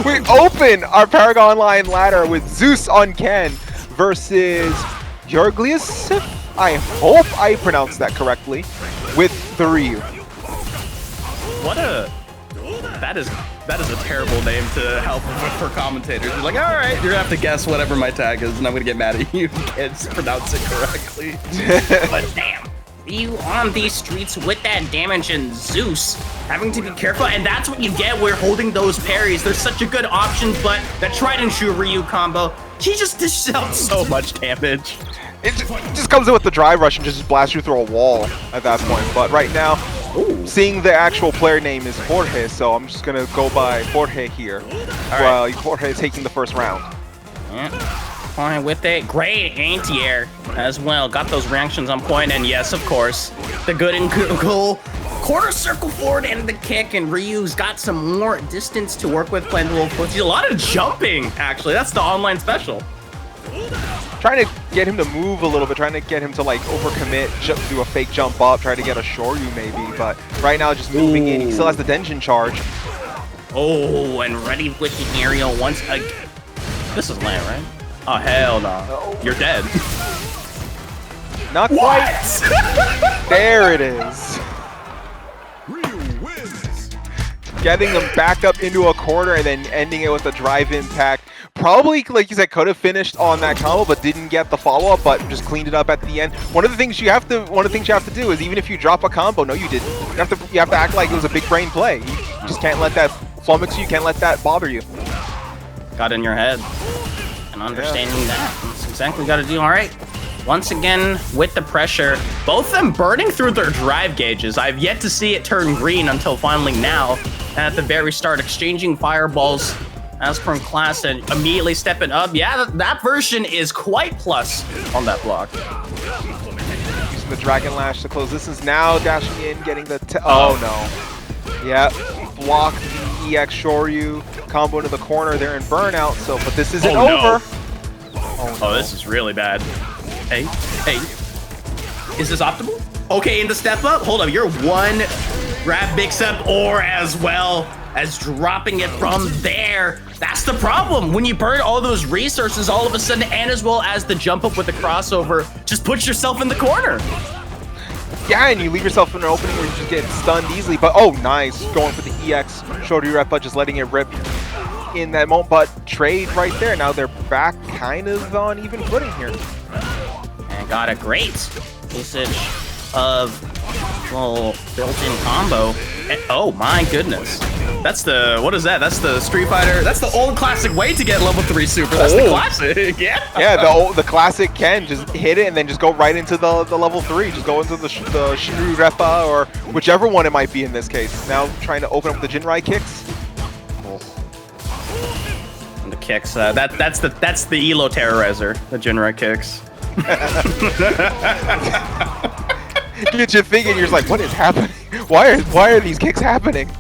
We open our ParagOnline ladder with Zeus on Ken versus Jorgluissf. I hope I pronounced that correctly. With 3. What a... That is a terrible name to help for commentators. You're like, all right, you're gonna have to guess whatever my tag is, and I'm gonna get mad at you if you can't pronounce it correctly. But damn, you on these streets with that damage and Zeus having to be careful, and that's what you get when holding those parries. They're such a good option, but the tried and true Ryu combo, he just dishes out so much damage. It just comes in with the drive rush and just blasts you through a wall at that point. But right now, seeing the actual player name is Jorge, so I'm just gonna go by Jorge here. Well, Jorge is taking the first round. Yeah. Fine with it. Great anti-air as well. Got those reactions on point, and yes, of course, the good and cool quarter circle forward and the kick, and Ryu's got some more distance to work with, playing the little footsie. A lot of jumping, actually. That's the online special. Trying to get him to move a little bit, trying to get him to like overcommit, do a fake jump up, try to get a Shoryu maybe, but right now just moving in. He still has the Denjin charge. Oh, and ready with the aerial once again. This is land, right? Oh, hell no. You're dead. Not quite. There it is. Getting them back up into a corner and then ending it with a drive impact. Probably, like you said, could have finished on that combo, but didn't get the follow-up, but just cleaned it up at the end. One of the things you have to do is even if you drop a combo, no, you didn't. You have to act like it was a big brain play. You just can't let that flummox you. You can't let that bother you. Got in your head. And understanding that. That's exactly what you got to do. All right. Once again, with the pressure, both of them burning through their drive gauges. I've yet to see it turn green until finally now. And at the very start, exchanging fireballs as per class and immediately stepping up. Yeah, that version is quite plus on that block. Using the Dragon Lash to close. This is now dashing in, getting the... oh, no. Yeah, block the EX Shoryu combo into the corner there in Burnout. So, but this isn't over. Oh, this is really bad. Hey. Is this optimal? Okay, in the step up. Hold up, you're one grab mix up or as well as dropping it from there. That's the problem. When you burn all those resources all of a sudden, and as well as the jump up with the crossover, just puts yourself in the corner. Yeah, and you leave yourself in an opening where you just get stunned easily. But oh, nice. Going for the EX Shoryu rep, but just letting it rip in that moment. But trade right there. Now they're back kind of on even footing here. And got a great usage of little built-in combo. And, oh my goodness. That's the, what is that? That's the Street Fighter. That's the old classic way to get level 3 super. That's the classic. Yeah. Yeah, the classic Ken. Just hit it and then just go right into the level 3. Just go into the SilverRupee or whichever one it might be in this case. Now trying to open up the Jinrai kicks. And the kicks. That's the Elo Terrorizer. The Jinrai kicks. Get you thinking. You're just like, what is happening? Why are these kicks happening?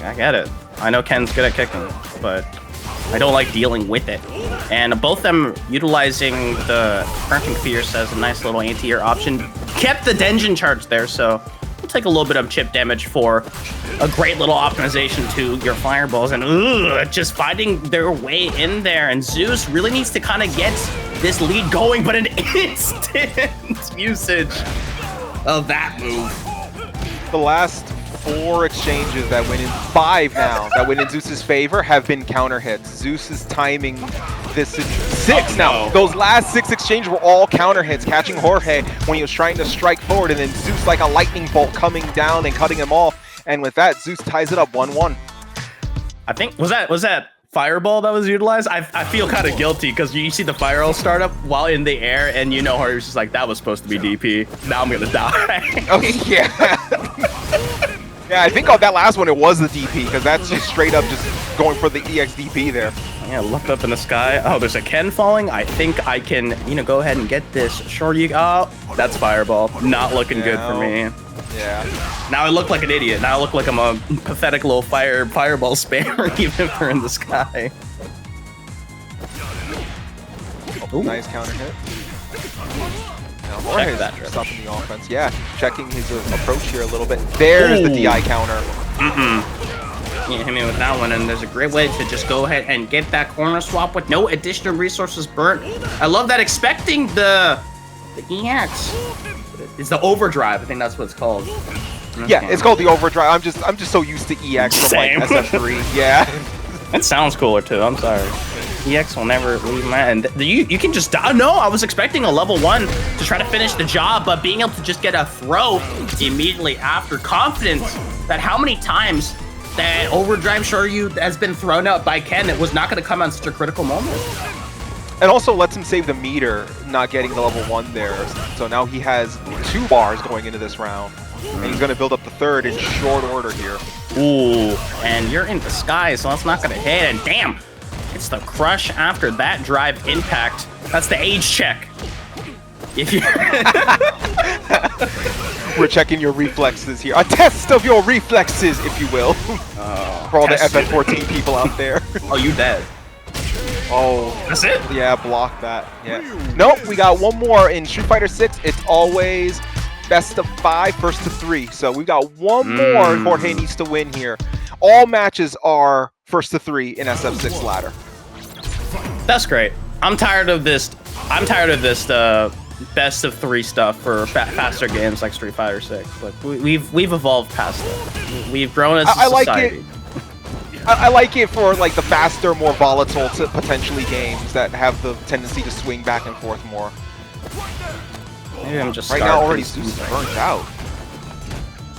I get it. I know Ken's good at kicking, but I don't like dealing with it. And both them utilizing the Crouching Fierce as a nice little anti-air option. Kept the Denjin charge there, so we'll take a little bit of chip damage for a great little optimization to your fireballs. And just finding their way in there. And Zeus really needs to kind of get this lead going, but an instant usage of that move. The last 4 exchanges that went in, 5 now, that went in Zeus's favor have been counter hits. Zeus is timing this 6 now. Those last 6 exchanges were all counter hits, catching Jorge when he was trying to strike forward, and then Zeus like a lightning bolt coming down and cutting him off. And with that, Zeus ties it up 1-1. I think, was that fireball that was utilized? I feel kind of guilty because you see the fireball start up while in the air, and you know her was just like, that was supposed to be DP. Now I'm gonna die. Oh yeah. Yeah, I think on that last one it was the DP because that's just straight up just going for the EX DP there. Yeah, look up in the sky. Oh, there's a Ken falling. I think I can, go ahead and get this Shoryu. Oh, that's fireball. Not looking good for me. Yeah. Now I look like an idiot. Now I look like I'm a pathetic little fireball spammer, even if we're in the sky. Oh, nice counter hit. Now Jorge's stopping the offense. Yeah, checking his approach here a little bit. There's the DI counter. You hit me with that one, and there's a great way to just go ahead and get that corner swap with no additional resources burnt. I love that. Expecting the EX. It's the overdrive. I think that's what it's called. Yeah, it's called the overdrive. I'm just so used to EX from like Same. SF3. Yeah. It sounds cooler too. I'm sorry. EX will never leave my end. You can just die. No, I was expecting a level 1 to try to finish the job, but being able to just get a throw immediately after. Confidence that how many times that overdrive Shoryu has been thrown out by Ken, it was not going to come on such a critical moment. And also lets him save the meter, not getting the level 1 there. So now he has 2 bars going into this round. And he's going to build up the 3rd in short order here. Ooh, and you're in the sky, so that's not going to hit. And damn, it's the crush after that drive impact. That's the age check. If you We're checking your reflexes here. A test of your reflexes, if you will. For all the FF14 people out there. Oh, you dead. Oh. That's it? Yeah, block that. Yeah. Nope, we got one more in Street Fighter 6. It's always best of 5, first to 3. So we got one more Jorge needs to win here. All matches are first to 3 in SF6 ladder. That's great. I'm tired of this. Best of 3 stuff for faster games like Street Fighter 6. Like we've evolved past that. We've grown as a society. I like it for like the faster, more volatile potentially games that have the tendency to swing back and forth more. Maybe I'm just right now already Zeus is burnt out.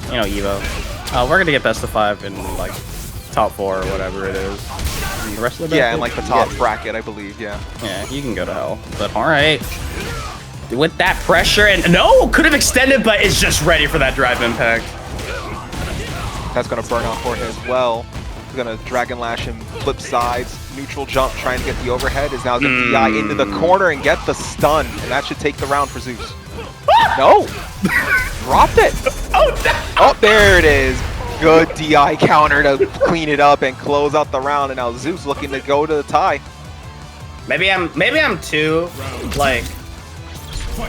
You know, Evo. We're gonna get best of 5 in like top 4 or whatever it is. And the rest of the in like the top bracket, I believe. Yeah. Yeah, you can go to hell. But all right. With that pressure and no, could have extended, but it's just ready for that drive impact. That's gonna burn out Jorge as well. He's gonna Dragon Lash him, flip sides, neutral jump, trying to get the overhead. Is now the DI into the corner and get the stun, and that should take the round for Zeus. No, dropped it. Oh, no. Oh, there it is. Good DI counter to clean it up and close out the round. And now Zeus looking to go to the tie. Maybe I'm too like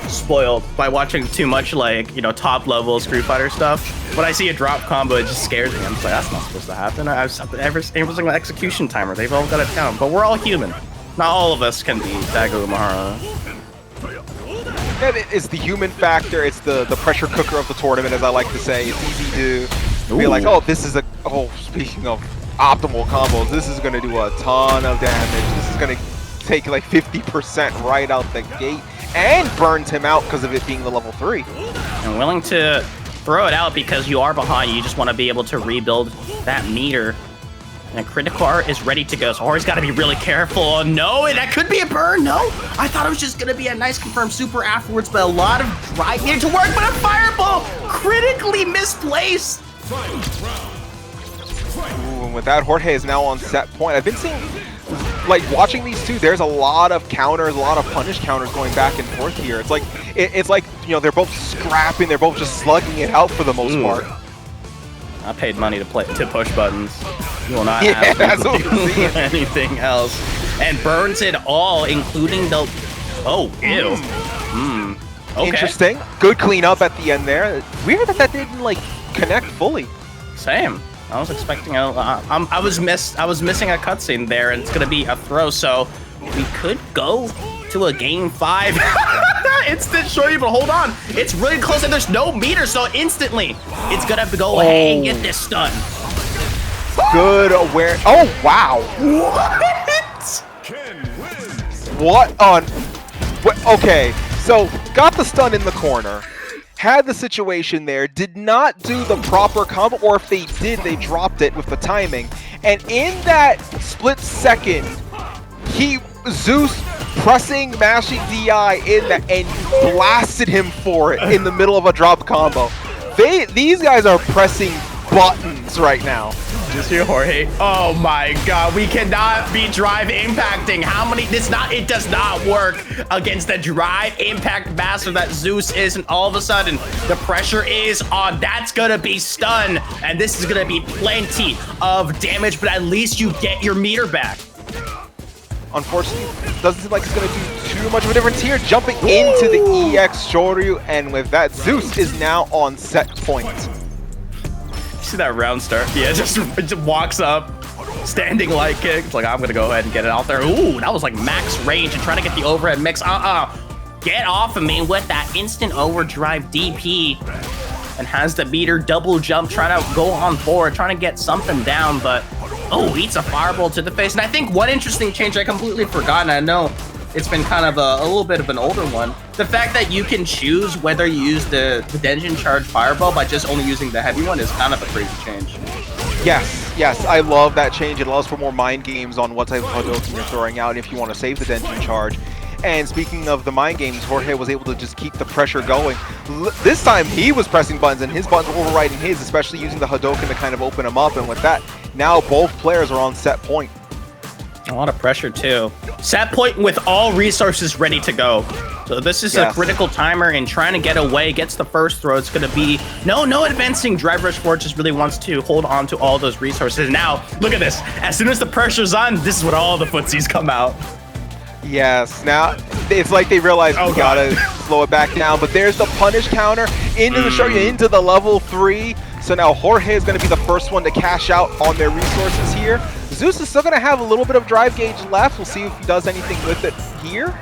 spoiled by watching too much like, you know, top level Street Fighter stuff. When I see a drop combo, it just scares me. I'm just like, that's not supposed to happen. Every single execution timer, they've all got it down. But we're all human. Not all of us can be Dago Umehara. It's the human factor. It's the pressure cooker of the tournament, as I like to say. It's easy to be like, oh, this is speaking of optimal combos, this is going to do a ton of damage. This is going to take like 50% right out the gate. And burns him out because of it being the level 3. And willing to throw it out because you are behind. You just want to be able to rebuild that meter. And critical art is ready to go. So Jorge's got to be really careful. Oh, no, that could be a burn. No, I thought it was just going to be a nice confirmed super afterwards, but a lot of drive needed to work. But a fireball critically misplaced. Ooh, and with that, Jorge is now on set point. I've been seeing, like, watching these two, there's a lot of counters, a lot of punish counters going back and forth here. It's like, you know, they're both scrapping, they're both just slugging it out for the most part. I paid money to push buttons. You will not have to do anything else. And burns it all, including the... Oh, ew. Okay. Interesting. Good cleanup at the end there. Weird that didn't, like, connect fully. Same. I was expecting I was missing a cutscene there, and it's gonna be a throw, so we could go to a game 5. Instant Shoryu, but hold on, it's really close, and there's no meter, so instantly it's gonna go ahead and get this stun. Good aware. Oh wow! What on? Okay, so got the stun in the corner. Had the situation there, did not do the proper combo, or if they did, they dropped it with the timing. And in that split second, Zeus pressing, mashing DI in that and blasted him for it in the middle of a drop combo. These guys are pressing buttons right now. Just hear Jorge. Oh my god, we cannot be drive impacting. How many? It does not work against the drive impact master that Zeus is, and all of a sudden the pressure is on. That's gonna be stun, and this is gonna be plenty of damage, but at least you get your meter back. Unfortunately, doesn't seem like it's gonna do too much of a difference here. Jumping into the EX Shoryu, and with that, Zeus is now on set point. see that round start? Yeah, just walks up, standing light kick. It's like, I'm gonna go ahead and get it out there. Ooh, that was like max range and trying to get the overhead mix. Get off of me with that instant overdrive DP. And has the meter double jump, trying to go on forward, trying to get something down, but eats a fireball to the face. And I think one interesting change I completely forgot, and I know it's been kind of a little bit of an older one. The fact that you can choose whether you use the Denjin charge fireball by just only using the heavy one is kind of a crazy change. Yes, I love that change. It allows for more mind games on what type of Hadouken you're throwing out if you want to save the Denjin charge. And speaking of the mind games, Jorge was able to just keep the pressure going. This time he was pressing buttons and his buttons were overriding his, especially using the Hadouken to kind of open him up. And with that, now both players are on set point. A lot of pressure too. Set point with all resources ready to go. So this is a critical timer and trying to get away, gets the first throw. It's going to be no advancing. Drive Rush 4 just really wants to hold on to all those resources. Now, look at this. As soon as the pressure's on, this is when all the footsies come out. Yes, now it's like they realize we gotta slow it back down, but there's the punish counter into the Shoryuken, into the level 3. So now Jorge is going to be the first one to cash out on their resources here. Zeus is still going to have a little bit of drive gauge left. We'll see if he does anything with it here.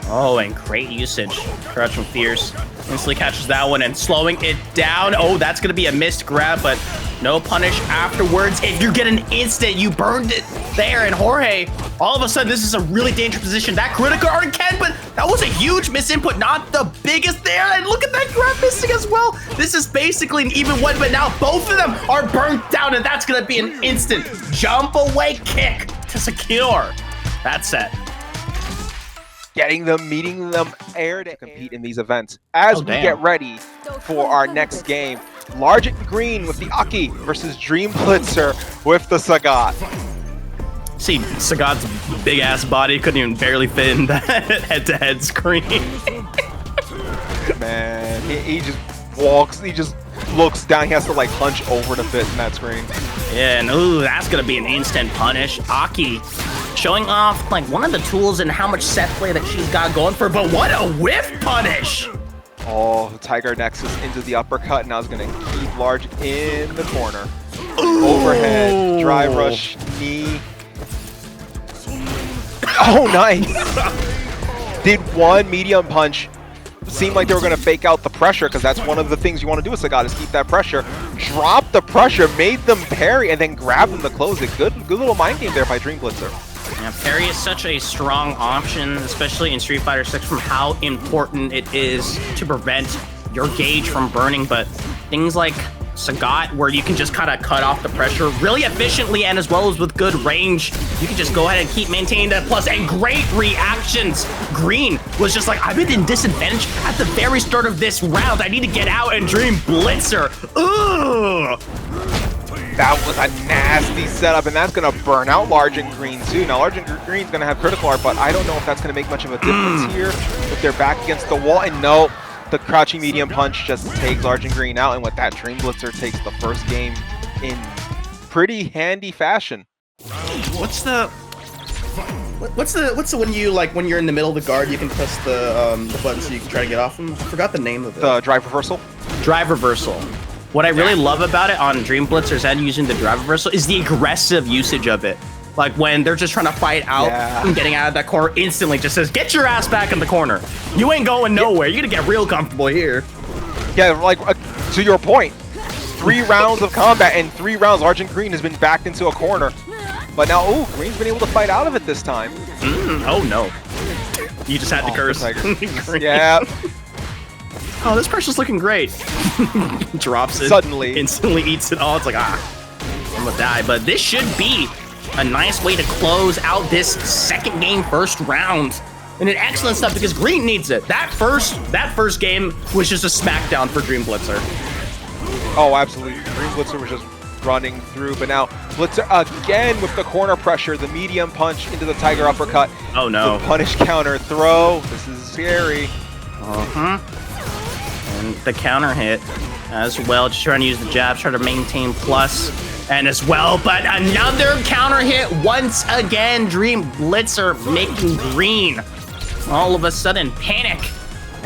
Oh, and great usage. Crouching Fierce instantly catches that one and slowing it down. Oh, that's going to be a missed grab, but no punish afterwards. If you get an instant, you burned it there. And Jorge, all of a sudden, this is a really dangerous position. That critical on Ken, but that was a huge misinput. Not the biggest there. And look at that grab missing as well. This is basically an even one, but now both of them are burnt down, and that's going to be an instant jump away kick to secure that set. Getting them, meeting them air to compete in these events. As we get ready for our next game, Largent Green with the A.K.I versus Dreamblitzer with the Sagat. See, Sagat's big ass body couldn't even barely fit in that head-to-head screen. Man, he just walks, he just looks down, he has to like hunch over to fit in that screen. Yeah, and ooh, that's gonna be an instant punish. A.K.I showing off like one of the tools and how much set play that she's got going for, but what a whiff punish! Oh, Tiger Nexus into the uppercut, now is gonna keep Large in the corner. Ooh. Overhead, drive rush, knee. Oh, nice! Did one medium punch. Seemed like they were going to fake out the pressure, because that's one of the things you want to do with Sagat is keep that pressure. Drop the pressure, made them parry, and then grab them to close it. Good little mind game there by Dreamblitzer. Yeah, parry is such a strong option, especially in Street Fighter 6, from how important it is to prevent your gauge from burning. But things like Sagat, where you can just kind of cut off the pressure really efficiently, and as well as with good range, you can just go ahead and keep maintaining that plus, and great reactions. Green was just like, I've been in disadvantage at the very start of this round. I need to get out, and Dreamblitzer. Ugh. That was a nasty setup, and that's going to burn out Largent Green too. Now, Largent Green's going to have critical art, but I don't know if that's going to make much of a difference here if they're back against the wall. And no, the crouching medium punch just takes Largent Green out, and with that, Dreamblitzer takes the first game in pretty handy fashion. What's the when you like when you're in the middle of the guard, you can press the button so you can try to get off them? I forgot the name of it. The drive reversal. Drive reversal. What I really love about it on Dreamblitzer's end using the drive reversal is the aggressive usage of it. Like when they're just trying to fight out and getting out of that corner, instantly just says, get your ass back in the corner. You ain't going nowhere. You're gonna get real comfortable here. Yeah, like to your point, 3 rounds of combat and 3 rounds Largent Green has been backed into a corner. But now, ooh, Green's been able to fight out of it this time. Oh no. You just had to curse. Yeah. Oh, this pressure's looking great. Drops it. Suddenly. Instantly eats it all. It's like, I'm gonna die. But this should be a nice way to close out this second game, first round. And an excellent stuff because Green needs it. That first game was just a smackdown for Dreamblitzer. Oh, absolutely. Dreamblitzer was just running through, but now Blitzer again with the corner pressure, the medium punch into the Tiger uppercut. Oh no. The punish counter throw. This is scary. And the counter hit as well, just trying to use the jab, try to maintain plus and as well, but another counter hit once again. Dreamblitzer making Green all of a sudden panic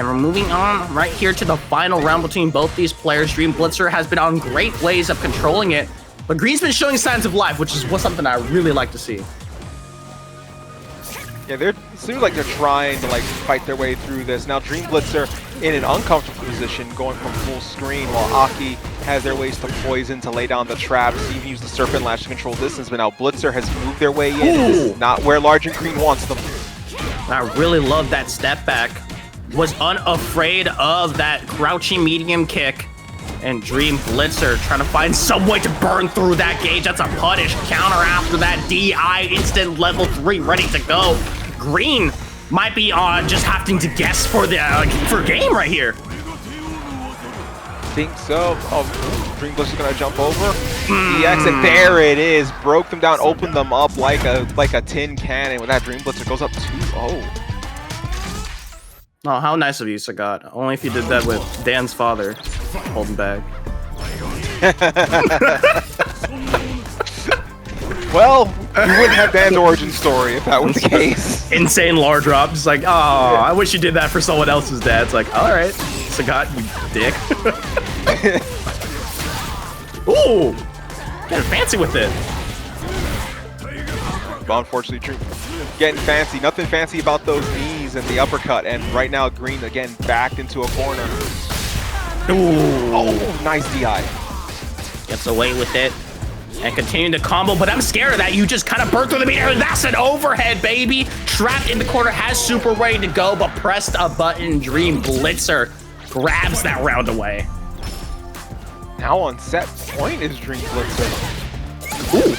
And we're moving on right here to the final round between both these players. Dreamblitzer has been on great ways of controlling it, but Green's been showing signs of life, which is something I really like to see. Yeah, it seems like they're trying to like fight their way through this. Now Dreamblitzer in an uncomfortable position, going from full screen, while A.K.I has their ways to poison to lay down the traps, even use the Serpent Lash to control distance, but now Blitzer has moved their way in. This is not where Largent Green wants them. I really love that step back. Was unafraid of that crouching medium kick. And Dreamblitzer trying to find some way to burn through that gauge. That's a punish counter after that DI. Instant level 3 ready to go. Green might be just having to guess for the for game right here. Think so. Oh, Dreamblitzer gonna jump over. DX, and there it is. Broke them down, opened them up like a tin cannon. With that, Dreamblitzer goes up 2-0. Oh, how nice of you, Sagat. Only if you did that with Dan's father holding back. Well, you wouldn't have Dan's origin story if that was the case. Insane lore drop. Just like, oh, I wish you did that for someone else's dad. It's like, all right, Sagat, you dick. Ooh, getting fancy with it. But unfortunately, getting fancy. Nothing fancy about those knees and the uppercut. And right now, Green again backed into a corner. Ooh. Oh, nice DI. Gets away with it and continue to combo, but I'm scared of that. You just kind of burn through the meter. That's an overhead, baby. Trapped in the corner, has super ready to go, but pressed a button. Dreamblitzer grabs that round away. Now on set point is Dreamblitzer. Ooh.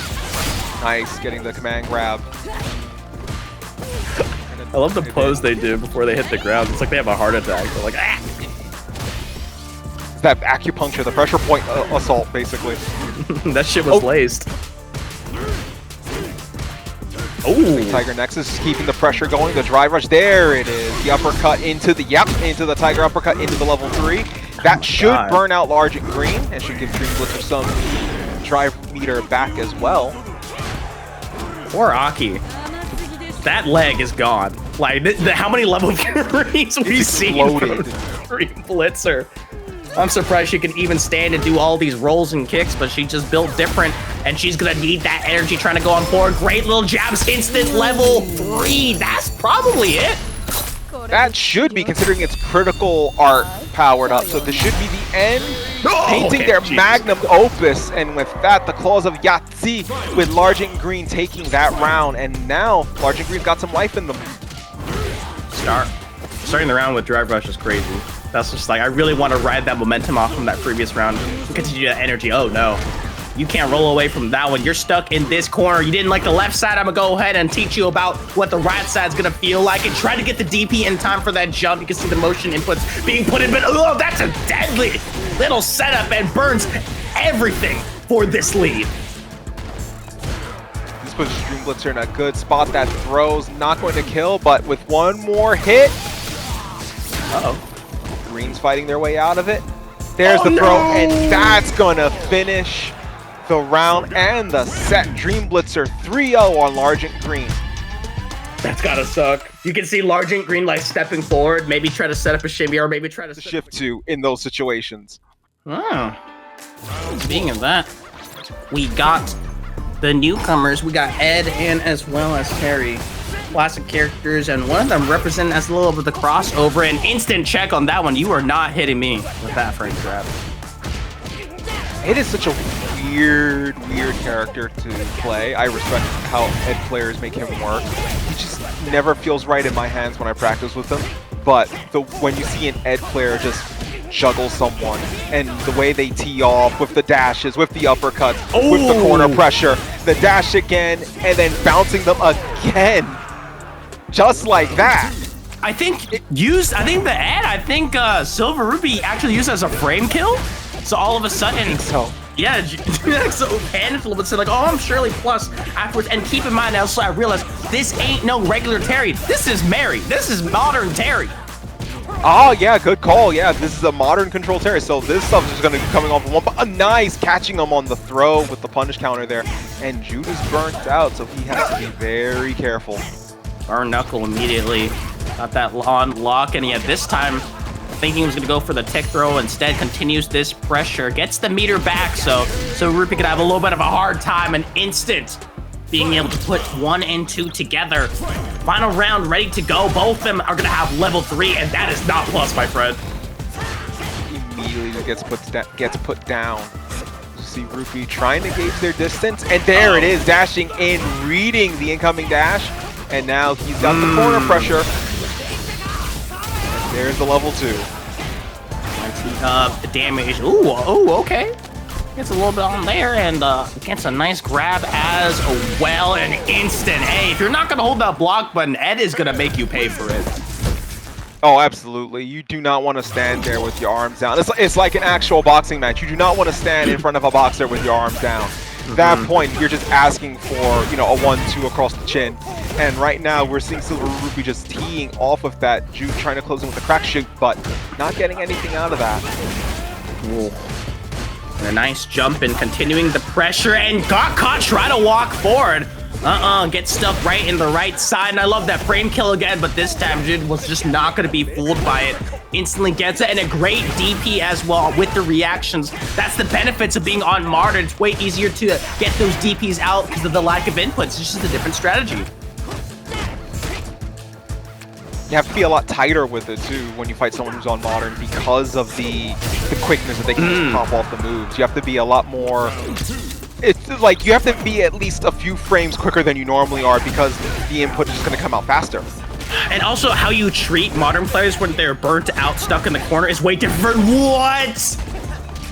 Nice, getting the command grab. I love the pose they do before they hit the ground. It's like they have a heart attack. They're like, ah! It's that acupuncture, the pressure point assault, basically. That shit was laced. Oh, Tiger Nexus is keeping the pressure going. The drive rush, there it is. The uppercut into the Tiger uppercut into the level 3. That should burn out Largent Green and should give Dreamblitzer some drive meter back as well. Poor Aki. That leg is gone. Like, how many level 3s we see from Dreamblitzer? I'm surprised she can even stand and do all these rolls and kicks, but she just built different, and she's gonna need that energy trying to go on forward. Great little jabs, instant level 3. That's probably it. That should be, considering its critical art powered up. So this should be the end. Painting their magnum opus, and with that, the claws of Yahtzee with Largent Green taking that round, and now Largent Green's got some life in them. Starting the round with drive rush is crazy. That's just like, I really want to ride that momentum off from that previous round and continue that energy. Oh no, you can't roll away from that one. You're stuck in this corner. You didn't like the left side. I'm gonna go ahead and teach you about what the right side's gonna feel like and try to get the DP in time for that jump. You can see the motion inputs being put in, but oh, that's a deadly little setup and burns everything for this lead. This puts Dreamblitzer in a good spot. That throw's not going to kill, but with one more hit. Uh-oh. Green's fighting their way out of it. There's the throw, and that's gonna finish the round and the set. Dreamblitzer 3-0 on Largent Green. That's gotta suck. You can see Largent Green like stepping forward, maybe try to set up a shimmy, or maybe try to shift to in those situations. Oh. Speaking of that, we got the newcomers. We got Ed and as well as Harry. Classic characters, and one of them representing as a little bit of the crossover. An instant check on that one. You are not hitting me with that frame grab. It is such a weird character to play. I respect how Ed players make him work. He just never feels right in my hands when I practice with him. But when you see an Ed player just juggle someone, and the way they tee off with the dashes, with the uppercuts, with the corner pressure, the dash again, and then bouncing them again. Just like that. I think the Ed, SilverRupee actually used as a frame kill. So all of a sudden, I think so. Yeah, so panicked a little bit, said like, oh, I'm surely plus afterwards. And keep in mind, also I realized this ain't no regular Terry. This is Mary. This is modern Terry. Oh yeah, good call. Yeah, this is a modern control Terry. So this stuff is going to be coming off of one, but nice catching him on the throw with the punish counter there. And Jude is burnt out, so he has to be very careful. Our Knuckle immediately Got that on lock, and yet this time, thinking he was going to go for the tick throw, instead continues this pressure, gets the meter back, so Rupee could have a little bit of a hard time, an instant being able to put 1 and 2 together. Final round ready to go. Both of them are going to have level 3, and that is not plus, my friend. Immediately just gets put down. You see Rupee trying to gauge their distance, and there it is, dashing in, reading the incoming dash, and now he's got the corner pressure. And there's the level 2. Damage. Ooh, okay. Gets a little bit on there, and gets a nice grab as well. An instant. Hey, if you're not going to hold that block button, Ed is going to make you pay for it. Oh, absolutely. You do not want to stand there with your arms down. It's like an actual boxing match. You do not want to stand in front of a boxer with your arms down. At that point, you're just asking for, you know, a 1-2 across the chin. And right now, we're seeing SilverRupee just teeing off of that. Jude trying to close him with a crack shoot, but not getting anything out of that. Whoa. And a nice jump and continuing the pressure, and got caught trying to walk forward. Gets stuck right in the right side, and I love that frame kill again, but this time Jude was just not going to be fooled by it. Instantly gets it, and a great DP as well with the reactions. That's the benefits of being on Martyr. It's way easier to get those DPs out because of the lack of inputs. It's just a different strategy. You have to be a lot tighter with it too when you fight someone who's on Modern because of the quickness that they can just pop off the moves. You have to be a lot more... It's like you have to be at least a few frames quicker than you normally are because the input is just going to come out faster. And also how you treat Modern players when they're burnt out, stuck in the corner is way different. What?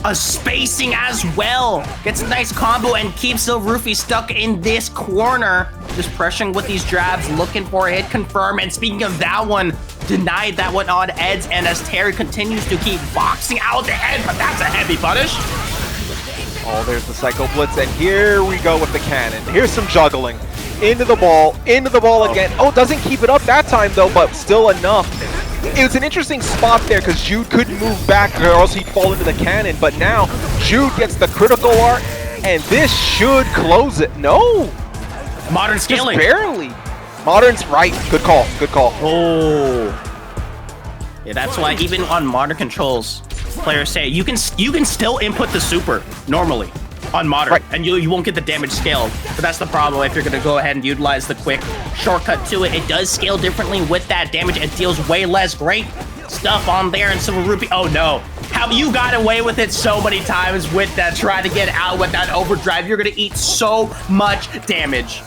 A spacing as well. Gets a nice combo and keeps SilverRupee stuck in this corner. Just pressuring with these jabs, looking for a hit confirm. And speaking of that one, denied that one on Ed's, and as Terry continues to keep boxing out the Ed, but that's a heavy punish. Oh, there's the Psycho Blitz, and here we go with the cannon. Here's some juggling. Into the ball again. Oh, doesn't keep it up that time though, but still enough. It was an interesting spot there because Jude couldn't move back or else he'd fall into the cannon, but now Jude gets the critical art, and this should close it. No! Modern scaling. Just barely. Modern's right. Good call. Good call. Oh. Yeah, that's why even on Modern controls, players say you can still input the super normally on Modern, right, and you won't get the damage scaled. But that's the problem if you're going to go ahead and utilize the quick shortcut to it. It does scale differently with that damage. It deals way less. Great stuff on there, and SilverRupee. Oh no. How you got away with it so many times with that, trying to get out with that overdrive. You're going to eat so much damage.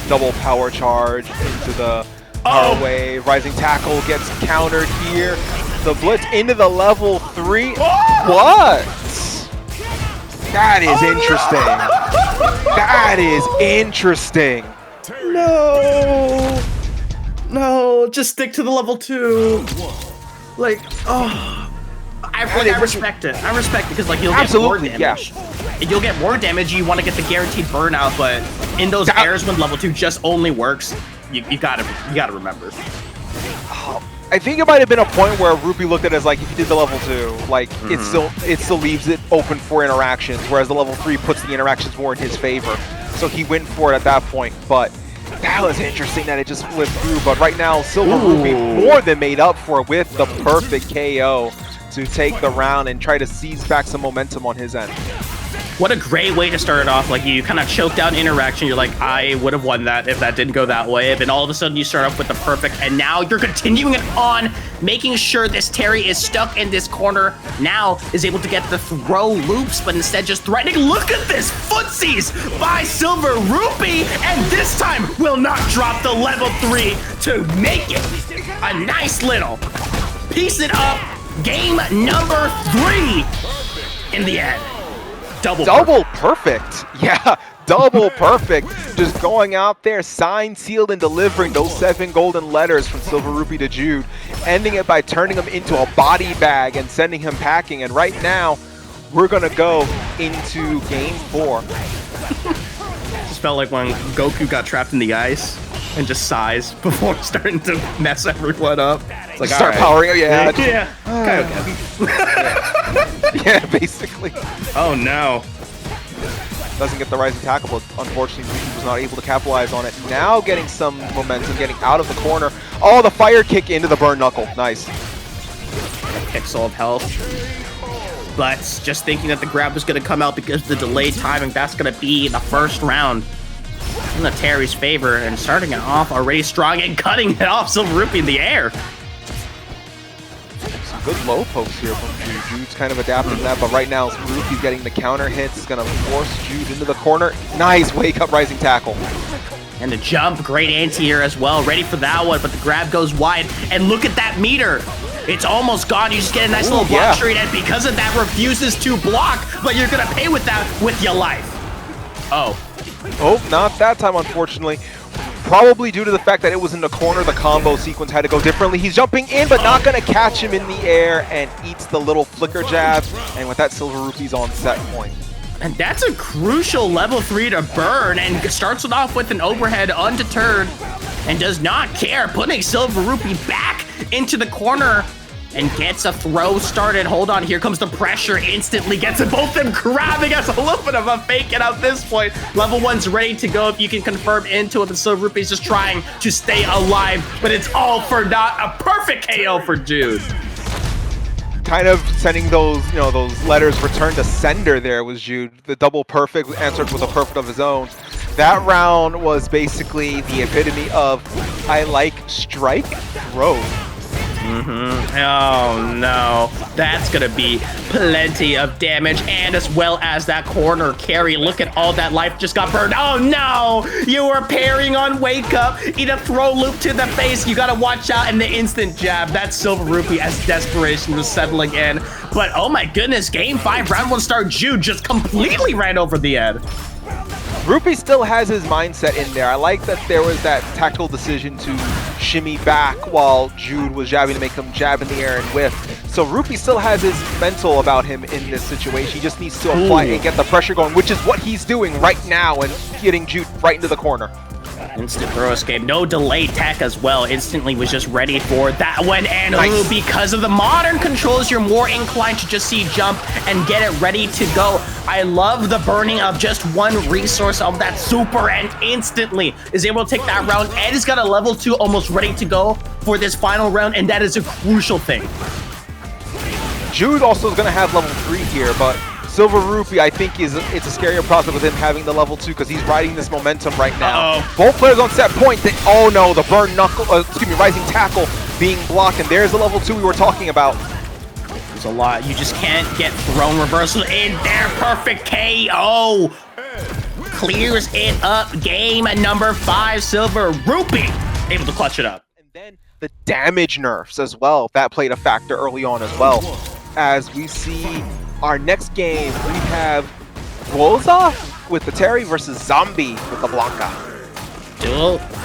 Double power charge into the power wave. Rising tackle gets countered here. The blitz into the level 3. What? That is interesting. No! That is interesting. No, just stick to the level 2. Like, I respect it. I respect it because like you'll get more damage. Yeah. You'll get more damage. You want to get the guaranteed burnout, but in those airs when level 2 just only works, you gotta remember. I think it might have been a point where Rupee looked at it as like, if you did the level 2, like it still leaves it open for interactions, whereas the level 3 puts the interactions more in his favor. So he went for it at that point, but that was interesting that it just flipped through. But right now, SilverRupee more than made up for it with the perfect KO to take the round and try to seize back some momentum on his end. What a great way to start it off. Like, you kind of choked out interaction. You're like, I would have won that if that didn't go that way. And all of a sudden you start off with the perfect, and now you're continuing it on, making sure this Terry is stuck in this corner. Now is able to get the throw loops, but instead just threatening. Look at this footsies by SilverRupee, and this time will not drop the level 3 to make it a nice little piece it up. Game number 3 in the end. Double perfect. Yeah, double perfect. Just going out there, signed, sealed, and delivering those 7 golden letters from SilverRupee to Jude, ending it by turning him into a body bag and sending him packing. And right now, we're going to go into game 4. Just felt like when Goku got trapped in the ice and just sighs before starting to mess everyone up. It's like, start powering. Yeah. Okay. Yeah, basically. Oh no. doesn't get the rising tackle, but unfortunately he was not able to capitalize on it. Now getting some momentum, getting out of the corner. Oh, the fire kick into the burn knuckle. Nice. Pixel of health. But just thinking that the grab was going to come out because of the delayed timing, that's going to be the first round in the Terry's favor, and starting it off already strong and cutting it off SilverRupee in the air. Some good low pokes here from Jude. Jude's kind of adapting to that, but right now Rupee's getting the counter hits. It's going to force Jude into the corner. Nice wake up rising tackle. And the jump, great anti-air as well, ready for that one, but the grab goes wide, and look at that meter. It's almost gone. You just get a nice little block straight, and because of that, refuses to block, but you're going to pay with that with your life. Oh. Oh, not that time, unfortunately. Probably due to the fact that it was in the corner, the combo sequence had to go differently. He's jumping in, but not going to catch him in the air, and eats the little flicker jab, and with that, SilverRupee's on set point. And that's a crucial level 3 to burn, and starts it off with an overhead undeterred, and does not care, putting SilverRupee back into the corner, and gets a throw started. Hold on, here comes the pressure, instantly gets it, both them grabbing us, a little bit of a fake it at this point. Level 1's ready to go if you can confirm into it, but SilverRupee's just trying to stay alive, but it's all for naught. A perfect KO for Jude. Kind of sending those, you know, those letters return to sender there was Jude. The double perfect answered with a perfect of his own. That round was basically the epitome of I like strike throw. Oh no, that's gonna be plenty of damage, and as well as that corner carry. Look at all that life just got burned. Oh no, you were parrying on wake up, eat a throw loop to the face. You gotta watch out, and the instant jab. That's SilverRupee as desperation was settling in. But oh my goodness, game 5, round 1 start. Jude just completely ran over the end. Rupee still has his mindset in there. I like that there was that tactical decision to shimmy back while Jude was jabbing to make him jab in the air and whiff. So Rupee still has his mental about him in this situation. He just needs to apply and get the pressure going, which is what he's doing right now and getting Jude right into the corner. Instant throw escape, no delay tech as well. Instantly was just ready for that one, and nice. Because of the modern controls, you're more inclined to just see jump and get it ready to go. I love the burning of just one resource of that super, and instantly is able to take that round. Ed has got a level 2 almost ready to go for this final round, and that is a crucial thing. Jude also is going to have level 3 here, but SilverRupee, I think, it's a scarier prospect with him having the level 2 because he's riding this momentum right now. Both players on set point. Oh no, the burn knuckle, rising tackle being blocked, and there's the level 2 we were talking about. There's a lot. You just can't get thrown reversal in there. Perfect KO. Clears it up. Game number 5, SilverRupee able to clutch it up. And then the damage nerfs as well. That played a factor early on as well. As we see our next game, we have Duozza with the Terry versus Zombie with the Blanka.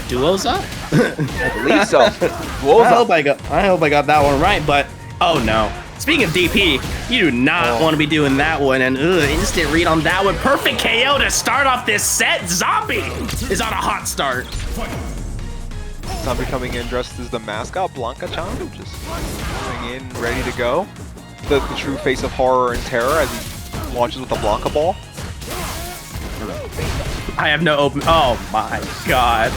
Duozza? I believe so. Duozza. I hope I got that one right, but oh no. Speaking of DP, you do not want to be doing that one, and instant read on that one. Perfect KO to start off this set. Zombie is on a hot start. Zombie coming in dressed as the mascot, Blanka-chan, just coming in ready to go. The true face of horror and terror as he launches with the Blanka ball. I have no open. Oh my god.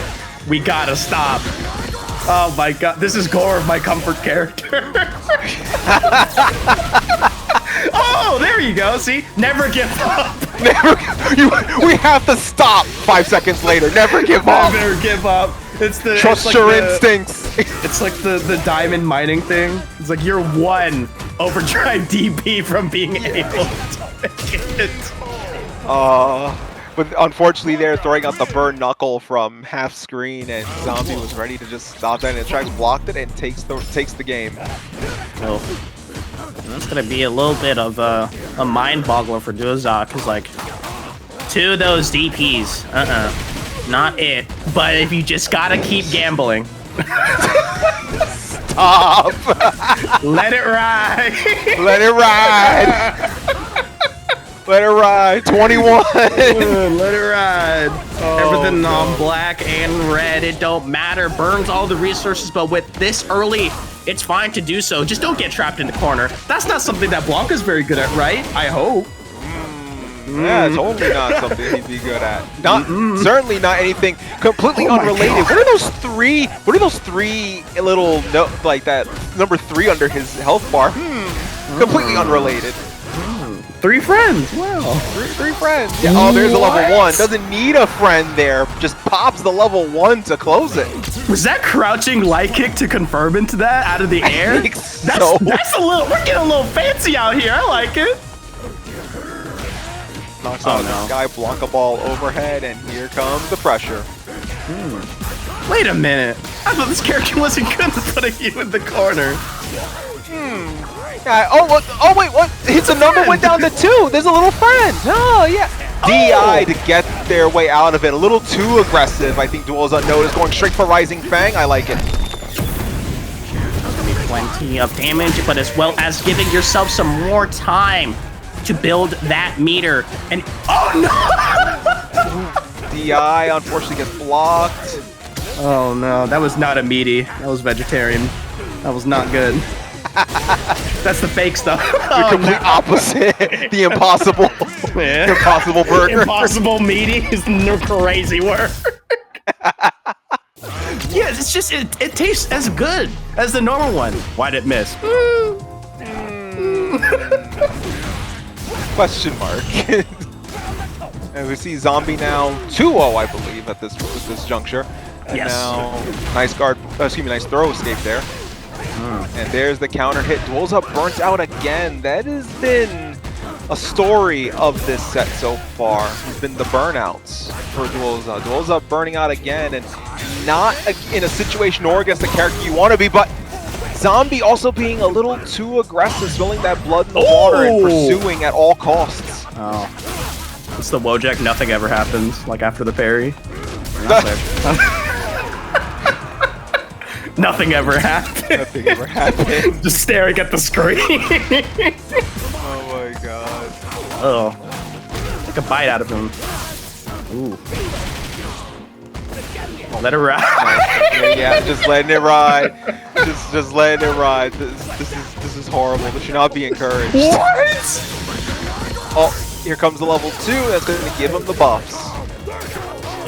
We gotta stop. Oh my god. This is Gore of my comfort character. Oh, there you go. See? Never give up. We have to stop 5 seconds later. Never give up. Never give up. Trust your instincts. It's like the diamond mining thing. It's like you're one overdrive DP from being able to make it. But unfortunately they're throwing out the burn knuckle from half screen, and Zombie was ready to just stop that, and Trax blocked it and takes the game. Oh. That's gonna be a little bit of a mind boggler for Duozza, because like 2 of those DPs, not it. But if you just gotta keep gambling. Stop! Let it ride! Let it ride! Let it ride! 21! Let it ride! Everything on black and red, it don't matter. Burns all the resources, but with this early, it's fine to do so. Just don't get trapped in the corner. That's not something that Blanka's very good at, right? I hope. Yeah, totally not something he'd be good at. Not certainly not anything completely unrelated. What are those three? What are those three little like that number 3 under his health bar? Completely unrelated. 3 friends. Wow. Three friends. Yeah. Oh, there's a level 1. Doesn't need a friend there. Just pops the level 1 to close it. Was that crouching light kick to confirm into that out of the air? I think so. That's a little. We're getting a little fancy out here. I like it. Knocks out this guy, Blanka ball overhead, and here comes the pressure. Wait a minute. I thought this character wasn't good at putting you in the corner. Yeah, oh wait, what? Hits a number, went down to 2. There's a little friend. Oh, yeah. DI to get their way out of it. A little too aggressive. I think Duozza noticed going straight for Rising Fang. I like it. Plenty of damage, but as well as giving yourself some more time to build that meter. And oh no! DI unfortunately gets blocked. Oh no, that was not a meaty. That was vegetarian. That was not good. That's the fake stuff. The complete opposite. The impossible. Yeah. Impossible burger. Impossible meaty is the crazy word. Yeah, it's just it tastes as good as the normal one. Why'd it miss? Question mark. And we see Zombie now 2-0, I believe, at this juncture. And yes. now nice nice throw escape there. And there's the counter hit. Duozza burnt out again. That has been a story of this set so far. Has been the burnouts for Duozza. Duozza burning out again, and not in a situation or against the character you want to be, but Zombie also being a little too aggressive, spilling that blood in the water and pursuing at all costs. Oh. It's the Wojak, nothing ever happens, like after the parry. Nothing ever happened. Nothing ever happened. Just staring at the screen. Oh my god. Oh. Take a bite out of him. Ooh. Let it ride. Yeah, just letting it ride. Just letting it ride. This is horrible. This should not be encouraged. What? Oh, here comes the level 2. That's going to give him the buffs.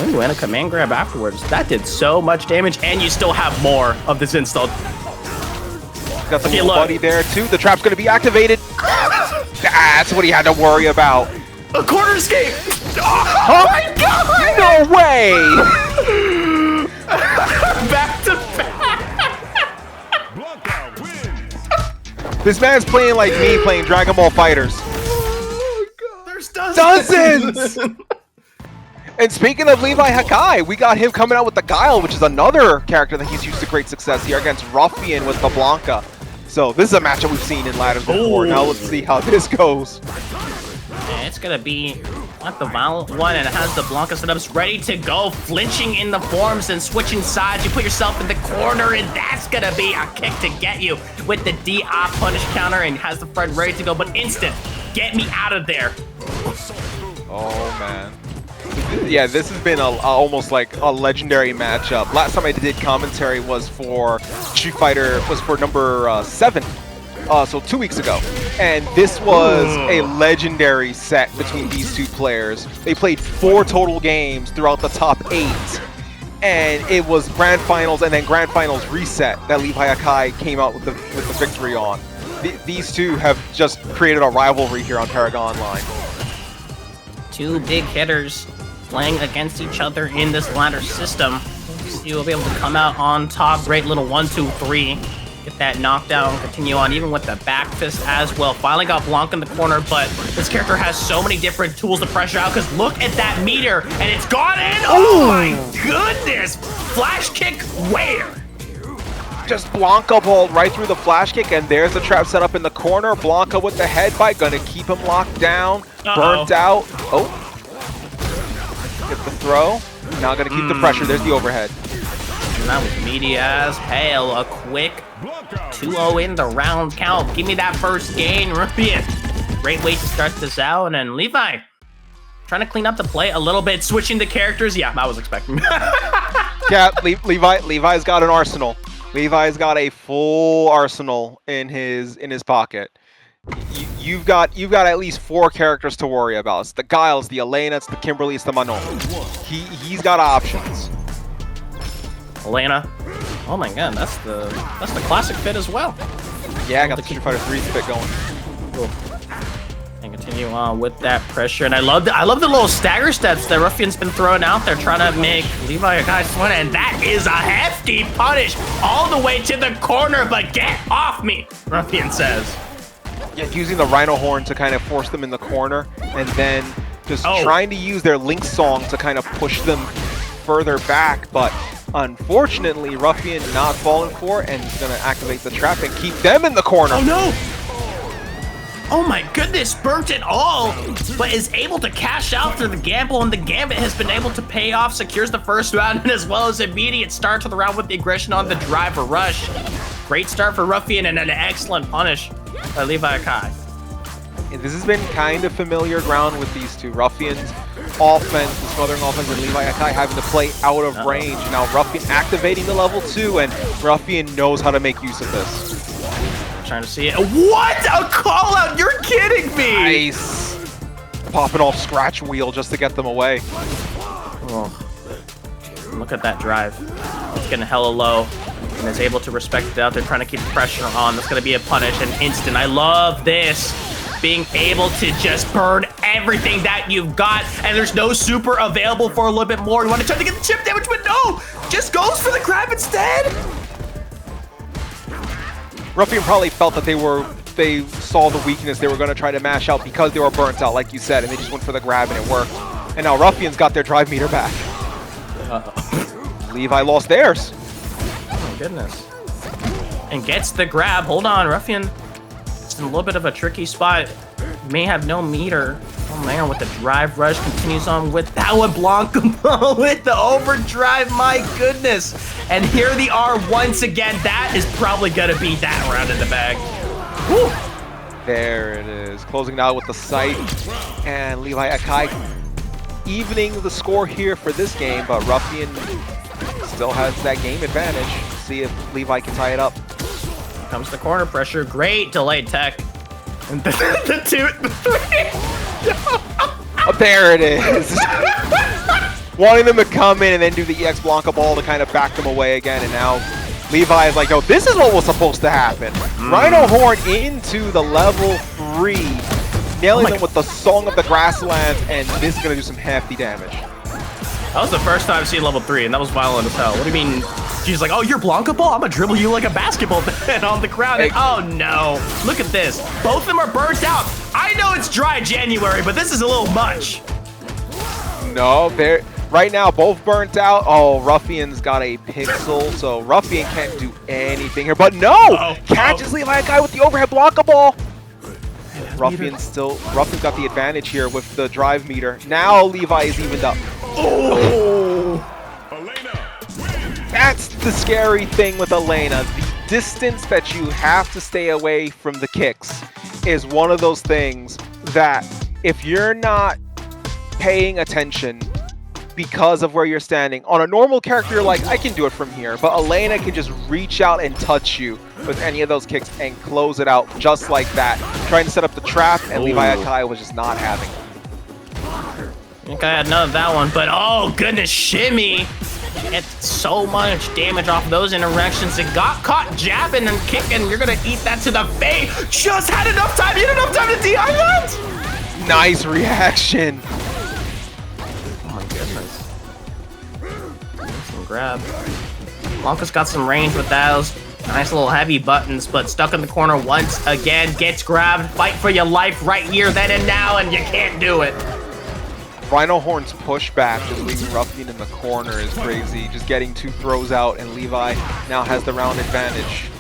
Ooh, and a command grab afterwards. That did so much damage, and you still have more of this installed. Got the little buddy there too. The trap's going to be activated. That's what he had to worry about. A quarter escape. Oh my god! No way! Back to back. This man's playing like me playing Dragon Ball Fighters. Oh god. There's dozens. And speaking of LeviHakai, we got him coming out with the Guile, which is another character that he's used to great success here against Ruffian with the Blanka. So this is a matchup we've seen in ladders before. Now let's see how this goes. Yeah, it's gonna be not the violent one, and it has the Blanka setups ready to go, flinching in the forms and switching sides. You put yourself in the corner, and that's gonna be a kick to get you with the DI punish counter, and has the friend ready to go, but instant. Get me out of there. Oh man. Yeah, this has been almost like a legendary matchup. Last time I did commentary was for Street Fighter, was for number 7, so 2 weeks ago. And this was a legendary set between these two players. They played 4 total games throughout the top 8. And it was Grand Finals and then Grand Finals reset that LeviHakai came out with the victory on. These two have just created a rivalry here on ParagOnline. 2 big hitters playing against each other in this ladder system. So you'll be able to come out on top. Great little 1-2-3. Get that knockdown, continue on, even with the back fist as well. Finally got Blanka in the corner, but this character has so many different tools to pressure out, because look at that meter, and it's gone in! Oh my goodness! Flash kick where? Just Blanka balled right through the flash kick, and there's the trap set up in the corner. Blanka with the headbutt, gonna keep him locked down. Burnt out. Oh. Get the throw. Now gonna keep the pressure. There's the overhead. And that was meaty as hell. A quick 2-0 in the round count. Give me that first gain, Rufian. Great way to start this out. And Levi trying to clean up the play a little bit, switching the characters. Yeah, I was expecting. Yeah, Levi's got an arsenal. Levi's got a full arsenal in his pocket. you've got at least 4 characters to worry about. It's the Guile, it's the Elena, it's the Kimberly, it's the Manon. He's got options. Elena. Oh my god, that's the classic fit as well. Yeah, I got the Street Fighter 3 fit going. Cool. And continue on with that pressure. And I love the little stagger steps that Ruffian's been throwing out there, trying to make LeviHakai sweat. And that is a hefty punish all the way to the corner. But get off me, Ruffian says. Yeah, using the Rhino Horn to kind of force them in the corner, and then just trying to use their Link song to kind of push them further back. But unfortunately, Ruffian not falling for it, and he's going to activate the trap and keep them in the corner. Oh no! Oh my goodness, burnt it all, but is able to cash out through the gamble, and the gambit has been able to pay off, secures the first round, and as well as immediate start to the round with the aggression on the drive or rush. Great start for Ruffian and an excellent punish by LeviHakai. This has been kind of familiar ground with these two. Ruffian's offense, the smothering offense, and LeviHakai having to play out of range. Now Ruffian activating the level 2, and Ruffian knows how to make use of this. Trying to see it. What a call out! You're kidding me! Nice. Popping off scratch wheel just to get them away. Oh. Look at that drive. It's getting hella low and is able to respect it out there, trying to keep the pressure on. That's going to be a punish, an instant. I love this. Being able to just burn everything that you've got, and there's no super available for a little bit more. You want to try to get the chip damage, but no! Just goes for the grab instead! Ruffian probably felt that they saw the weakness. They were going to try to mash out because they were burnt out, like you said, and they just went for the grab and it worked. And now Ruffian's got their drive meter back. Levi lost theirs. Oh my goodness. And gets the grab. Hold on, Ruffian. It's in a little bit of a tricky spot. May have no meter. Oh man, with the drive rush, continues on with that one. Blanka with the overdrive, my goodness. And here they are once again. That is probably gonna be that round in the bag. Woo. There it is. Closing out with the sight. And LeviHakai evening the score here for this game, but Ruffian still has that game advantage. See if Levi can tie it up. Here comes the corner pressure. Great delayed tech. And the 2, the 3. Oh, there it is. Wanting them to come in and then do the EX Blanka ball to kind of back them away again. And now Levi is like, oh, this is what was supposed to happen. Rhino Horn into the level 3. Nailing them with the Song of the Grasslands, and this is going to do some hefty damage. That was the first time I've seen level 3, and that was violent as hell. What do you mean? She's like, oh, you're Blanka ball? I'm gonna dribble you like a basketball then on the ground. And, oh no, look at this. Both of them are burnt out. I know it's dry January, but this is a little much. No, they're right now both burnt out. Oh, Ruffian's got a pixel, so Ruffian can't do anything here. But no, catches LeviHakai with the overhead Blanka ball. Ruffian's got the advantage here with the drive meter. Now Levi is evened up. Oh! That's the scary thing with Elena. The distance that you have to stay away from the kicks is one of those things that if you're not paying attention because of where you're standing, on a normal character, you're like, I can do it from here. But Elena can just reach out and touch you with any of those kicks and close it out just like that. Trying to set up the trap, and LeviHakai was just not having it. I think I had none of that one, but oh goodness, shimmy. Get so much damage off those interactions. It got caught jabbing and kicking. You're gonna eat that to the face. Just had enough time. You had enough time to DI that. Nice reaction. Oh my goodness. Some grab. Blanka's got some range with those. Nice little heavy buttons, but stuck in the corner once again. Gets grabbed. Fight for your life right here, then and now, and you can't do it. Rhino Horn's pushback, just leaving Ruffian in the corner, is crazy. Just getting 2 throws out, and Levi now has the round advantage.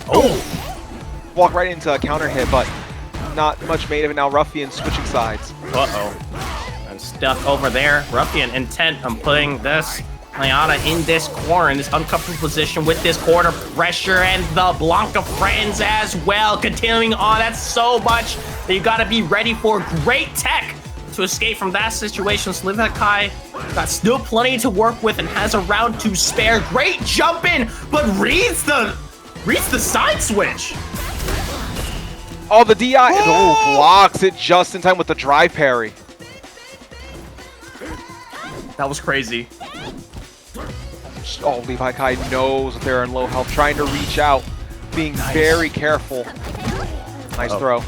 Oh! Walk right into a counter hit, but not much made of it. Now Ruffian switching sides. Uh-oh. I'm stuck over there. Ruffian intent on putting this Ayana in this corner, in this uncomfortable position with this corner pressure, and the Blanka friends as well. Continuing on, that's so much that you gotta be ready for. Great tech to escape from that situation. So LeviHakai got still plenty to work with and has a round to spare. Great jump in, but reads the side switch. Oh, the DI blocks it just in time with the drive parry. That was crazy. Oh, LeviHakai knows that they're in low health, trying to reach out, being very careful. Nice throw.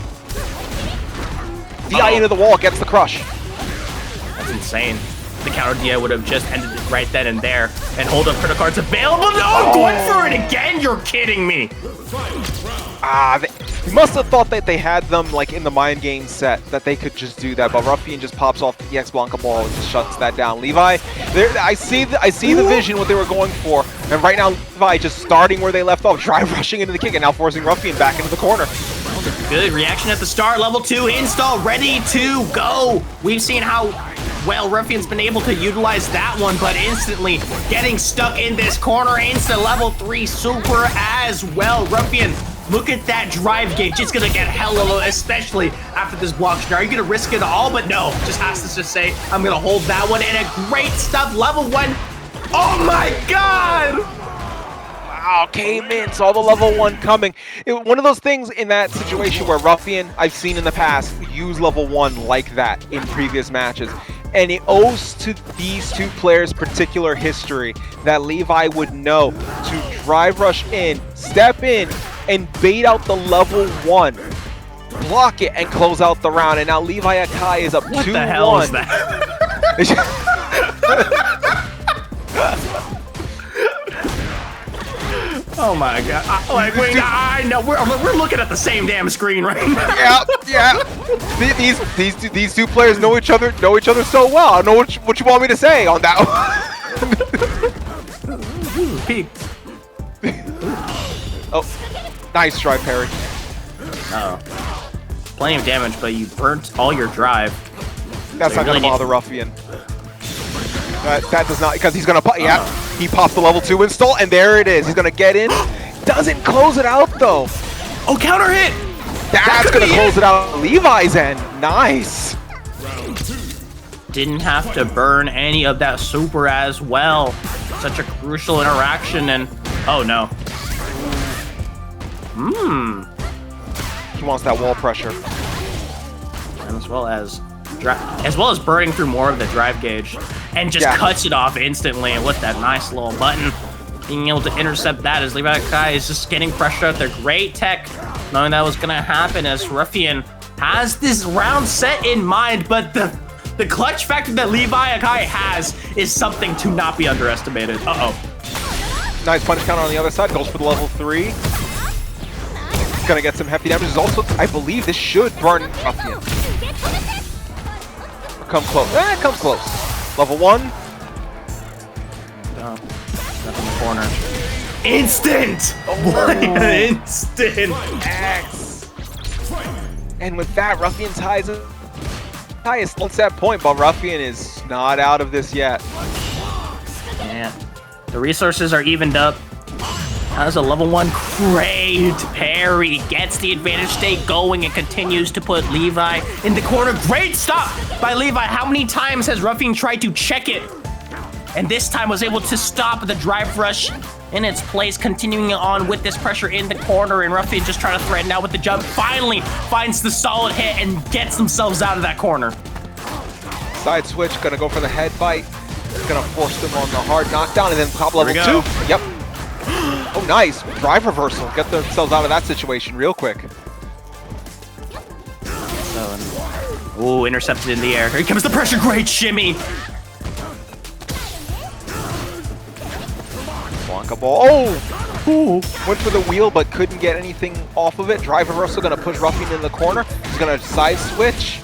DI into the wall, gets the crush. That's insane. The counter DI would have just ended it right then and there. And hold up, critical cards available. No, going for it again. You're kidding me. You must have thought that they had them like in the mind game set that they could just do that, but Ruffian just pops off the EX Blanka ball and just shuts that down. Levi, I see the vision, what they were going for, and right now Levi just starting where they left off, drive rushing into the kick, and now forcing Ruffian back into the corner. Good reaction at the start. Level 2 install, ready to go. We've seen how well Ruffian's been able to utilize that one, but instantly getting stuck in this corner. Instant level 3 super as well. Ruffian, look at that drive gauge. It's gonna get hella low, especially after this block. Are you gonna risk it all? But no, just has to just say, I'm gonna hold that one. And a great stuff, level 1. Oh my God! Wow, came in, saw the level 1 coming. One of those things in that situation where Ruffian, I've seen in the past, use level 1 like that in previous matches. And it owes to these two players' particular history that Levi would know to drive rush in, step in, and bait out the level 1, block it, and close out the round. And now LeviHakai is up 2-1. What the hell is that? Oh my God! I know we're looking at the same damn screen right now. Yeah. These two players know each other so well. I know what you want me to say on that one. Peek. Oh, nice drive parry. Oh, plenty of damage, but you burnt all your drive. That's not gonna bother Ruffian. That does not, because he's gonna pop. Yeah, he pops the level 2 install, and there it is. He's gonna get in. Doesn't close it out though. Oh, counter hit. That's gonna close it out. Levi's end. Nice. Didn't have to burn any of that super as well. Such a crucial interaction, and oh no. He wants that wall pressure. And as well as burning through more of the drive gauge, and just cuts it off instantly with that nice little button. Being able to intercept that as LeviHakai is just getting pressure out there. Great tech, knowing that was gonna happen as Ruffian has this round set in mind, but the clutch factor that LeviHakai has is something to not be underestimated. Nice punch counter on the other side, goes for the level 3. Gonna get some hefty damage. Also, I believe this should burn Ruffian. Come close. It comes close. Level 1. Up in the corner. Instant! Instant! X. And with that, Ruffian's highest set point, but Ruffian is not out of this yet. Yeah. The resources are evened up. Has a level 1 great parry, gets the advantage state going and continues to put Levi in the corner. Great stop by Levi. How many times has Ruffian tried to check it? And this time was able to stop the drive rush in its place, continuing on with this pressure in the corner, and Ruffian just trying to threaten out with the jump. Finally finds the solid hit and gets themselves out of that corner. Side switch, gonna go for the head bite. Gonna force them on the hard knockdown and then pop level 2. Yep. Oh, nice. Drive reversal. Get themselves out of that situation real quick. Ooh, intercepted in the air. Here comes the pressure. Great shimmy. Blanka ball. Oh! Ooh. Went for the wheel but couldn't get anything off of it. Drive reversal going to push Ruffian in the corner. He's going to side switch.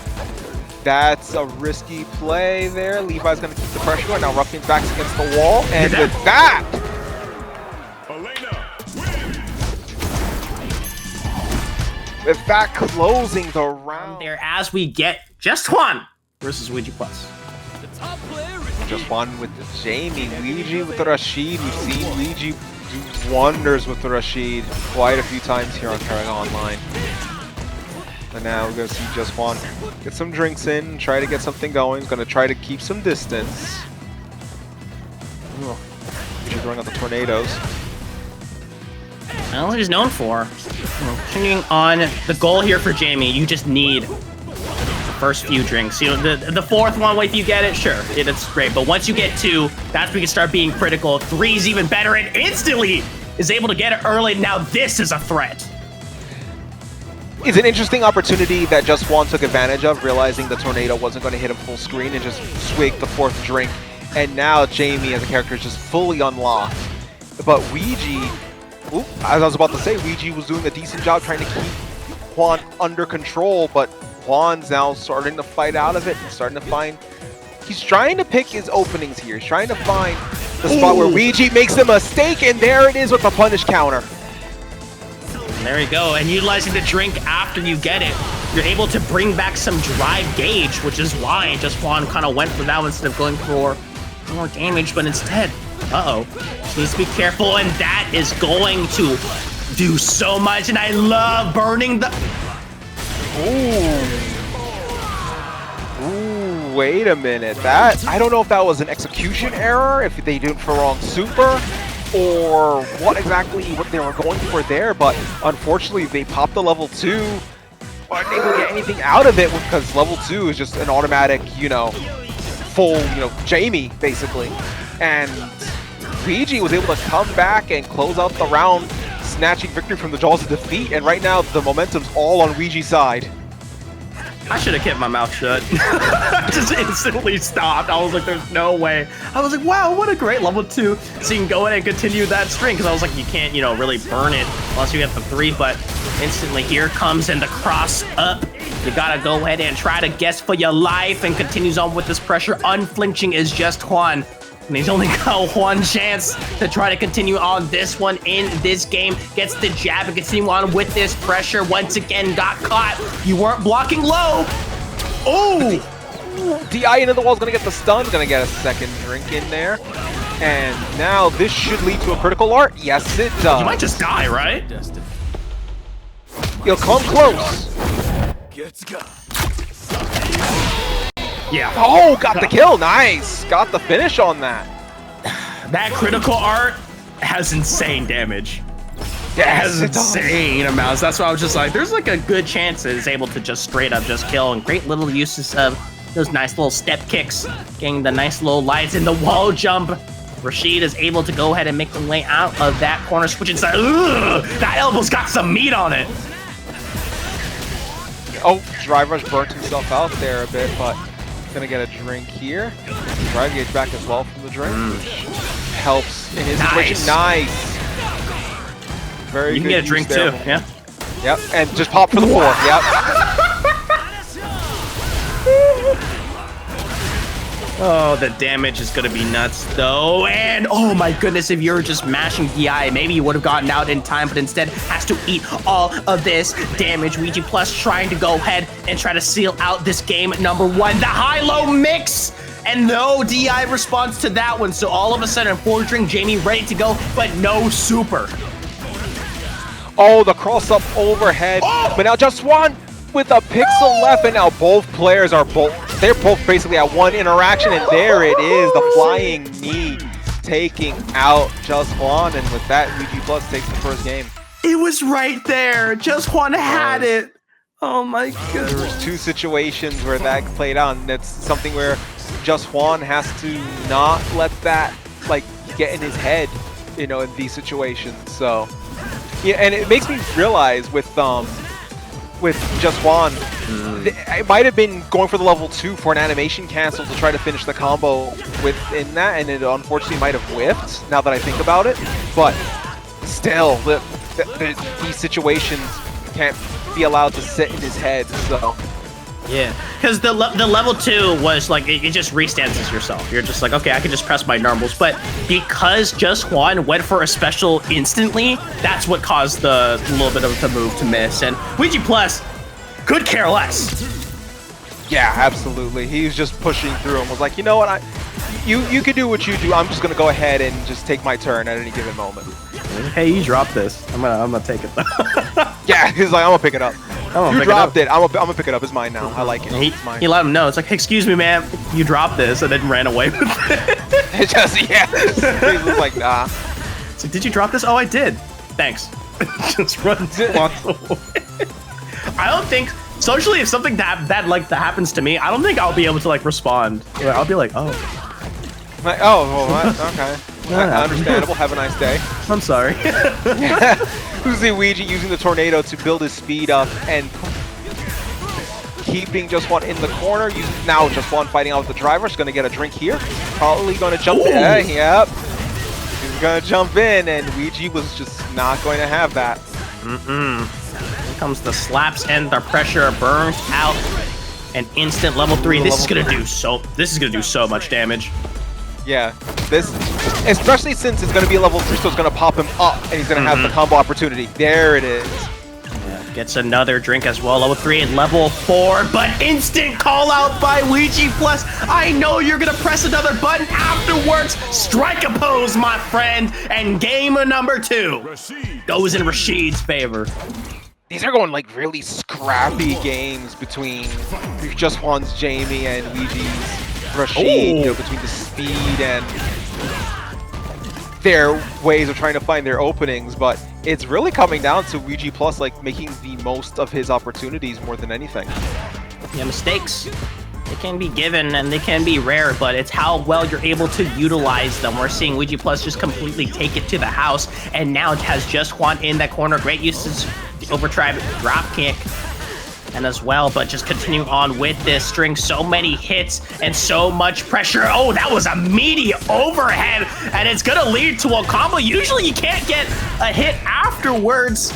That's a risky play there. Levi's going to keep the pressure going. Now Ruffian's back against the wall. And with that... With that closing the round there as we get JustJuan versus Ouija Plus. JustJuan with the Jamie, Ouija with the Rashid. We've seen Ouija do wonders with the Rashid quite a few times here on ParagOnline. And now we're gonna see JustJuan get some drinks in, try to get something going. He's gonna try to keep some distance. He's throwing out the tornadoes. That's what he's known for. Continuing on, the goal here for Jamie, you just need the first few drinks. You know, the fourth one, if you get it, sure, it's great. But once you get 2, that's when you can start being critical. 3's even better, and instantly is able to get it early. Now this is a threat. It's an interesting opportunity that JustJuan took advantage of, realizing the tornado wasn't going to hit him full screen and just swig the 4th drink. And now Jamie as a character is just fully unlocked. But Ouija, as I was about to say, Ouija was doing a decent job trying to keep Juan under control, but Juan's now starting to fight out of it and starting to find... He's trying to pick his openings here. He's trying to find the spot where Ouija makes a mistake, and there it is with the punish counter. There you go, and utilizing the drink after you get it, you're able to bring back some drive gauge, which is why JustJuan kind of went for that one instead of going for more damage, but instead, just needs to be careful, and that is going to do so much, and I love burning the... Ooh, wait a minute, I don't know if that was an execution error, if they did it for wrong super, or what they were going for there, but unfortunately they popped the level 2, weren't able to get anything out of it because level 2 is just an automatic, full, Jamie, basically. And Ouija was able to come back and close out the round, snatching victory from the jaws of defeat, and right now the momentum's all on Ouija's side. I should have kept my mouth shut. Just instantly stopped. I was like, there's no way. I was like, wow, what a great level 2. So you can go in and continue that string, because I was like, you can't, really burn it unless you get the 3, but instantly here comes in the cross up. You gotta go ahead and try to guess for your life, and continues on with this pressure. Unflinching is JustJuan. And he's only got one chance to try to continue on this one in this game. Gets the jab and continue on with this pressure. Once again, got caught. You weren't blocking low. Oh! DI into the wall is going to get the stun. Going to get a second drink in there. And now this should lead to a critical art. Yes, it does. You might just die, right? You'll come close. Yeah. Oh, got the kill. Nice. Got the finish on that. That critical art has insane damage. It has insane amounts. That's why I was just like, there's like a good chance that it's able to just straight up just kill, and great little uses of those nice little step kicks, getting the nice little lights in the wall jump. Rashid is able to go ahead and make the way out of that corner, switch inside. Ugh, that elbow's got some meat on it. Oh, Drive Rush burnt himself out there a bit, but gonna get a drink here. Drive gauge back as well from the drink, which helps in his situation. Nice. Very good. You can get a drink too, yeah. Yep, and just pop for the 4. Yep. Oh, the damage is gonna be nuts though, and oh my goodness, if you were just mashing DI, maybe you would have gotten out in time, but instead has to eat all of this damage. Ouija Plus trying to go ahead and try to seal out this game number 1. The high-low mix, and no DI response to that one, so all of a sudden 4-drink Jamie ready to go, but no super. Oh, the cross-up overhead, but now JustJuan with a pixel left, and now both players are they're both basically at one interaction, and there it is, the flying knee taking out JustJuan, and with that, Ouija Plus takes the first game. It was right there. JustJuan had it. Oh my goodness. There was 2 situations where that played out, and it's something where JustJuan has to not let that get in his head, in these situations. So yeah, and it makes me realize with JustJuan, it might have been going for the level 2 for an animation cancel to try to finish the combo within that, and it unfortunately might have whiffed, now that I think about it. But still, these situations can't be allowed to sit in his head, so... Yeah, because the level 2 was like, it just restances yourself. You're just like, okay, I can just press my normals. But because JustJuan went for a special instantly, that's what caused the little bit of the move to miss. And Ouija Plus could care less. Yeah, absolutely. He was just pushing through and was like, you know what, you can do what you do. I'm just gonna go ahead and just take my turn at any given moment. Hey, you dropped this. I'm gonna take it though. Yeah, he's like, I'm gonna pick it up. You dropped it. I'm gonna pick it up. It's mine now. I like it. It's mine. He let him know. It's like, hey, excuse me, man. You dropped this, and then ran away with it. It just, yeah. He was like, nah. It's like, did you drop this? Oh, I did. Thanks. Just walks away. I don't think, socially, if something that like that happens to me, I don't think I'll be able to like respond. I'll be like, oh. Like, oh, well, what? Okay. Understandable. Have a nice day. I'm sorry. Who's the Ouija using the tornado to build his speed up and keeping JustJuan in the corner. Now JustJuan fighting out with the driver. He's going to get a drink here. Probably going to jump in. Yep. He's going to jump in, and Ouija was just not going to have that. Here comes the slaps and the pressure burns out. An instant level 3. This is going to do so much damage. Yeah, this, especially since it's going to be a level 3, so it's going to pop him up, and he's going to have the combo opportunity. There it is. Yeah, gets another drink as well. Level 3 and level 4, but instant call out by Ouija Plus. I know you're going to press another button afterwards. Strike a pose, my friend, and game number 2 goes in Rashid's favor. These are going like really scrappy games between JustJuan's Jamie and Ouija's Rashid, you know, between the speed and their ways of trying to find their openings, but it's really coming down to Ouija Plus like making the most of his opportunities more than anything. Yeah, mistakes, they can be given and they can be rare, but it's how well you're able to utilize them. We're seeing Ouija Plus just completely take it to the house, and now it has JustJuan in that corner. Great usage, overdrive drop kick. And as well, but just continuing on with this string, so many hits and so much pressure. Oh, that was a meaty overhead, and it's gonna lead to a combo. Usually you can't get a hit afterwards,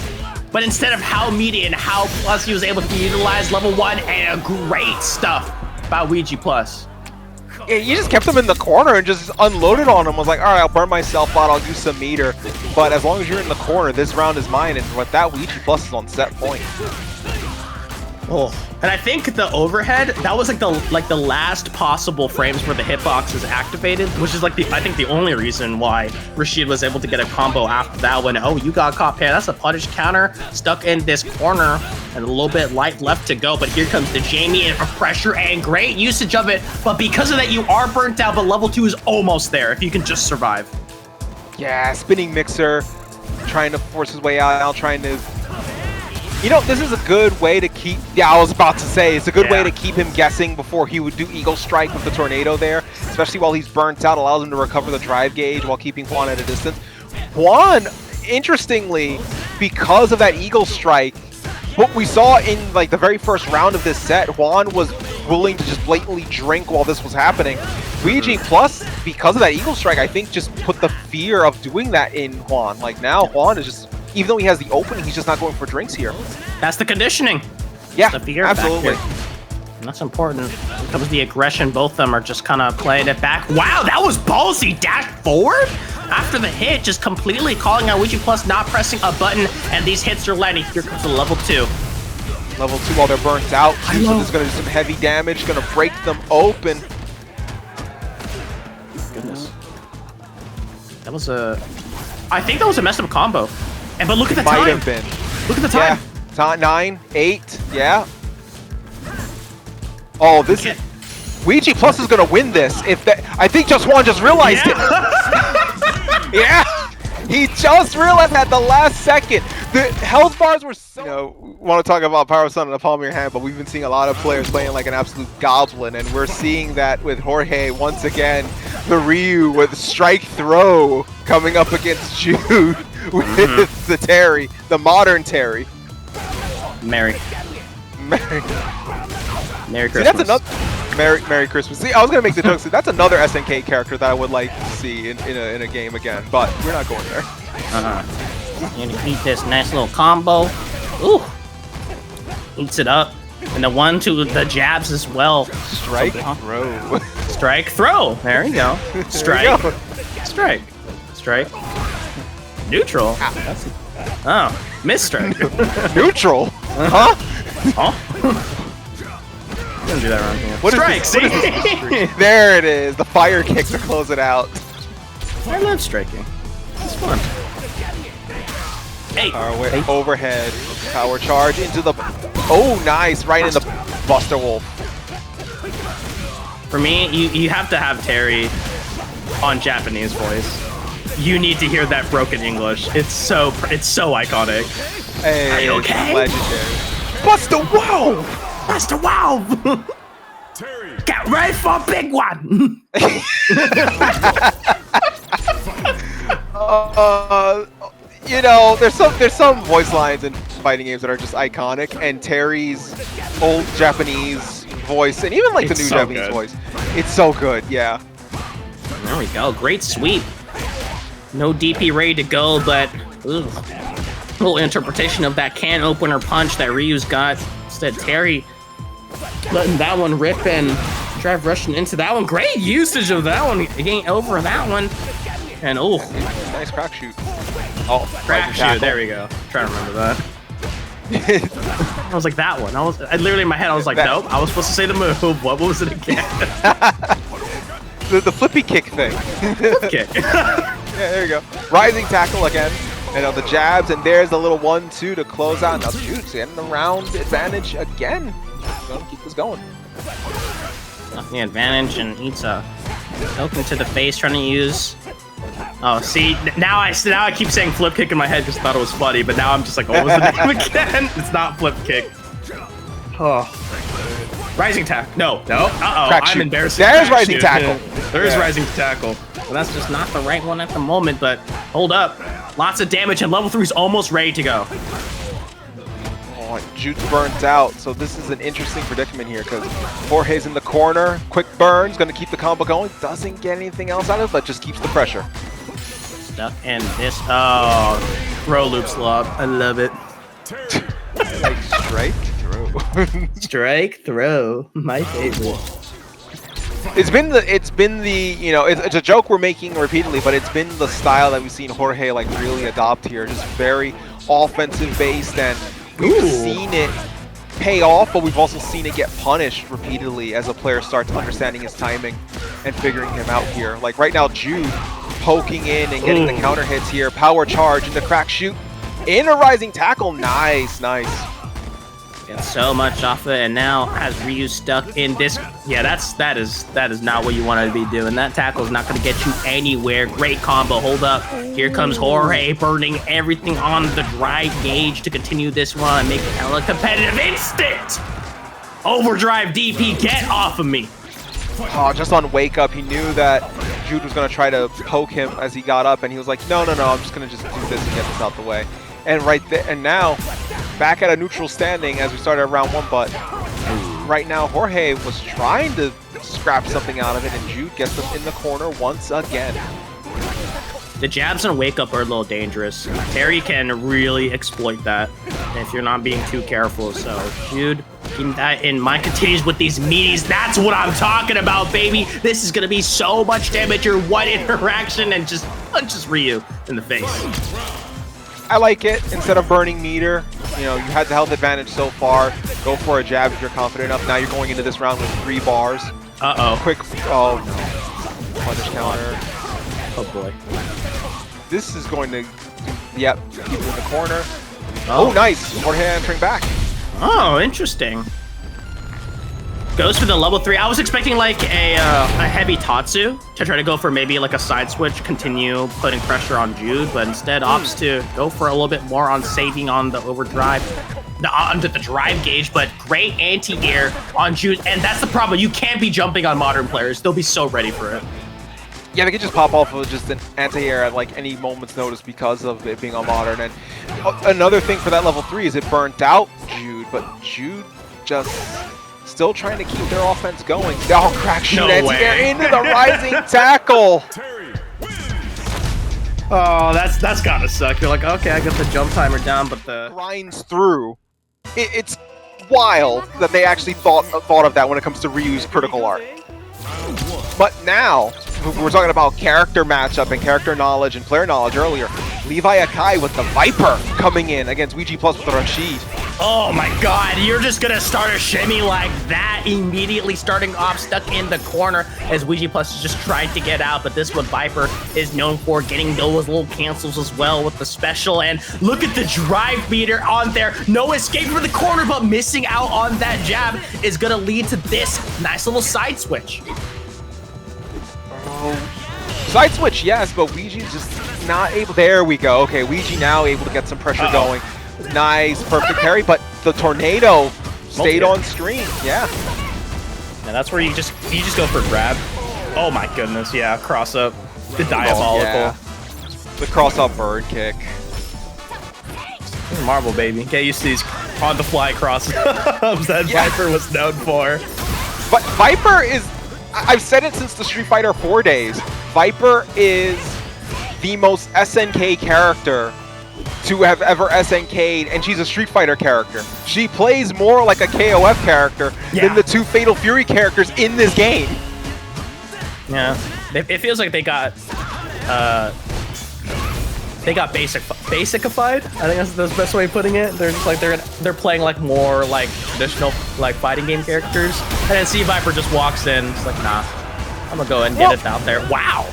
but instead of how meaty and how Plus he was able to utilize level 1 and a great stuff by Ouija Plus. Yeah, you just kept him in the corner and just unloaded on him. Was like, all right, I'll burn myself out, I'll use some meter, but as long as you're in the corner, this round is mine, and with that, Ouija Plus is on set point. Oh, and I think the overhead, that was like the last possible frames where the hitbox is activated, which is like I think the only reason why Rashid was able to get a combo after that one. Oh, you got caught, Pan. That's a punish counter stuck in this corner and a little bit life left to go. But here comes the Jamie and a pressure and great usage of it. But because of that, you are burnt out, but level 2 is almost there if you can just survive. Yeah, spinning mixer, trying to force his way out, trying to... You know, this is a good way to keep... Yeah, I was about to say, it's a good way to keep him guessing before he would do Eagle Strike with the Tornado there, especially while he's burnt out, allows him to recover the drive gauge while keeping Juan at a distance. Juan, interestingly, because of that Eagle Strike, what we saw in like the very first round of this set, Juan was willing to just blatantly drink while this was happening. Ouija Plus, because of that Eagle Strike, I think just put the fear of doing that in Juan. Like now, Juan is just... Even though he has the opening, he's just not going for drinks here. That's the conditioning. Yeah, the fear absolutely. And that's important. Here comes the aggression. Both of them are just kind of playing it back. Wow, that was ballsy. Dash forward after the hit, just completely calling out Ouija Plus, not pressing a button, and these hits are landing. Here comes the level 2. Level 2 while they're burnt out. So there's going to do some heavy damage, going to break them open. Goodness. That was a... I think that was a messed up combo. But look at the time. Might have been. Look at the time. Yeah. 9, 8, yeah. Oh, this is... Ouija Plus is going to win this. If that, I think JustJuan just realized it. Yeah. He just realized at the last second. The health bars were so... You know, we want to talk about Power Sun in the palm of your hand, but we've been seeing a lot of players playing like an absolute goblin, and we're seeing that with Jorge once again. The Ryu with strike throw coming up against Jude with the Terry, the modern Terry. Merry Christmas. See, that's another Merry Christmas. See, I was gonna make the joke. See, that's another SNK character that I would like to see in a game again, but we're not going there. You're gonna eat this nice little combo. Ooh, eats it up, and the 1-2 the jabs as well. Strike throw. Strike throw. There you go. Strike. Go. Strike. Strike. Neutral. That's, oh, miss strike. Neutral. Huh? I'm gonna do that around here. What strike. See? There it is. The fire kick to close it out. I love striking. It's fun. Hey. Overhead. Power charge into the Oh, nice. Right in the Buster Wolf. For me, you have to have Terry on Japanese voice. You need to hear that broken English. It's so iconic. Hey, are you okay? Legendary. Buster Wolf! Buster Wolf! Get ready for a big one! You know, there's some voice lines in fighting games that are just iconic, and Terry's old Japanese voice, and even like the new Japanese voice, it's so good. Yeah. There we go. Great sweep. No DP ready to go, but little interpretation of that can opener punch that Ryu's got. Instead, Terry letting that one rip and drive rushing into that one. Great usage of that one. Getting over that one. And nice crack shoot. Oh, crack shoot. There we go. I'm trying to remember that. I was like, that one. I literally in my head, I was like, nope. I was supposed to say the move. What was it again? the flippy kick thing. Flip kick. Yeah, there you go. Rising tackle again. And the jabs, and there's the little 1-2 to close out. Now Jude's getting the round advantage again. Gonna keep this going. The advantage, and he's open to the face, trying to use. Oh, see, now I keep saying flip kick in my head because I thought it was funny, but now I'm just like, what was the name again? It's not flip kick. Oh. Rising tackle. No. I'm embarrassed. There's rising tackle. There is rising tackle. Well, that's just not the right one at the moment, but hold up. Lots of damage, and level 3 is almost ready to go. Oh, Jude's burnt out, so this is an interesting predicament here because Jorge's in the corner. Quick burn's going to keep the combo going. Doesn't get anything else out of it, but just keeps the pressure. Stuck in this. Oh, throw loops love. I love it. Like strike throw. Strike throw. My favorite. It's been the you know, it's a joke we're making repeatedly, but it's been the style that we've seen Jorge like really adopt here. Just very offensive based, and we've seen it pay off, but we've also seen it get punished repeatedly as a player starts understanding his timing and figuring him out here. Like right now, Jude poking in and getting the counter hits here. Power charge into crack shoot in a rising tackle. Nice. Gets so much off it, and now has Ryu stuck in this. Yeah, that is not what you want to be doing. That tackle is not going to get you anywhere. Great combo. Hold up. Here comes Jorge burning everything on the drive gauge to continue this run and make it hella competitive. Instant overdrive DP. Get off of me. Oh, just on wake up, he knew that Jude was going to try to poke him as he got up, and he was like, no, I'm just going to just do this and get this out the way. And right there, and now back at a neutral standing as we started round 1, but right now Jorge was trying to scrap something out of it, and Jude gets them in the corner once again. The jabs and wake up are a little dangerous. Terry can really exploit that if you're not being too careful. So Jude in my continues with these meaties. That's what I'm talking about, baby. This is gonna be so much damage. Your one interaction and just punches Ryu in the face. I like it. Instead of burning meter, you know, you had the health advantage so far. Go for a jab if you're confident enough. Now you're going into this round with 3 bars. Quick, punish counter. Oh boy. This is going to, yep, keep it in the corner. Oh, nice. Jorge entering back. Oh, interesting. Goes for the level 3. I was expecting like a heavy Tatsu to try to go for maybe like a side switch, continue putting pressure on Jude, but instead opts to go for a little bit more on saving on the overdrive, onto the drive gauge, but great anti-air on Jude, and that's the problem. You can't be jumping on modern players. They'll be so ready for it. Yeah, they can just pop off of just an anti-air at like any moment's notice because of it being on modern. And another thing for that level 3 is it burnt out Jude, but Jude just still trying to keep their offense going. Oh, crack shoot anti-air into the rising tackle. Oh, that's gotta suck. You're like, okay, I got the jump timer down, but the grinds through. It's wild that they actually thought of that when it comes to Ryu's critical art. But now, we're talking about character matchup and character knowledge and player knowledge earlier. LeviHakai with the Viper coming in against Ouija Plus with the Rashid. Oh my god, you're just gonna start a shimmy like that, immediately starting off stuck in the corner as Ouija Plus is just trying to get out, but this one Viper is known for getting those little cancels as well with the special, and look at the drive beater on there. No escape for the corner, but missing out on that jab is gonna lead to this nice little side switch. Side switch, yes, but Ouija's just not able. There we go. Okay, Ouija now able to get some pressure going. Nice, perfect parry, but the tornado stayed on stream. Yeah. And that's where you just go for grab. Oh my goodness, yeah, cross up. The diabolical. Yeah. The cross up bird kick. Marble, baby. Get used to these on the fly crosses that Viper was known for. But Viper is, I've said it since the Street Fighter 4 days, Viper is the most SNK character to have ever SNK'd, and she's a Street Fighter character. She plays more like a KOF character than the two Fatal Fury characters in this game. Yeah, it feels like they got basicified. I think that's the best way of putting it. They're just like they're playing like more like traditional like fighting game characters, and then C.Viper just walks in. It's like, nah, I'm gonna go ahead and get it out there. Wow.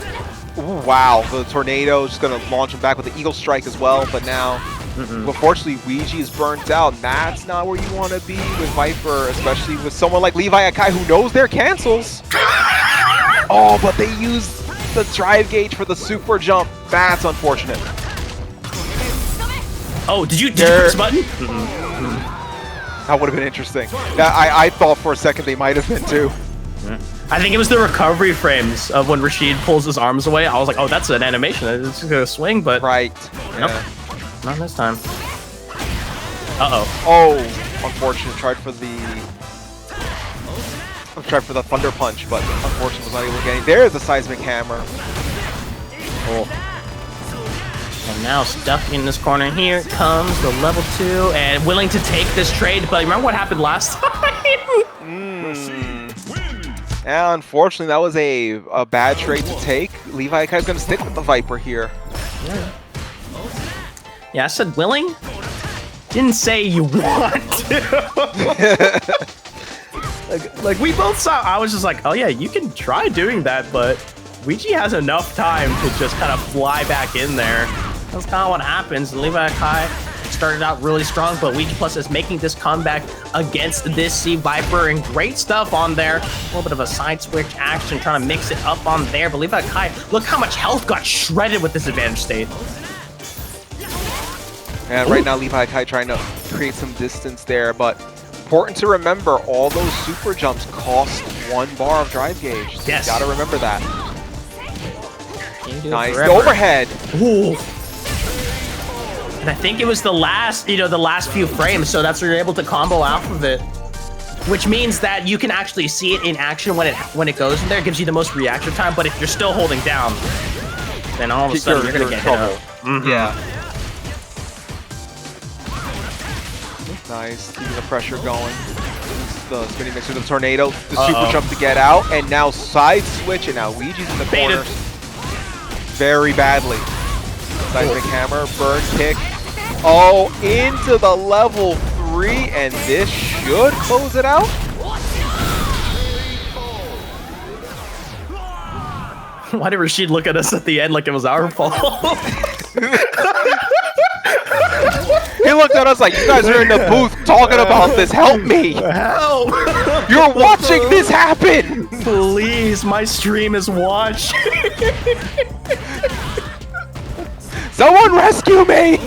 Ooh, wow, the tornado is just going to launch him back with the Eagle Strike as well, but now, unfortunately, Ouija is burnt out, and that's not where you want to be with Viper, especially with someone like LeviHakai who knows their cancels. Oh, but they use the drive gauge for the super jump. That's unfortunate. Oh, did you press the button? That would have been interesting. I thought for a second they might have been too. I think it was the recovery frames of when Rashid pulls his arms away. I was like, oh, that's an animation. It's just gonna swing, but right. Nope. Not this time. Uh-oh. Oh, unfortunate. Tried for the Thunder Punch, but unfortunately was not able to get any. There's the Seismic Hammer. Oh. And now stuck in this corner here comes the level 2 and willing to take this trade, but remember what happened last time? Yeah, unfortunately, that was a bad trade to take. LeviHakai is going to stick with the Viper here. Yeah, I said willing. Didn't say you want to. like we both saw. I was just like, oh yeah, you can try doing that, but Ouija has enough time to just kind of fly back in there. That's kind of what happens. LeviHakai started out really strong, but Ouija Plus is making this comeback against this C.Viper, and great stuff on there. A little bit of a side switch action, trying to mix it up on there, but LeviHakai, look how much health got shredded with this advantage state. And right now, LeviHakai trying to create some distance there, but important to remember, all those super jumps cost 1 bar of drive gauge. So yes. You gotta remember that. Nice, the overhead. Ooh. And I think it was the last, the last few frames, so that's where you're able to combo off of it. Which means that you can actually see it in action when it goes in there. It gives you the most reaction time, but if you're still holding down, then all of a sudden you're gonna get hit up. Yeah. Nice, keeping the pressure going. The spinning mixer, the tornado, the super jump to get out, and now side switch, and now Ouija's in the corner. Very badly. Seismic Hammer, burn kick. Oh, into the level 3, and this should close it out. Why did Rashid look at us at the end like it was our fault? He looked at us like, you guys are in the booth talking about this. Help me. Help. You're watching this happen. Please, my stream is watching. Someone rescue me.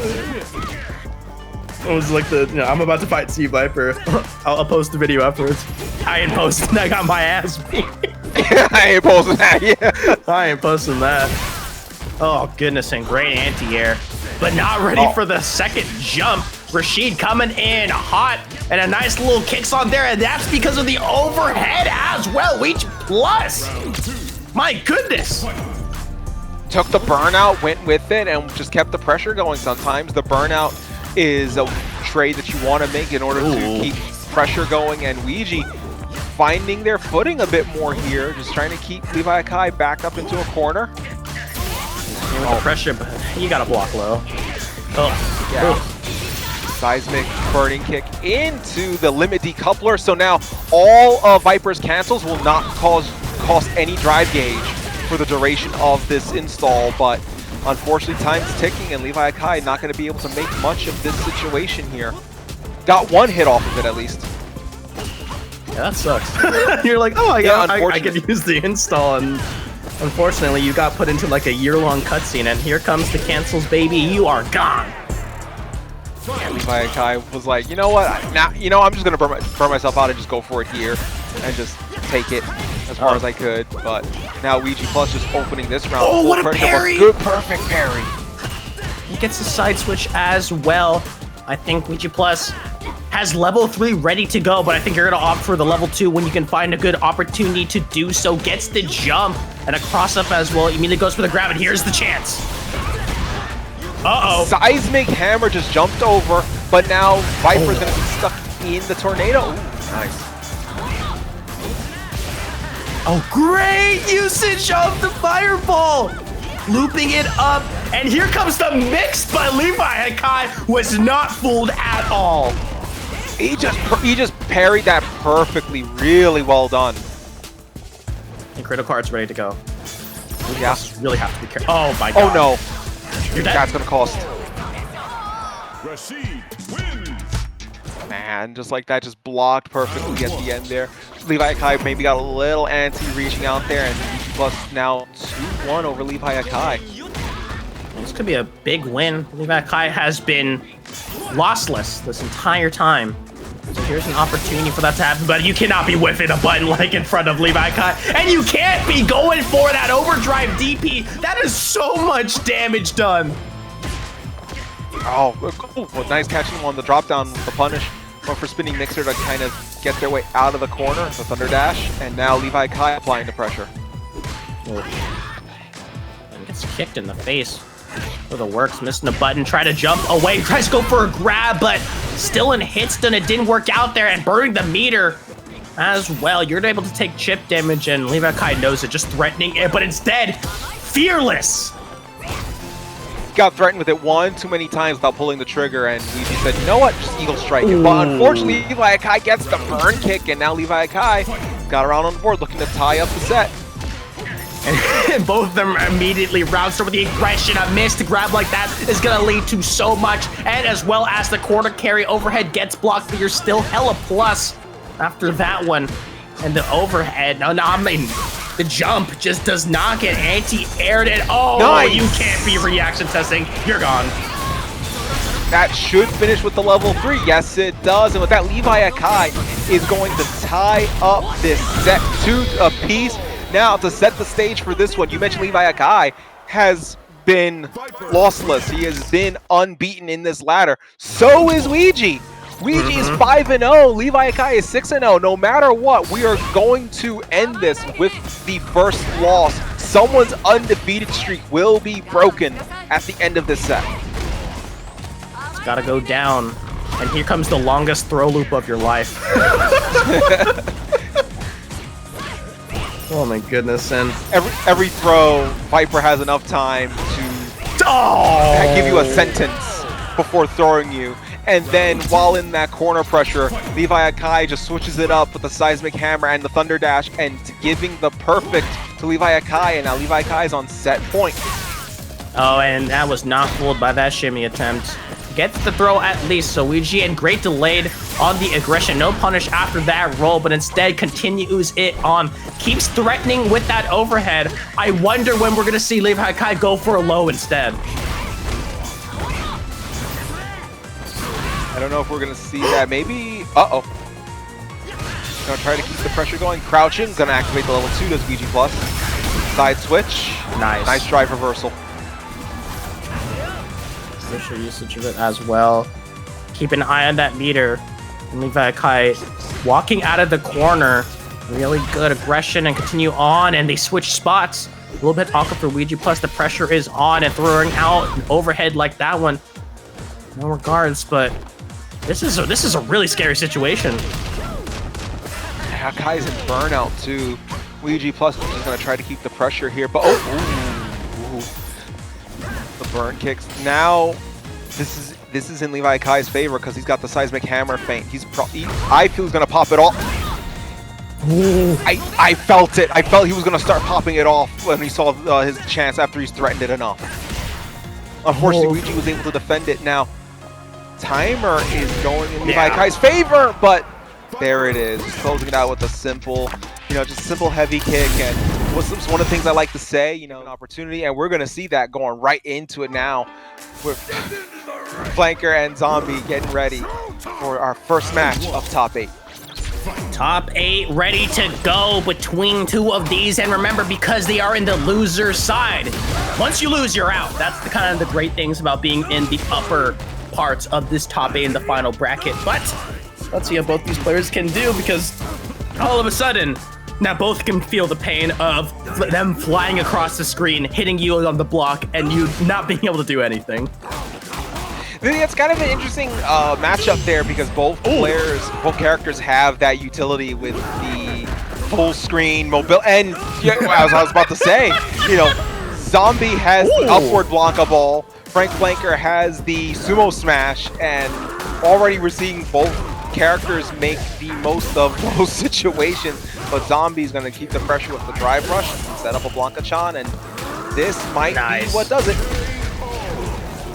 It was like I'm about to fight C.Viper. I'll post the video afterwards. I ain't posting. I got my ass beat. I ain't posting that, yeah. I ain't posting that. Oh, goodness, and great anti-air. But not ready for the second jump. Rashid coming in hot, and a nice little kicks on there, and that's because of the overhead as well. Ouija Plus. My goodness. Took the burnout, went with it, and just kept the pressure going. Sometimes the burnout is a trade that you want to make in order to keep pressure going, and Ouija finding their footing a bit more here, just trying to keep LeviHakai back up into a corner. With the pressure, you gotta block low. Oh, yeah. Seismic burning kick into the limit decoupler. So now all of Viper's cancels will not cost any drive gauge for the duration of this install, but unfortunately time's ticking and LeviHakai not going to be able to make much of this situation here. Got one hit off of it at least. Yeah, that sucks. You're like, oh, I could use the install, and unfortunately you got put into like a year-long cutscene, and here comes the cancels, baby. You are gone. And LeviHakai was like, you know what? I'm just gonna burn myself out and just go for it here and just take it as far as I could. But now Ouija Plus just opening this round. Oh, what a parry! Good, perfect parry. He gets the side switch as well. I think Ouija Plus has level 3 ready to go, but I think you're gonna opt for the level 2 when you can find a good opportunity to do so. Gets the jump and a cross up as well. Immediately goes for the grab, and here's the chance. Uh-oh. Seismic Hammer just jumped over, but now Viper's gonna be stuck in the tornado. Ooh, nice. Oh, great usage of the fireball! Looping it up, and here comes the mix, but LeviHakai was not fooled at all. He just parried that perfectly, really well done. And critical card's ready to go. Yeah. Really have to be careful. Oh my god. Oh no. You're dead. That's gonna cost. Rashid wins. Man, just like that, just blocked perfectly at the end there. LeviHakai maybe got a little antsy reaching out there, and Ouija Plus now 2-1 over LeviHakai. This could be a big win. LeviHakai has been lossless this entire time. So here's an opportunity for that to happen, but you cannot be whiffing a button like in front of LeviHakai, and you can't be going for that overdrive DP. That is so much damage done. Oh, well, nice catching him on the drop down with the punish. Went for spinning mixer to kind of get their way out of the corner, the Thunder Dash, and now LeviHakai applying the pressure. And gets kicked in the face for the works, missing a button, try to jump away, tries to go for a grab, but still in hitstun, it didn't work out there, and burning the meter as well. You're able to take chip damage, and LeviHakai knows it, just threatening it, but instead, fearless. Got threatened with it one too many times without pulling the trigger, and Ouija said, you know what, just Eagle Strike it. But unfortunately, LeviHakai gets the burn kick, and now LeviHakai got around on the board looking to tie up the set. And both of them immediately round start with the aggression. A missed grab like that is going to lead to so much, and as well as the quarter carry overhead gets blocked, but you're still hella plus after that one. And the overhead, I mean, the jump just does not get anti-aired at all. Nice. You can't be reaction testing. You're gone. That should finish with the level 3. Yes, it does. And with that, LeviHakai is going to tie up this set 2 apiece. Now, to set the stage for this one, you mentioned LeviHakai has been lossless. He has been unbeaten in this ladder. So is Ouija. Ouija is 5-0. LeviHakai is 6-0. No matter what, we are going to end this with the first loss. Someone's undefeated streak will be broken at the end of this set. It's got to go down. And here comes the longest throw loop of your life. Oh my goodness, and every throw, Viper has enough time to give you a sentence before throwing you. And then while in that corner pressure, LeviHakai just switches it up with the Seismic Hammer and the Thunder Dash and giving the perfect to LeviHakai, and now LeviHakai is on set point. Oh, and that was not fooled by that shimmy attempt. Gets the throw at least, so Ouija, and great delayed on the aggression. No punish after that roll, but instead continues it on. Keeps threatening with that overhead. I wonder when we're going to see LeviHakai go for a low instead. I don't know if we're going to see that. Maybe... Uh-oh. Going to try to keep the pressure going. Crouching. Going to activate the level 2. Does Ouija Plus. Side switch. Nice. Nice drive reversal. Special usage of it as well. Keep an eye on that meter. And LeviHakai walking out of the corner. Really good aggression and continue on, and they switch spots. A little bit awkward for Ouija Plus. The pressure is on, and throwing out an overhead like that one. No regards, but this is a really scary situation. Hakai's in burnout too. Ouija Plus is going to try to keep the pressure here, but the burn kicks. Now, this this is in LeviHakai's favor because he's got the seismic hammer feint. I feel he's gonna pop it off. I felt it. I felt he was gonna start popping it off when he saw his chance after he's threatened it enough. Unfortunately, Luigi was able to defend it. Now, timer is going in LeviHakai's favor, but there it is, closing it out with a simple, just a simple heavy kick. And what's one of the things I like to say, an opportunity, and we're gonna see that going right into it now with Flanker and Zombie getting ready for our first match of Top 8. Top 8 ready to go between two of these, and remember, because they are in the loser side, once you lose, you're out. That's the kind of the great things about being in the upper parts of this Top 8 in the final bracket. But let's see how both these players can do, because all of a sudden, now both can feel the pain of them flying across the screen, hitting you on the block, and you not being able to do anything. It's kind of an interesting matchup there because both characters have that utility with the full screen mobile. And I was about to say, Zombie has the upward Blanka ball, FrankFlankr has the sumo smash, and already we're seeing both characters make the most of those situations. But Zombie's going to keep the pressure with the drive rush and set up a Blanka-chan, and this might be what does it.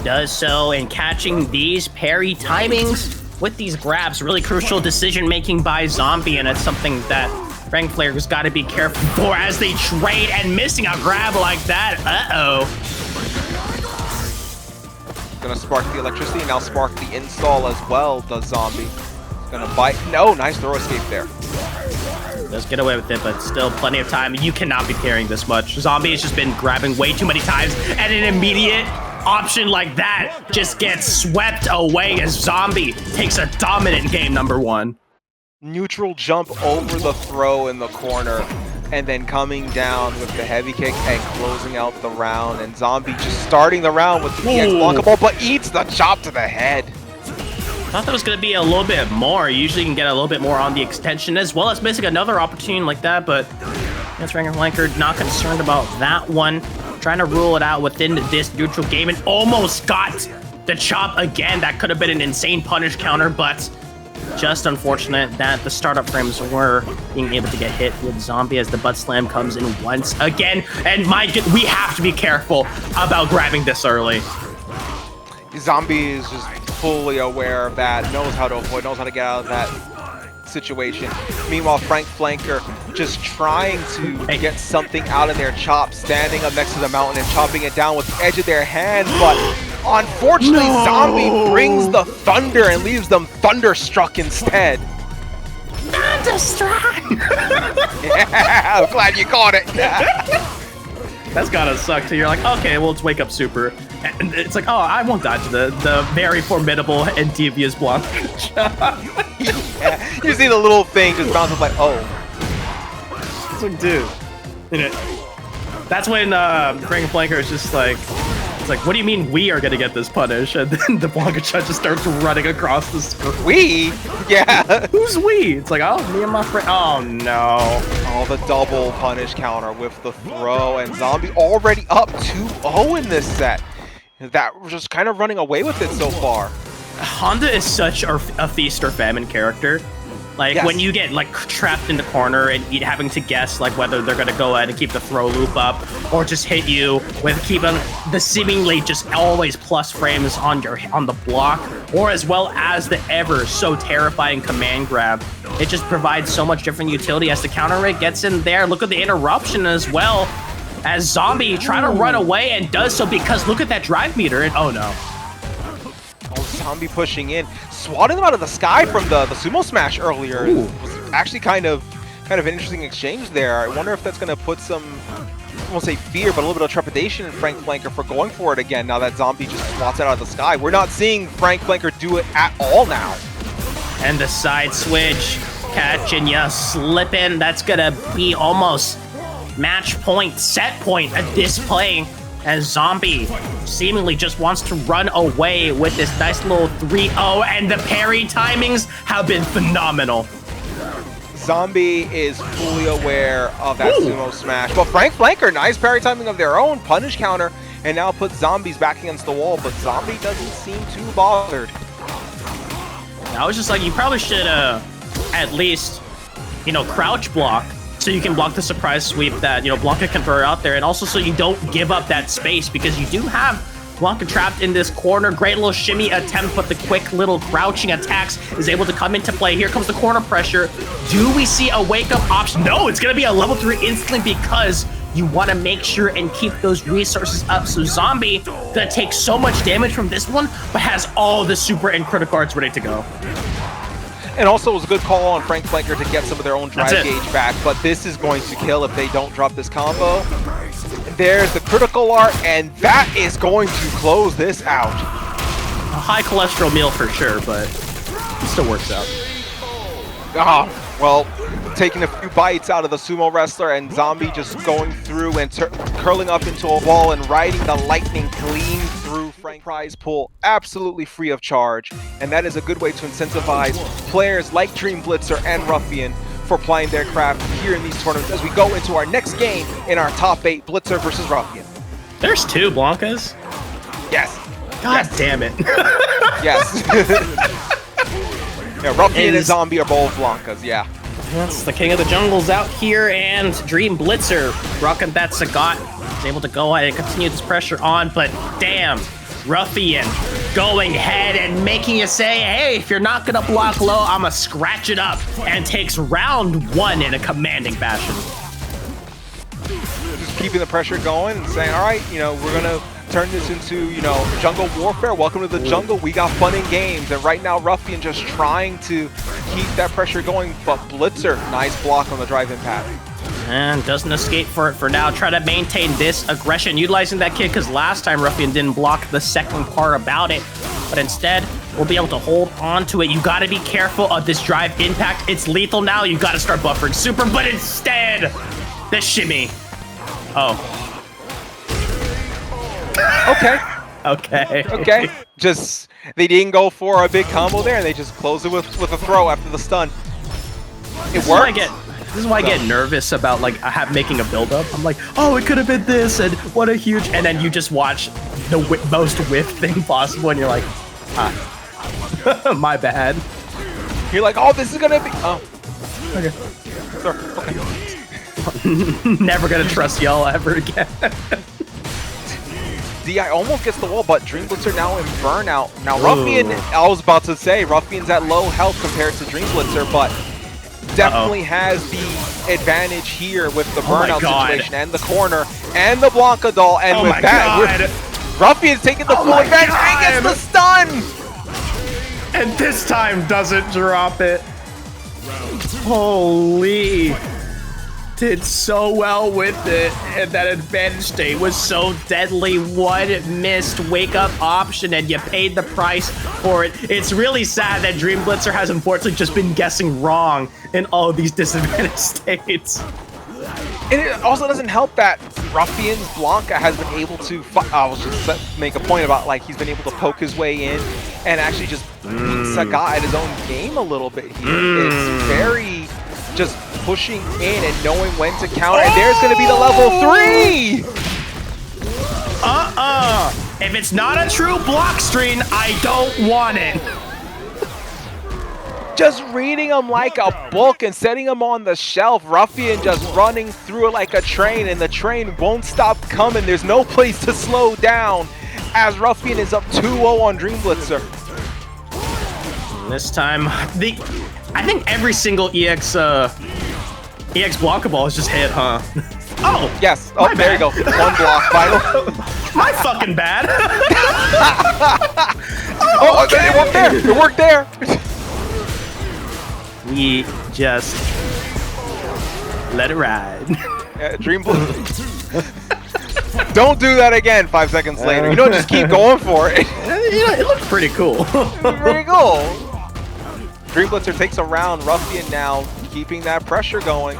Does so, and catching these parry timings with these grabs, really crucial decision making by Zombie, and it's something that FrankFlankr's got to be careful for as they trade, and missing a grab like that. Gonna spark the electricity, now spark the install as well, does Zombie. Gonna bite. No, nice throw escape there. Does get away with it, but still plenty of time. You cannot be carrying this much. Zombie has just been grabbing way too many times, and an immediate option like that just gets swept away as Zombie takes a dominant game number 1. Neutral jump over the throw in the corner, and then coming down with the heavy kick and closing out the round. And Zombie just starting the round with the EX Blanka ball, but eats the chop to the head. I thought there was going to be a little bit more. Usually you can get a little bit more on the extension, as well as missing another opportunity like that, but FrankFlankr not concerned about that one. Trying to rule it out within this neutral game, and almost got the chop again. That could have been an insane punish counter, but just unfortunate that the startup frames were being able to get hit with Zombie as the butt slam comes in once again. And we have to be careful about grabbing this early. Zombie is just fully aware of that, knows how to avoid, knows how to get out of that situation. Meanwhile, FrankFlankr just trying to get something out of their chop, standing up next to the mountain and chopping it down with the edge of their hand, but unfortunately Zombie brings the thunder and leaves them thunderstruck instead. Thunderstruck! Yeah, I'm glad you caught it. That's gotta suck too. You're like, okay, well, it's Wake Up Super. And it's like, oh, I won't die to the very formidable and devious Blanka. Yeah, you see the little thing just bounce up like, oh. It's like, dude. That's when FrankFlankr is just like, it's like, what do you mean we are gonna get this punish? And then the Blanka-chan just starts running across the screen. We? Yeah. Who's we? It's like, oh, me and my friend. Oh, no. Oh, the double punish counter with the throw, and Zombie already up 2-0 in this set. That was just kind of running away with it so far. Honda is such a feast or famine character. Like, when you get, like, trapped in the corner and having to guess, like, whether they're going to go ahead and keep the throw loop up or just hit you with keeping the seemingly just always plus frames on the block, or as well as the ever so terrifying command grab. It just provides so much different utility as the counter rate gets in there. Look at the interruption as well, as Zombie trying to run away, and does so because look at that drive meter, and oh no. Oh, Zombie pushing in, swatting them out of the sky from the sumo smash earlier. It was actually kind of an interesting exchange there. I wonder if that's going to put some, I won't say fear, but a little bit of trepidation in FrankFlankr for going for it again now that Zombie just swats it out of the sky. We're not seeing FrankFlankr do it at all now. And the side switch, catch and you slip in. That's going to be almost match point, set point at this play, as Zombie seemingly just wants to run away with this nice little 3-0, and the parry timings have been phenomenal. Zombie is fully aware of that sumo smash, but FrankFlankr, nice parry timing of their own, punish counter, and now put Zombies back against the wall, but Zombie doesn't seem too bothered. I was just like, you probably should at least, you know, crouch block so you can block the surprise sweep that, you know, Blanka can throw out there, and also so you don't give up that space, because you do have Blanka trapped in this corner. Great little shimmy attempt, but the quick little crouching attacks is able to come into play. Here comes the corner pressure. Do we see a wake-up option? No, it's going to be a level 3 instantly, because you want to make sure and keep those resources up. So Zombie gonna take so much damage from this one, but has all the super and critical cards ready to go. And also, it was a good call on FrankFlankr to get some of their own drive gauge back, but this is going to kill if they don't drop this combo. There's the critical art, and that is going to close this out. A high cholesterol meal for sure, but it still works out. Well, taking a few bites out of the sumo wrestler, and Zombie just going through and curling up into a wall and riding the lightning clean through Frank prize pool, absolutely free of charge. And that is a good way to incentivize players like Dreamblitzer and Ruffian for playing their craft here in these tournaments as we go into our next game in our top 8, Blitzer versus Ruffian. There's 2 Blankas? Yes. God damn it. Yes. Yeah, Ruffian and Zombie are both Blankas, yeah. That's the king of the jungles out here, and Dreamblitzer rocking that Sagat is able to go ahead and continue this pressure on, but damn, Ruffian going ahead and making you say, hey, if you're not gonna block low, I'ma scratch it up, and takes round 1 in a commanding fashion. Just keeping the pressure going and saying, all right, you know, we're gonna turn this into, you know, jungle warfare. Welcome to the jungle. We got fun in games. And right now, Ruffian just trying to keep that pressure going. But Blitzer, nice block on the drive-in path. And doesn't escape for it for now. Try to maintain this aggression, utilizing that kid, because last time Ruffian didn't block the second part about it. But instead, we'll be able to hold on to it. You got to be careful of this drive impact. It's lethal now. You got to start buffering super. But instead, the shimmy. Oh. Okay. Just, they didn't go for a big combo there, and they just closed it with a throw after the stun. It worked. This is why I get nervous about like making a build-up. I'm like, oh, it could have been this, and what a huge, and then you just watch the most whiff thing possible, and you're like, my bad. You're like, oh, this is gonna be, oh. Okay. Sure, okay. Never gonna trust y'all ever again. DI almost gets the wall, but Dreamblitzer now in burnout. Now Ruffian, I was about to say, Ruffian's at low health compared to Dreamblitzer, but definitely has the advantage here with the burnout situation and the corner and the Blanka doll. And with that, Ruffian's taking the full advantage and gets the stun! And this time doesn't drop it. Holy. Did so well with it, and that advantage state was so deadly. One missed wake-up option, and you paid the price for it. It's really sad that Dreamblitzer has unfortunately just been guessing wrong in all of these disadvantaged states. And it also doesn't help that Ruffian's Blanka has been able to, I was just make a point about like he's been able to poke his way in and actually just beat Sagat at his own game a little bit here. It's very just pushing in and knowing when to counter, and there's going to be the level 3! If it's not a true block screen, I don't want it. Just reading him like a book and setting him on the shelf. Ruffian just running through it like a train, and the train won't stop coming. There's no place to slow down as Ruffian is up 2-0 on Dreamblitzer. This time, I think every single EX Blanka ball is just hit, huh? Oh! Yes. Oh, there you go. One block, final. My fucking bad. Oh, okay. It worked there. It worked there. We just let it ride. Dreamblitzer. Don't do that again 5 seconds later. You don't just keep going for it. You know, it looked pretty cool. Very cool. Dreamblitzer takes a round. Ruffian now keeping that pressure going.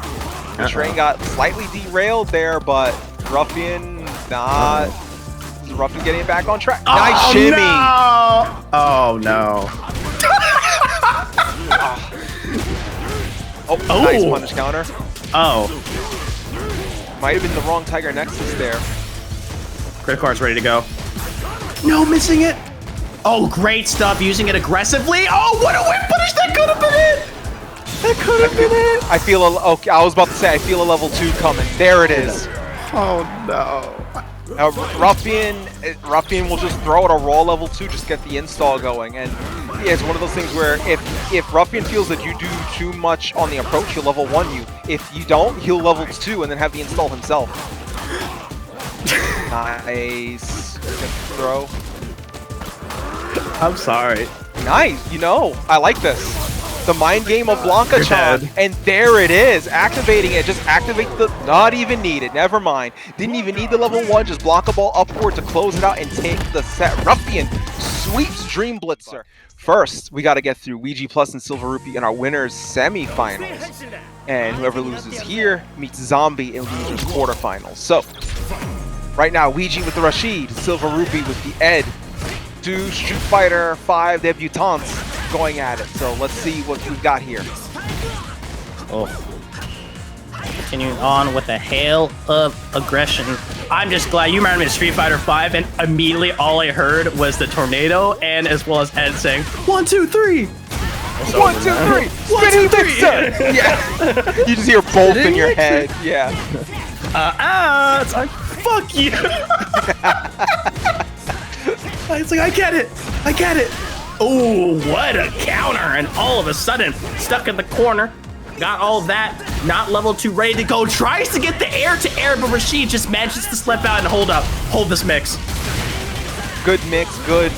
The train got slightly derailed there, but Ruffian not. Ruffian getting it back on track. Nice shimmy. No! Oh no. Nice punish counter. Oh. Might have been the wrong Tiger Nexus there. Crit card's ready to go. No, missing it. Oh, great stuff. Using it aggressively. Oh, what a whip punish. That could have been it. That could have been it. I feel okay. I was about to say I feel a level 2 coming. There it is. Oh no. Ruffian will just throw it a raw level 2, just get the install going. And yeah, it's one of those things where if Ruffian feels that you do too much on the approach, he'll level 1 you. If you don't, he'll level 2 and then have the install himself. Nice. Good throw. I'm sorry. Nice. You know, I like this. The mind game of Blanka-chan, and there it is. Activating it, just activate the, not even needed, never mind. Didn't even need the level 1, just Blanka ball upward to close it out and take the set. Ruffian sweeps Dreamblitzer. First, we got to get through Ouija Plus and SilverRupee in our winners semifinals. And whoever loses here meets Zombie in losers quarterfinals. So, right now, Ouija with the Rashid, SilverRupee with the Ed, two Street Fighter 5 debutantes going at it. So let's see what we've got here. Oh. Continuing on with a hail of aggression. I'm just glad you reminded me of Street Fighter 5, and immediately all I heard was the tornado, and as well as Ed saying, 1, 2, 3. 1, 2, 3. Spinning mixer. Yeah. You just hear both in your head. Yeah. It's like, fuck you. It's like, I get it. I get it. Oh, what a counter. And all of a sudden, stuck in the corner. Got all that. Not level 2, ready to go. Tries to get the air to air, but Rashid just manages to slip out and hold up. Hold this mix. Good mix. Good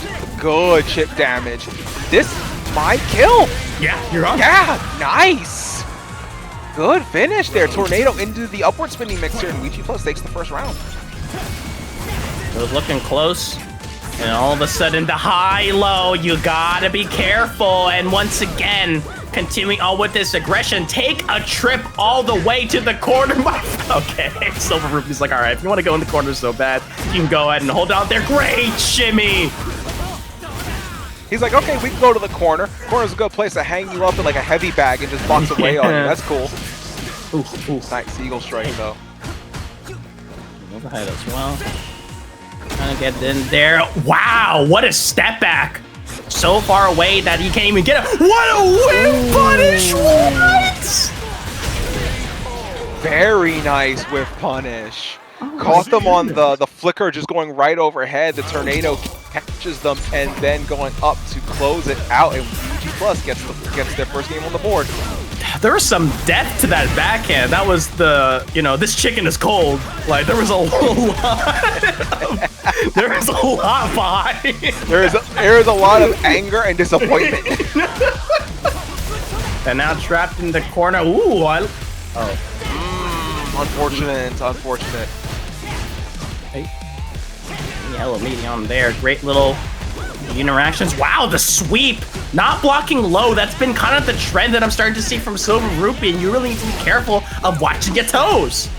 chip damage. This might kill. Yeah, you're on. Yeah, nice. Good finish there. Tornado into the upward spinning mixer, and Ouija Plus takes the first round. It was looking close. And all of a sudden, the high-low, you gotta be careful. And once again, continuing on with this aggression, take a trip all the way to the corner. Okay, SilverRupee's like, all right, if you want to go in the corner so bad, you can go ahead and hold out there. Great shimmy. He's like, okay, we can go to the corner. Corner's a good place to hang you up in like a heavy bag and just box away on you. That's cool. Ooh. Nice Eagle Strike, though. Move ahead as well. Trying to get in there. Wow, what a step back. So far away that he can't even get it. What a whip punish! What? Very nice whip punish. Caught them on the flicker just going right overhead. The tornado catches them and then going up to close it out. And Ouija Plus gets their first game on the board. There was some depth to that backhand. That was the, this chicken is cold. Like, there was a lot. There was a lot behind. There is a lot of anger and disappointment. And now trapped in the corner. Ooh, Unfortunate. Hey. Yellow medium there. Great little interactions. Wow, the sweep. Not blocking low. That's been kind of the trend that I'm starting to see from SilverRupee, and you really need to be careful of watching your toes.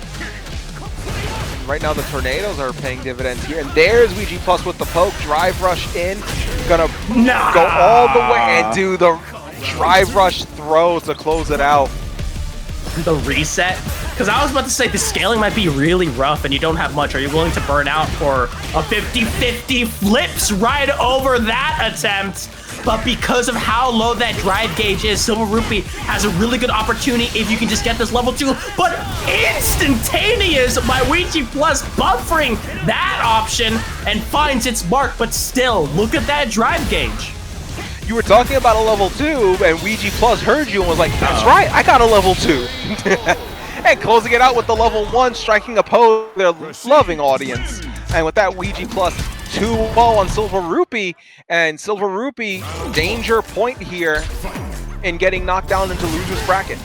Right now, the tornadoes are paying dividends here. And there's Ouija Plus with the poke. Drive rush in. Gonna go all the way and do the drive rush throw to close it out. The reset? Because I was about to say the scaling might be really rough and you don't have much. Are you willing to burn out for a 50-50? Flips right over that attempt. But because of how low that drive gauge is, SilverRupee has a really good opportunity if you can just get this level 2. But instantaneous by Ouija Plus buffering that option and finds its mark. But still, look at that drive gauge. You were talking about a level 2, and Ouija Plus heard you and was like, that's right, I got a level 2. And closing it out with the level 1, striking a pose, their loving audience. And with that, Ouija Plus 2-0 on SilverRupee, and SilverRupee, danger point here in getting knocked down into loser's bracket.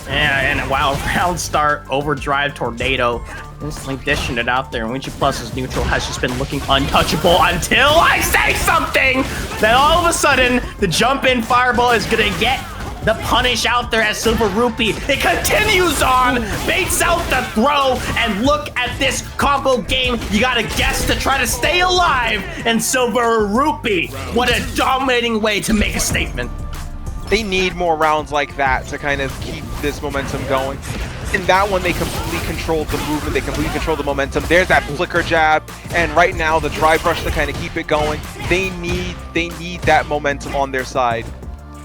Yeah, and wow, round start, overdrive, tornado. Instantly dishing it out there, and Ouija Plus's neutral has just been looking untouchable until I say something! Then all of a sudden, the jump-in fireball is gonna get the punish out there as SilverRupee. It continues on, baits out the throw, and look at this combo game. You gotta guess to try to stay alive, and SilverRupee, what a dominating way to make a statement. They need more rounds like that to kind of keep this momentum going. In that one, they completely controlled the movement, they completely controlled the momentum. There's that flicker jab, and right now the drive rush to kind of keep it going. They need that momentum on their side.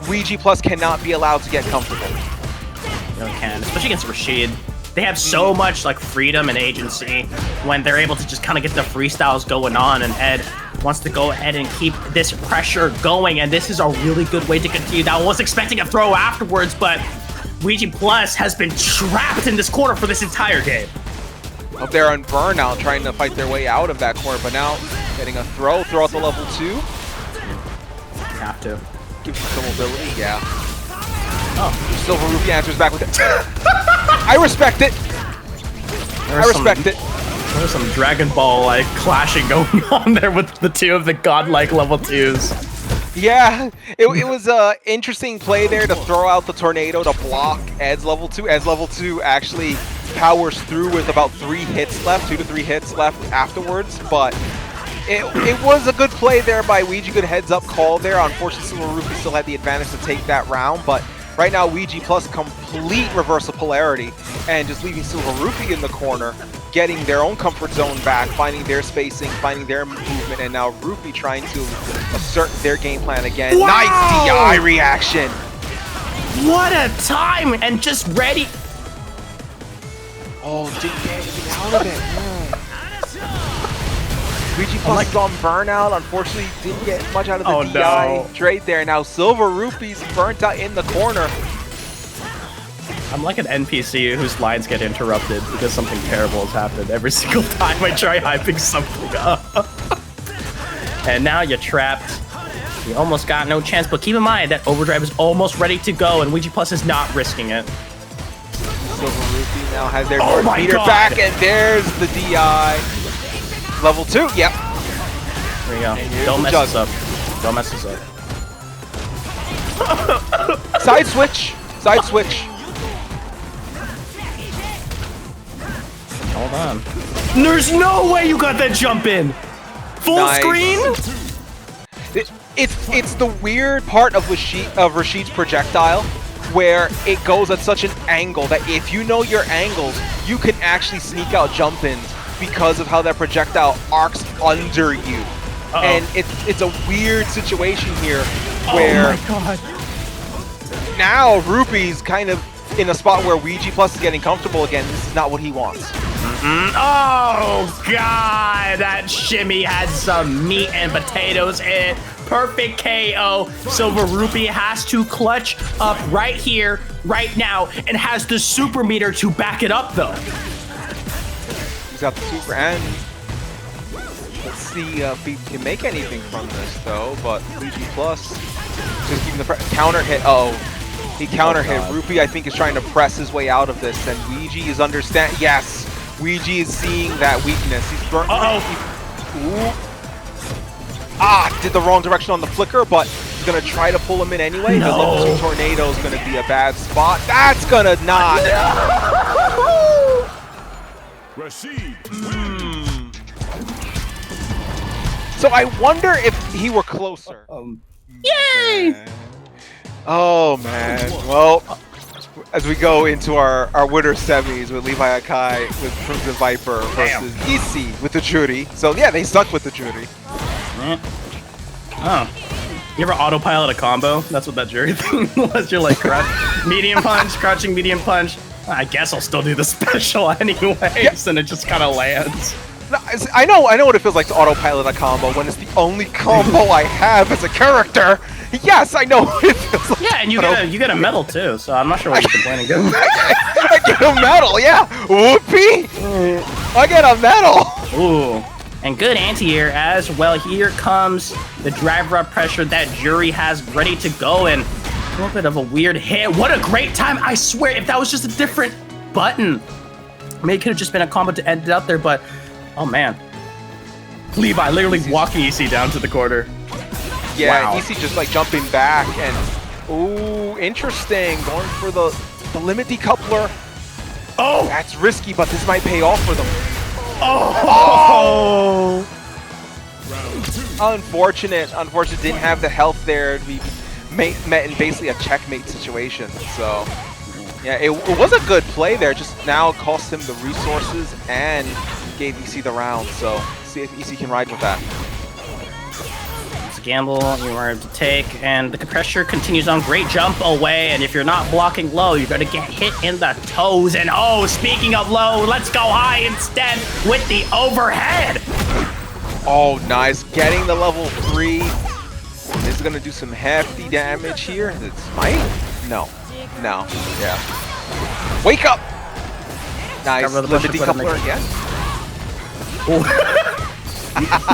Ouija Plus cannot be allowed to get comfortable. They really can, especially against Rashid. They have so much like freedom and agency when they're able to just kind of get the freestyles going on, and Ed wants to go ahead and keep this pressure going, and this is a really good way to continue. I was expecting a throw afterwards, but Ouija Plus has been trapped in this corner for this entire game. Up there on burnout, trying to fight their way out of that corner, but now getting a throw out the level 2. Have to. Gives you some mobility, yeah. Oh, SilverRupee answers back with it. I respect it. I respect it. There's some Dragon Ball like clashing going on there with the two of the godlike level 2s. Yeah, it was an interesting play there to throw out the tornado to block Ed's level 2. Ed's level 2 actually powers through with about 3 hits left, 2 to 3 hits left afterwards, but it was a good play there by Ouija, good heads-up call there. Unfortunately, SilverRupee still had the advantage to take that round, but right now Ouija Plus complete reverse of polarity and just leaving SilverRupee in the corner, getting their own comfort zone back, finding their spacing, finding their movement, and now Rupee trying to assert their game plan again. Wow! Nice DI reaction! What a time! And just ready. Oh, didn't get anything out of it. Ouija Plus is on burnout. Unfortunately, didn't get much out of the DI trade there. Now SilverRupee's burnt out in the corner. I'm like an NPC whose lines get interrupted because something terrible has happened every single time I try hyping something up. And now you're trapped. You almost got no chance, but keep in mind that Overdrive is almost ready to go, and Ouija Plus is not risking it. SilverRupee now has their North meter back, and there's the DI. Level 2, yep. There you go. Don't mess this up. Don't mess this up. Side switch. Side switch. Hold on. There's no way you got that jump in. Full screen? It's the weird part of Rashid's projectile where it goes at such an angle that if you know your angles, you can actually sneak out jump-ins because of how that projectile arcs under you. And it's a weird situation here where now Rupee's kind of in a spot where Ouija Plus is getting comfortable again. This is not what he wants. Oh god, that shimmy had some meat and potatoes in it. Perfect KO. SilverRupee has to clutch up right here, right now, and has the super meter to back it up though. He's got the super, and let's see if he can make anything from this though. But Ouija Plus just keeping the counter hit. He counter hit. Rupee, I think, is trying to press his way out of this, and Ouija is understand. Yes, Ouija is seeing that weakness. He's burnt. Did the wrong direction on the flicker, but he's gonna try to pull him in anyway. The level 2 tornado is gonna be a bad spot. That's gonna not. Rashid. So I wonder if he were closer. Yay! Oh man. Well, as we go into our winter semis with LeviHakai with C.Viper versus E.C with the Juri. So yeah, they stuck with the Juri. Oh. You ever autopilot a combo? That's what that Juri thing was. You're like, medium punch, crouching medium punch. I guess I'll still do the special anyways, and it just kind of lands. I know what it feels like to autopilot a combo when it's the only combo I have as a character. Yes, I know what it feels like. Yeah, and you get a medal too, so I'm not sure what you're complaining about. I get a medal, yeah. Whoopee! I get a medal. Ooh. And good anti-air as well. Here comes the driver up pressure that Juri has ready to go, and a little bit of a weird hit. What a great time. I swear, if that was just a different button, maybe it could have just been a combo to end it out there, but oh man. Levi literally walking EC down to the corner. Yeah, wow. EC just like jumping back and ooh, interesting. Going for the limit decoupler. Oh, that's risky, but this might pay off for them. Oh! Unfortunate. Didn't have the health there to be met in basically a checkmate situation. So Yeah, it was a good play there, just now cost him the resources and gave EC the round, so see if EC can ride with that. It's a gamble you are to take, and the pressure continues on. Great jump away, and if you're not blocking low, you're going to get hit in the toes. And oh, speaking of low, let's go high instead with the overhead. Oh, nice. Getting the level 3. This is going to do some hefty damage here. It's might? No. No. Yeah. Wake up! Nice. Cover the Let the push button decoupler again.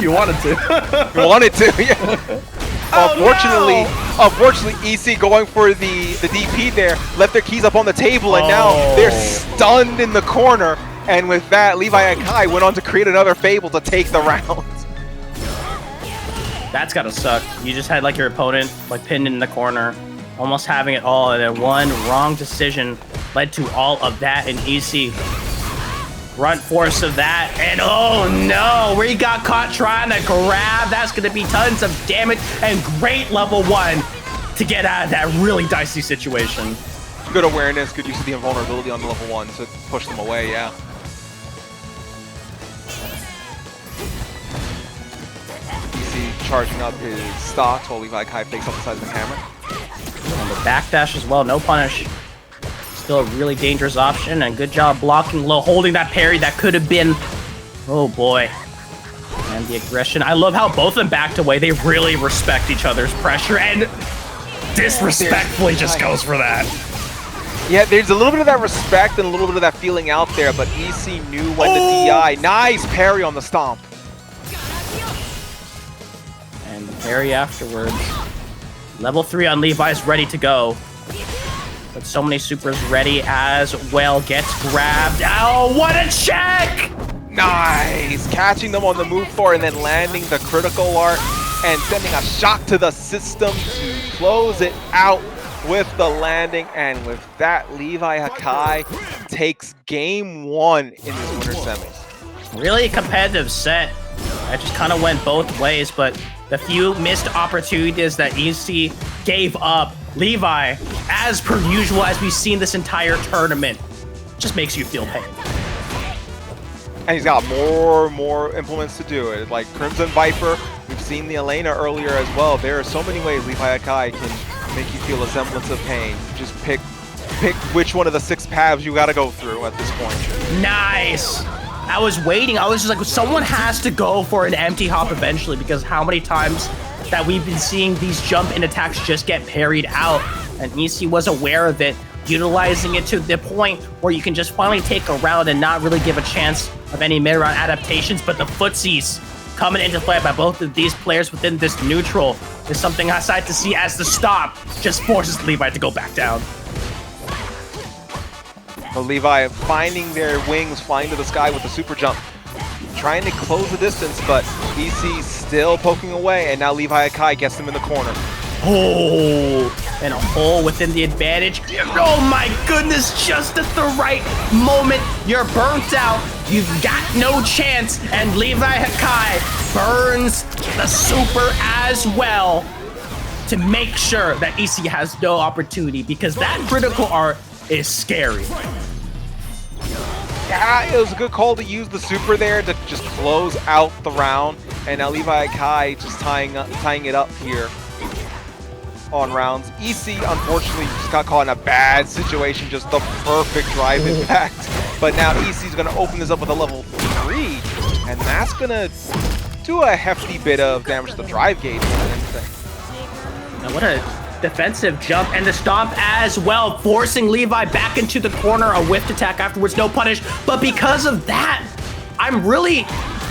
You wanted to. You wanted to, yeah. Oh, Unfortunately, EC going for the DP there, left their keys up on the table, and now they're stunned in the corner. And with that, LeviHakai went on to create another Fable to take the round. That's gotta suck. You just had like your opponent like pinned in the corner, almost having it all, and then one wrong decision led to all of that in EC. Brunt force of that, and oh no, we got caught trying to grab. That's gonna be tons of damage and great level 1 to get out of that really dicey situation. Good awareness, good use of the invulnerability on the level 1 to push them away, yeah. Charging up his stocks while LeviHakai fakes up the side of the camera. And the backdash as well, no punish. Still a really dangerous option, and good job blocking low, holding that parry that could have been... Oh boy. And the aggression. I love how both of them backed away. They really respect each other's pressure, and disrespectfully just goes for that. Yeah, there's a little bit of that respect and a little bit of that feeling out there, but EC knew when to DI. Nice parry on the stomp. Parry afterwards. Level 3 on Levi is ready to go. But so many supers ready as well. Gets grabbed. Oh, what a check! Nice! Catching them on the move floor and then landing the critical art and sending a shock to the system to close it out with the landing. And with that, LeviHakai takes game 1 in this winter semis. Really competitive set. I just kind of went both ways, but the few missed opportunities that EC gave up, Levi, as per usual, as we've seen this entire tournament, just makes you feel pain. And he's got more implements to do it. Like Crimson Viper, we've seen the Elena earlier as well. There are so many ways LeviHakai can make you feel a semblance of pain. Just pick which one of the 6 paths you gotta go through at this point. Nice! I was waiting. I was just like, someone has to go for an empty hop eventually, because how many times that we've been seeing these jump in attacks just get parried out, and EC was aware of it, utilizing it to the point where you can just finally take a round and not really give a chance of any mid-round adaptations. But the footsies coming into play by both of these players within this neutral is something I decide to see, as the stop just forces Levi to go back down. So Levi finding their wings, flying to the sky with the super jump, trying to close the distance, but EC still poking away, and now LeviHakai gets them in the corner. Oh, and a hole within the advantage. Oh my goodness, just at the right moment, you're burnt out, you've got no chance, and LeviHakai burns the super as well to make sure that EC has no opportunity, because that critical art is scary. Yeah, it was a good call to use the super there to just close out the round, and now LeviHakai just tying it up here on rounds. EC unfortunately just got caught in a bad situation, just the perfect drive impact. But now EC's gonna open this up with a level 3, and that's gonna do a hefty bit of damage to the drive gauge more than anything. Now what a defensive jump, and the stomp as well, forcing Levi back into the corner. A whiffed attack afterwards, no punish. But because of that, I'm really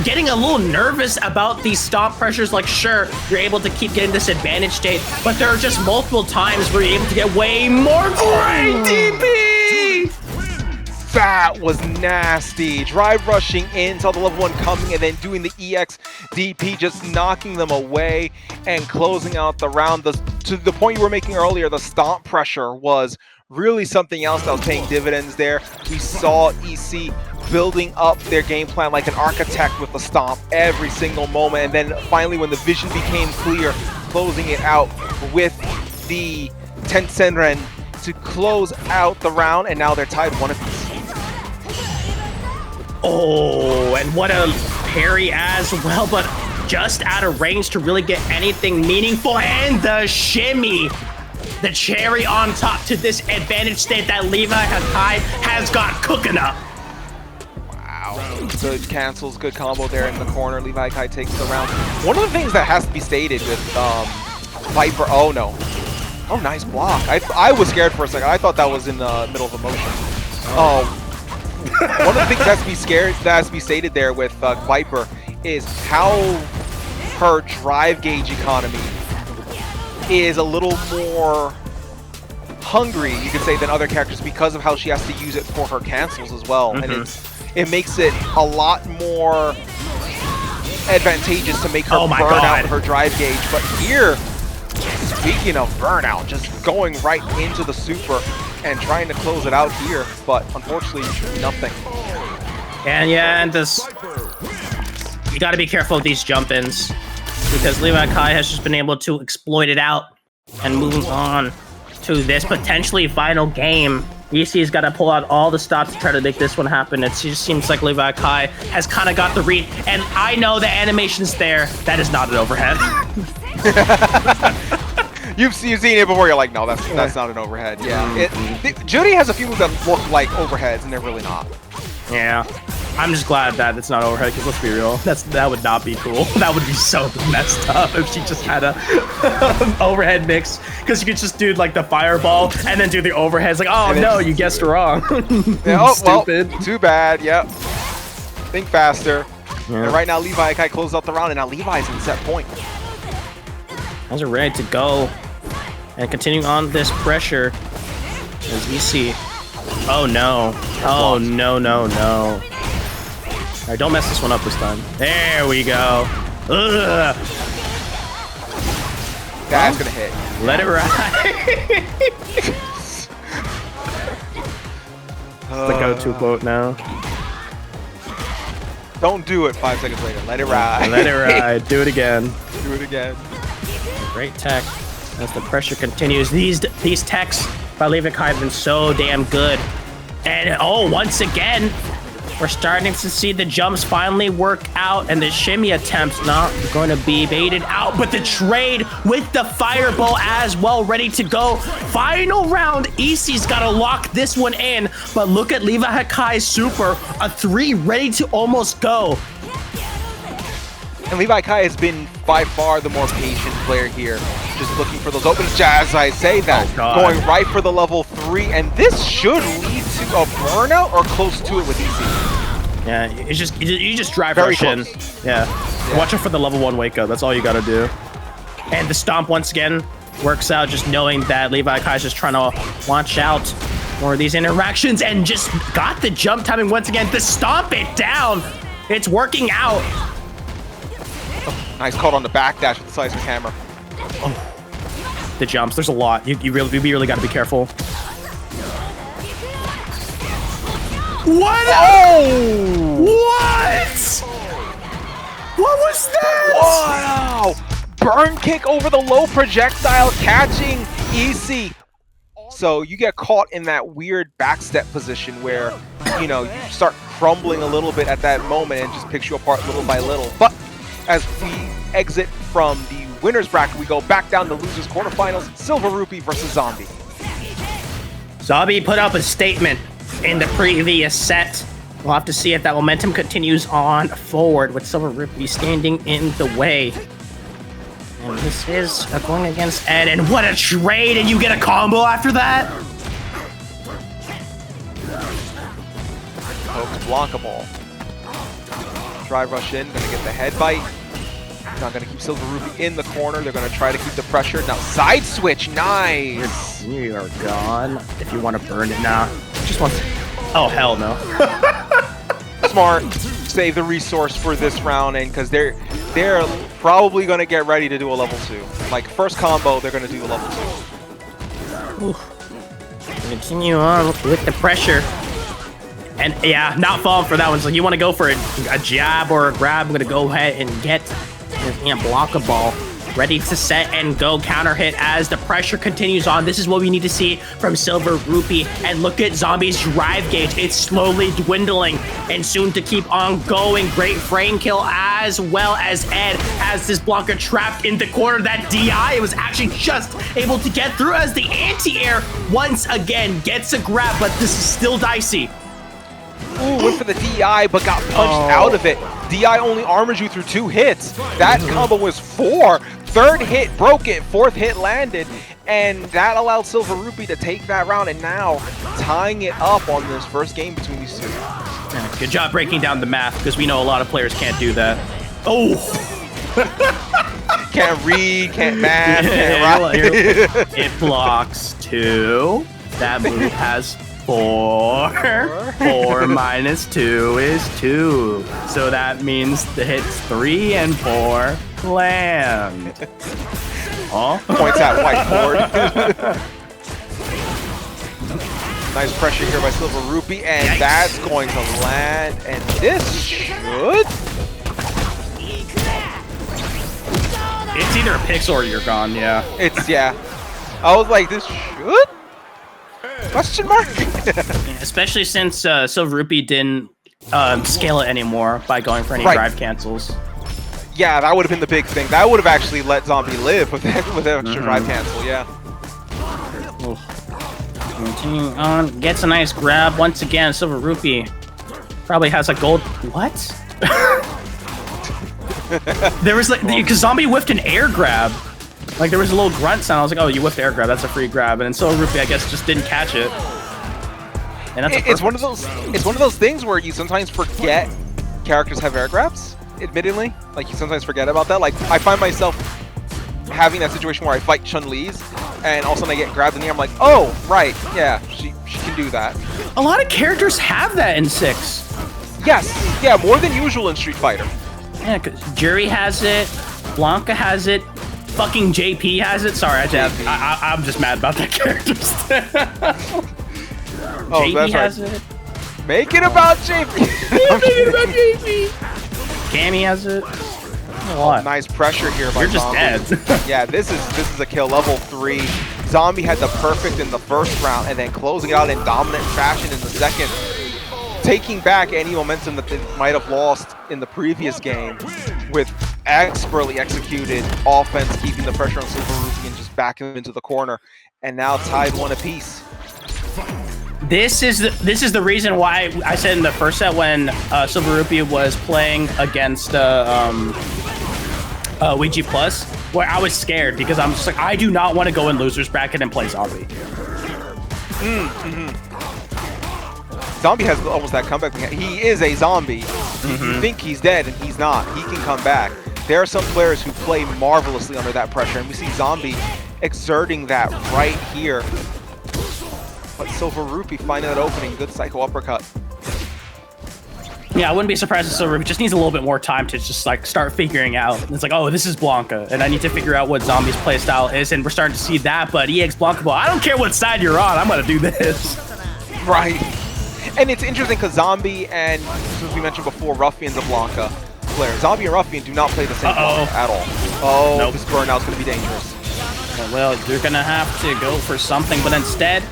getting a little nervous about these stomp pressures. Like, sure, you're able to keep getting this advantage state, but there are just multiple times where you're able to get way more. Great DP! That was nasty. Drive rushing in, saw the level 1 coming, and then doing the EX DP, just knocking them away and closing out the round. To the point you were making earlier, the stomp pressure was really something else that was paying dividends there. We saw EC building up their game plan like an architect with the stomp every single moment, and then finally when the vision became clear, closing it out with the Tensenren to close out the round, and now they're tied 1 apiece. Oh, and what a parry as well, but just out of range to really get anything meaningful. And the shimmy, the cherry on top to this advantage state that LeviHakai has got cooking up. Wow. Good cancels, good combo there in the corner. LeviHakai takes the round. One of the things that has to be stated with Viper, oh no. Oh, nice block. I was scared for a second. I thought that was in the middle of a motion. Oh. One of the things that has to be stated there with Viper is how her drive gauge economy is a little more hungry, you could say, than other characters because of how she has to use it for her cancels as well. And it makes it a lot more advantageous to make her burn out her drive gauge. But here, speaking of burnout, just going right into the super and trying to close it out here, but unfortunately, nothing. And yeah, and this, you got to be careful with these jump-ins because LeviHakai has just been able to exploit it out and move on to this potentially final game. EC's got to pull out all the stops to try to make this one happen. It just seems like LeviHakai has kind of got the read, and I know the animation's there. That is not an overhead. You've seen it before. You're like, no, that's not an overhead. Yeah, Juri has a few moves that look like overheads, and they're really not. Yeah, I'm just glad that it's not overhead because let's be real, that would not be cool. That would be so messed up if she just had a overhead mix because you could just do like the fireball and then do the overheads. Like, oh no, you guessed wrong. Yeah, oh, stupid. Well, too bad. Yep. Think faster. Yeah. And right now, LeviHakai closes out the round, and now Levi's in set point. Guys are ready to go. And continuing on this pressure as EC. Oh no. Oh no, no, no. Alright, don't mess this one up this time. There we go. Ugh. That's gonna hit. Let it ride. The go-to quote now. Don't do it 5 seconds later. Let it ride. Let it ride. Do it again. Do it again. Great tech as the pressure continues. These techs by LeviHakai have been so damn good. And oh, once again, we're starting to see the jumps finally work out, and the shimmy attempts not going to be baited out, but the trade with the fireball as well, ready to go. Final round, EC's got to lock this one in, but look at LeviHakai's super, a 3 ready to almost go. And LeviHakai has been by far the more patient player here. Just looking for those opens, as I say that. Going right for the level 3, and this should lead to a burnout or close to it with EC. Yeah, it's just you just drive rush in. Yeah. Watch out for the level 1 wake up. That's all you gotta do. And the stomp once again works out, just knowing that LeviHakai's just trying to watch out for these interactions and just got the jump timing once again to stomp it down. It's working out. Nice caught on the backdash with the slicer hammer. Oh. The jumps, there's a lot. You really got to be careful. What? Oh! What? What was that? Wow! Burn kick over the low projectile, catching EC. So you get caught in that weird backstep position where, you know, you start crumbling a little bit at that moment and just picks you apart little by little. But as we exit from the winner's bracket, we go back down to losers quarterfinals, SilverRupee versus Zombie. Zombie put up a statement in the previous set. We'll have to see if that momentum continues on forward with SilverRupee standing in the way. And this is going against Ed, and what a trade, and you get a combo after that? Pokes Blanka ball. Drive rush in, gonna get the head bite. Not gonna keep SilverRupee in the corner. They're gonna try to keep the pressure. Now side switch, nice. You are gone. If you want to burn it now, just want. Oh hell no. Smart. Save the resource for this round, and because they're probably gonna get ready to do a level 2. Like first combo, they're gonna do a level 2. Ooh. Continue on with the pressure. And yeah, not falling for that one. So you want to go for a jab or a grab, I'm going to go ahead and get and block a ball. ready to set and go counter hit as the pressure continues on. This is what we need to see from SilverRupee. And look at Zombie's drive gauge. It's slowly dwindling and soon to keep on going. Great frame kill as well as Ed has this Blanka trapped in the corner. That DI was actually just able to get through as the anti-air once again gets a grab, but this is still dicey. Ooh, went for the DI, but got punched out of it. DI only armors you through 2 hits. That combo was 4. 3rd hit broke it, 4th hit landed, and that allowed SilverRupee to take that round, and now tying it up on this first game between these two. Good job breaking down the math, because we know a lot of players can't do that. Oh! Can't read, can't math, can't write. It blocks 2. That move has 4. 4 minus 2 is 2. So that means the hits 3 and 4 land. Oh. Points at whiteboard. Nice pressure here by SilverRupee, and Yikes. That's going to land. And this should. It's either a pix or you're gone, yeah. Yeah. I was like, this should? Question mark? Especially since SilverRupee didn't scale it anymore by going for any drive cancels. Yeah, that would have been the big thing. That would have actually let Zombie live with extra drive cancel, yeah. Continuing on, gets a nice grab once again. SilverRupee probably has a gold. What? There was like, because Zombie whiffed an air grab. Like there was a little grunt sound. I was like, oh, you whiffed air grab. That's a free grab. And then SilverRupee, I guess, just didn't catch it. And that's it's one of those. It's one of those things where you sometimes forget characters have air grabs. Admittedly, like you sometimes forget about that. Like I find myself having that situation where I fight Chun-Li's, and all of a sudden I get grabbed in the air. I'm like, oh, right, yeah, she can do that. A lot of characters have that in 6. Yes, yeah, more than usual in Street Fighter. Yeah, because Juri has it, Blanka has it, fucking JP has it. Sorry, I'm just mad about that character. Oh, JP has it. Make it about JP. Make it about JP. Cammy has it. What? Nice pressure here by You're just Zombie. dead. Yeah, this is a kill, level 3. Zombie had the perfect in the first round, and then closing it out in dominant fashion in the second, taking back any momentum that they might have lost in the previous game with expertly executed offense, keeping the pressure on SilverRupee and just backing him into the corner, and now tied 1 apiece. This is the reason why I said in the first set when SilverRupee was playing against Ouija Plus, where I was scared because I'm just like, I do not want to go in losers bracket and play Zombie. Zombie has almost that comeback. He is a zombie. You think he's dead, and he's not. He can come back. There are some players who play marvelously under that pressure, and we see Zombie exerting that right here. But SilverRupee finding that opening. Good psycho uppercut. Yeah, I wouldn't be surprised if SilverRupee just needs a little bit more time to just like start figuring out. It's like, oh, this is Blanka, and I need to figure out what Zombie's playstyle is, and we're starting to see that. But EX Blanka Ball, I don't care what side you're on, I'm gonna do this. Right. And it's interesting because Zombie and, as we mentioned before, Ruffian's a Blanka player. Zombie and Ruffian do not play the same Blanka at all. Oh, nope. This burnout's gonna be dangerous. Well, you're gonna have to go for something, but instead,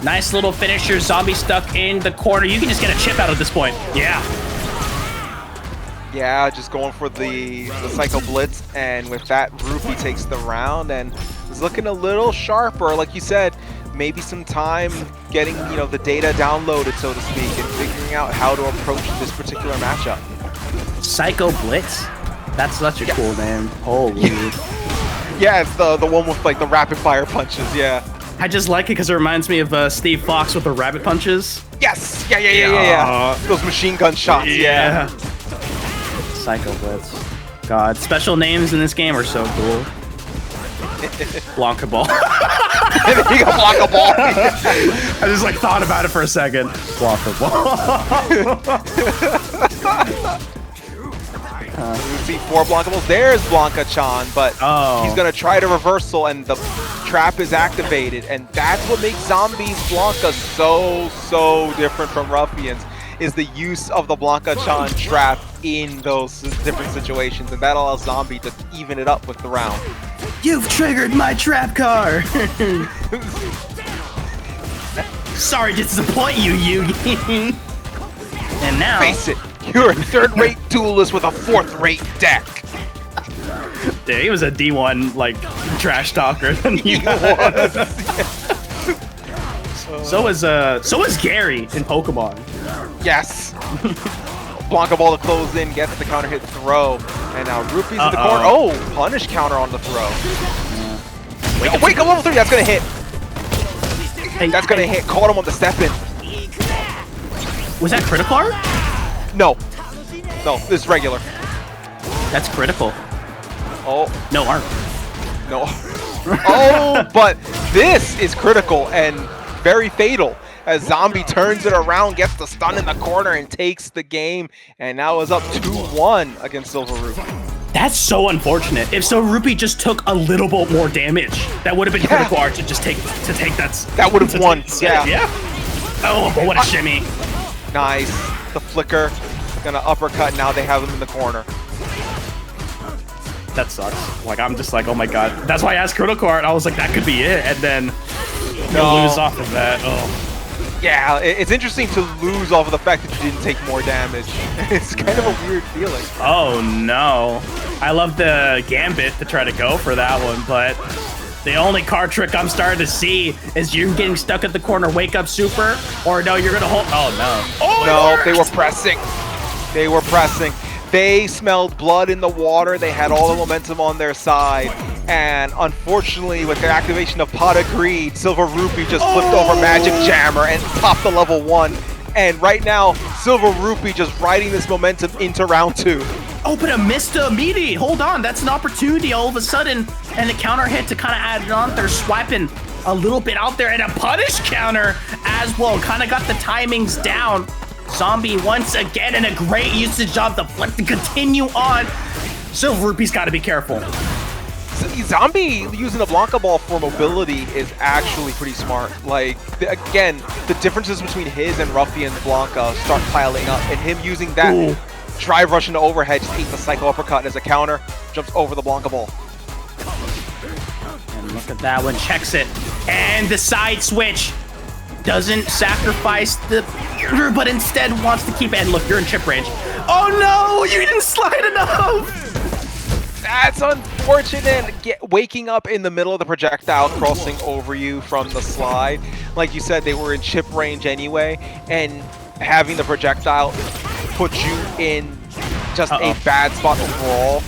nice little finisher. Zombie stuck in the corner. You can just get a chip out at this point. Yeah. Yeah, just going for the Psycho Blitz, and with that, Rupee takes the round and is looking a little sharper. Like you said, maybe some time getting, the data downloaded, so to speak, and figuring out how to approach this particular matchup. Psycho Blitz? That's such a cool name. Holy. Yeah, it's the one with like the rapid fire punches, yeah. I just like it because it reminds me of Steve Fox with the rabbit punches. Yes! Yeah. Those machine gun shots, yeah. Psycho Blitz. God, special names in this game are so cool. Blanka Ball. You got Blanka Ball. I just like thought about it for a second. Blanka Ball. You see 4 Blanka Balls. There's Blanka-chan, but he's going to try to reversal, and the trap is activated. And that's what makes Zombie's Blanka so different from Ruffian's, is the use of the Blanka-chan trap in those different situations. And that allows Zombie to even it up with the round. You've triggered my trap car. Sorry to disappoint you, Yugi. And now... Face it, you're a third-rate duelist with a fourth-rate deck. Dude, he was a D1 like trash talker. He was. So is Gary in Pokemon. Yes. Blanka ball to close in, gets the counter hit throw, and now Rupee's in the corner. Oh, punish counter on the throw. Wait, go level 3. That's gonna hit. That's gonna hit. Caught him on the step in. Was that critical art? No, this is regular. That's critical. Oh, No art. no. Oh, but this is critical and very fatal. As Zombie turns it around, gets the stun in the corner, and takes the game. And now is up 2-1 against SilverRupee. That's so unfortunate. If SilverRupee just took a little bit more damage, that would have been critical art to just take that. That would have won. Yeah. Oh, but what a shimmy. Nice. The flicker. Gonna uppercut. Now they have him in the corner. That sucks. Like, I'm just like, oh my god. That's why I asked critical art. I was like, that could be it. And then you lose off of that. Oh. Yeah, it's interesting to lose off of the fact that you didn't take more damage. It's kind of a weird feeling. Oh no. I love the gambit to try to go for that one, but the only card trick I'm starting to see is you getting stuck at the corner, wake up super, or no, you're gonna hold. Oh no. Oh, no, they were pressing. They were pressing. They smelled blood in the water. They had all the momentum on their side. And unfortunately, with their activation of Pot of Greed, SilverRupee just flipped over Magic Jammer and popped the level 1. And right now, SilverRupee just riding this momentum into round 2. Oh, but a missed meaty. Hold on, that's an opportunity all of a sudden. And the counter hit to kind of add it on. They're swiping a little bit out there, and a punish counter as well. Kind of got the timings down. Zombie once again, and a great usage of the flip to continue on. SilverRupee's got to be careful. Zombie using the Blanka ball for mobility is actually pretty smart. Like, again, the differences between his and Ruffian's Blanka start piling up, and him using that drive rush into overhead just ate the Psycho Uppercut as a counter, jumps over the Blanka ball. And look at that one, checks it, and the side switch. Doesn't sacrifice the but instead wants to keep it. And look, you're in chip range. Oh no, you didn't slide enough. That's unfortunate. Waking up in the middle of the projectile, crossing over you from the slide. Like you said, they were in chip range anyway, and having the projectile put you in just a bad spot overall.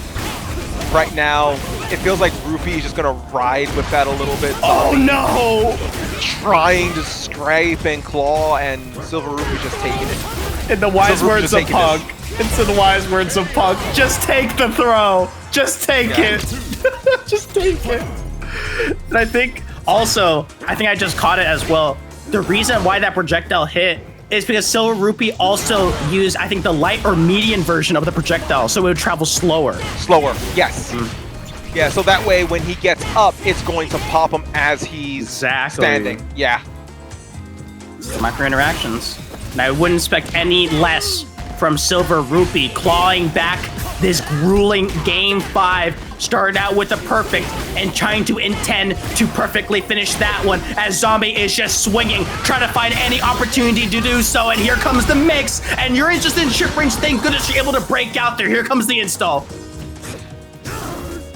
Right now, it feels like Rupee is just gonna ride with that a little bit. Oh no! Trying to scrape and claw, and SilverRupee just taking it. In the wise words of Punk. It's in the wise words of Punk. Just take the throw. Just take it. Just take it. And I think also, I just caught it as well. The reason why that projectile hit is because SilverRupee also used, I think, the light or medium version of the projectile, so it would travel slower. Slower, yes. Yeah, so that way when he gets up, it's going to pop him as he's standing. Yeah. Micro interactions. And I wouldn't expect any less from SilverRupee clawing back this grueling Game 5. Started out with a perfect and trying to intend to perfectly finish that one as Zombie is just swinging, trying to find any opportunity to do so. And here comes the mix, and you're just in chip range. Thank goodness you're able to break out there. Here comes the install.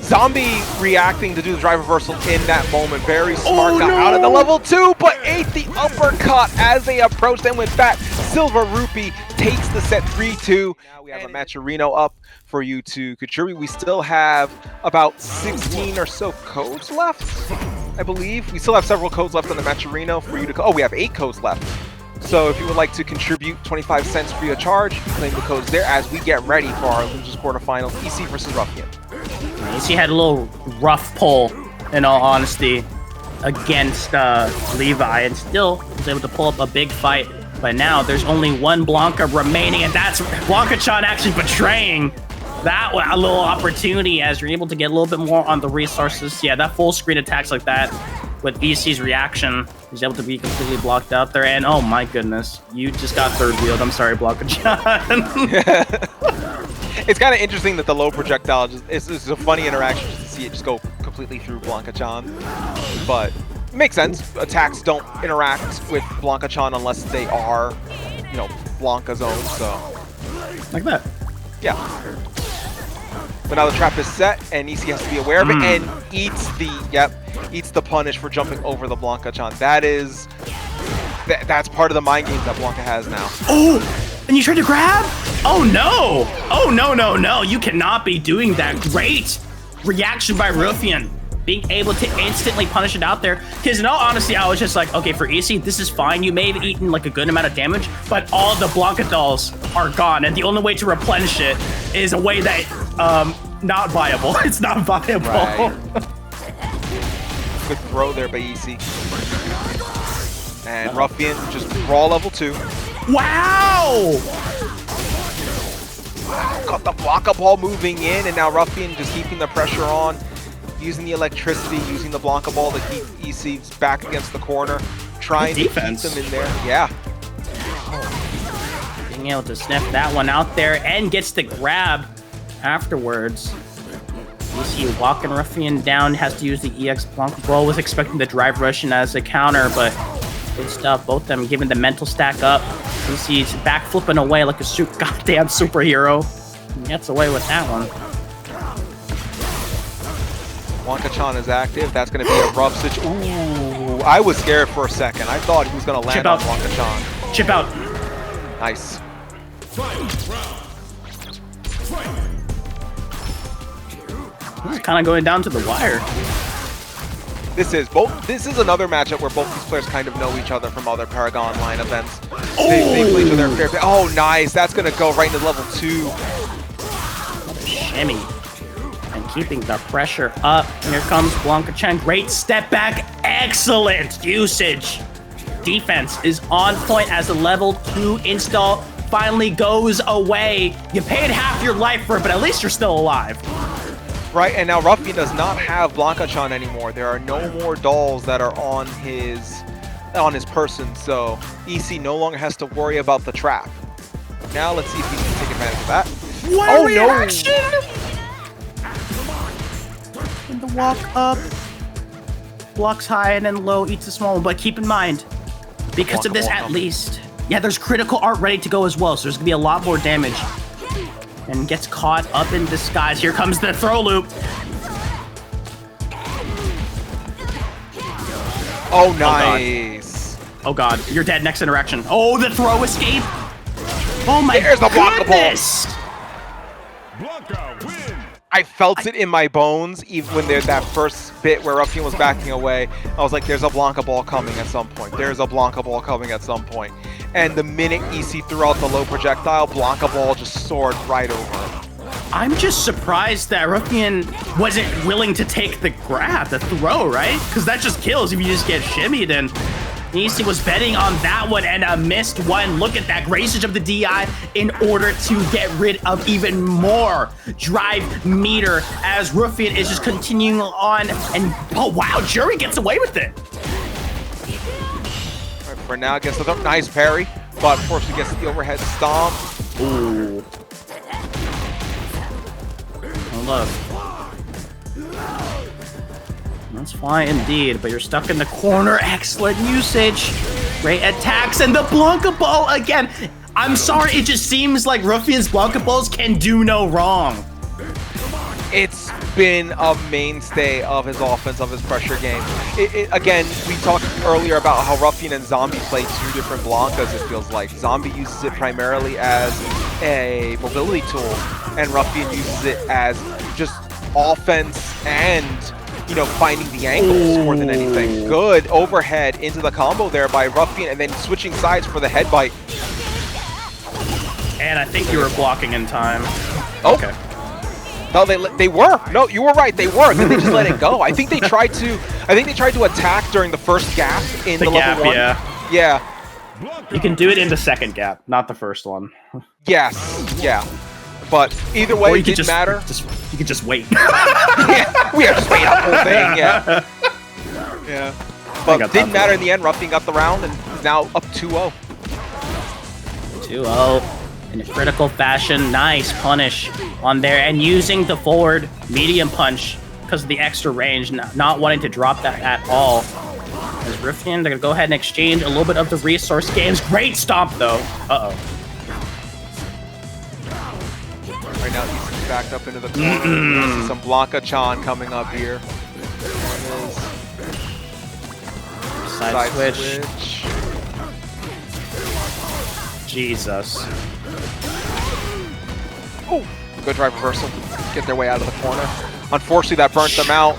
Zombie reacting to do the drive reversal in that moment. Very smart. Got out of the level 2, but ate the uppercut as they approached. And with that, SilverRupee takes the set 3-2. Now we have a Matcherino up for you to contribute. We still have about 16 or so codes left, I believe. We still have several codes left on the Matcherino for you to... Oh, we have 8 codes left. So if you would like to contribute 25 cents free of charge, claim the codes there as we get ready for our losers quarterfinal, EC versus Ruffian. EC had a little rough pull, in all honesty, against Levi, and still was able to pull up a big fight. But now there's only one Blanka remaining, and that's Blanka-chan actually betraying that a little opportunity as you're able to get a little bit more on the resources. Yeah, that full screen attacks like that with EC's reaction, he's able to be completely blocked out there. And oh my goodness, you just got third wheeled. I'm sorry, Blanka-chan. It's kind of interesting that the low projectile just it's a funny interaction just to see it just go completely through Blanka-chan. But it makes sense. Attacks don't interact with Blanka-chan unless they are, you know, Blanka's own, so. Like that. Yeah. But now the trap is set, and EC has to be aware of it, and eats the punish for jumping over the Blanka-chan. That's part of the mind games that Blanka has now. Oh, and you tried to grab? Oh no! Oh no! You cannot be doing that. Great reaction by Rufian, being able to instantly punish it out there. Because in all honesty, I was just like, okay, for EC, this is fine. You may have eaten like a good amount of damage, but all the Blanka dolls are gone, and the only way to replenish it is a way that not viable. It's not viable. Right. Good throw there by EC. And Ruffian just raw level 2. Wow! Got the Blanka ball moving in, and now Ruffian just keeping the pressure on, using the electricity, using the Blanka ball to keep EC's back against the corner, trying to keep them in there. Yeah. Being able to sniff that one out there and gets the grab afterwards. You see walking Ruffian down, has to use the EX Blanka ball, was expecting the drive rush in as a counter, but good stuff. Both of them giving the mental stack up. You see he's back flipping away like a goddamn superhero. He gets away with that one. Blanka-chan is active. That's going to be a rough situation. Ooh, I was scared for a second. I thought he was going to land on Blanka-chan. Chip out. Nice. He's kind of going down to the wire. This is another matchup where both these players kind of know each other from other ParagOnline events. They play each other a fair bit. Oh, nice. That's going to go right into level 2. Shimmy. And keeping the pressure up. Here comes Blanka-chan. Great step back. Excellent usage. Defense is on point as the level 2 install finally goes away. You paid half your life for it, but at least you're still alive. Right, and now Ruffian does not have Blanka-chan anymore. There are no more dolls that are on his person, so EC no longer has to worry about the trap. Now let's see if he can take advantage of that. What reaction! In the walk up, blocks high and then low, eats a small one, but keep in mind, because of this at least, yeah, there's critical art ready to go as well, so there's gonna be a lot more damage. And gets caught up in disguise. Here comes the throw loop. Oh, nice. Oh god, you're dead next interaction. Oh, the throw escape. Oh my There's the goodness. Blanka win. I felt it in my bones, even when there's that first bit where Ruffian was backing away. I was like, there's a Blanka ball coming at some point. There's a Blanka ball coming at some point. And the minute EC threw out the low projectile, Blanka ball just soared right over it. I'm just surprised that Ruffian wasn't willing to take the grab, the throw, right? Because that just kills if you just get shimmied. And EC was betting on that one and a missed one. Look at that great usage of the DI in order to get rid of even more drive meter as Ruffian is just continuing on. And oh wow, Juri gets away with it. For now, gets the nice parry, but unfortunately gets the overhead stomp. Ooh. Hold up. That's fine indeed, but you're stuck in the corner. Excellent usage. Great attacks, and the Blanka ball again. I'm sorry, it just seems like Ruffian's Blanka balls can do no wrong. It's been a mainstay of his offense, of his pressure game. Again, we talked earlier about how Ruffian and Zombie play two different Blankas, it feels like. Zombie uses it primarily as a mobility tool, and Ruffian uses it as just offense and, you know, finding the angles more than anything. Good overhead into the combo there by Ruffian, and then switching sides for the head bite. And I think you were blocking in time. Okay. No, they were. No, you were right. They were. Then they just let it go. I think they tried to attack during the first gap in the level 1. Yeah. You can do it in the second gap, not the first one. Yes. Yeah. But either way, it didn't matter. You could just wait. Yeah, we have to wait up the whole thing. Yeah. Yeah. But didn't matter in the end. Ruffian got the round and is now up 2-0. 2-0. In a critical fashion, nice punish on there, and using the forward medium punch because of the extra range, not wanting to drop that at all. As Rufian, they're gonna go ahead and exchange a little bit of the resource gains. Great stomp though. Uh-oh. Right now, he's backed up into the corner. Some Blanka-chan coming up here. Side switch. Jesus. Oh, good drive reversal. Get their way out of the corner. Unfortunately, that burnt them out.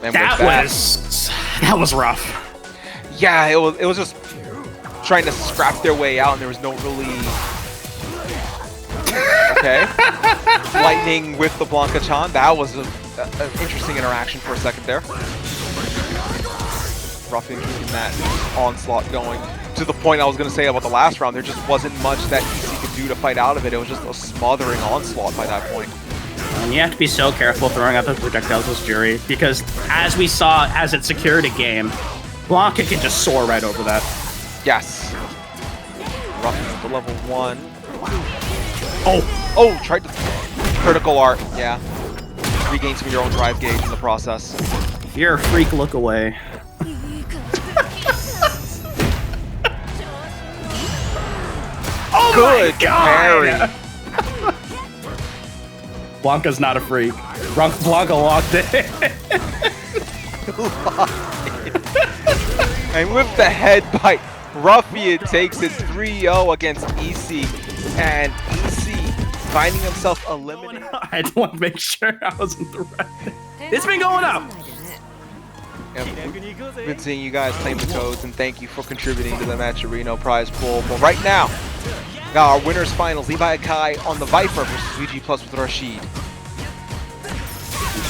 And that was rough. Yeah, it was just trying to scrap their way out, and there was no really. Okay. Lightning with the Blanka-chan. That was an interesting interaction for a second there. Rufian keeping that onslaught going. To the point I was going to say about the last round, there just wasn't much that EC could do to fight out of it. It was just a smothering onslaught by that point. And you have to be so careful throwing out those projectiles as Juri, because as we saw, as it secured a game, Blanka can just soar right over that. Yes. Rufian to level 1. Oh, tried to critical art. Yeah. Regain some of your own drive gauge in the process. if you're a freak, look away. Oh Good my God! parry. Blanka's not a freak. Blanka locked it. And with the head bite, Rufian takes it 3-0 against EC, and EC finding himself eliminated. I had to want to make sure I was in the right. It's been going up. And we've been seeing you guys claim the codes, and thank you for contributing to the Matcherino prize pool. But right now, got our winners finals, LeviHakai on the Viper versus VG Plus with Rashid.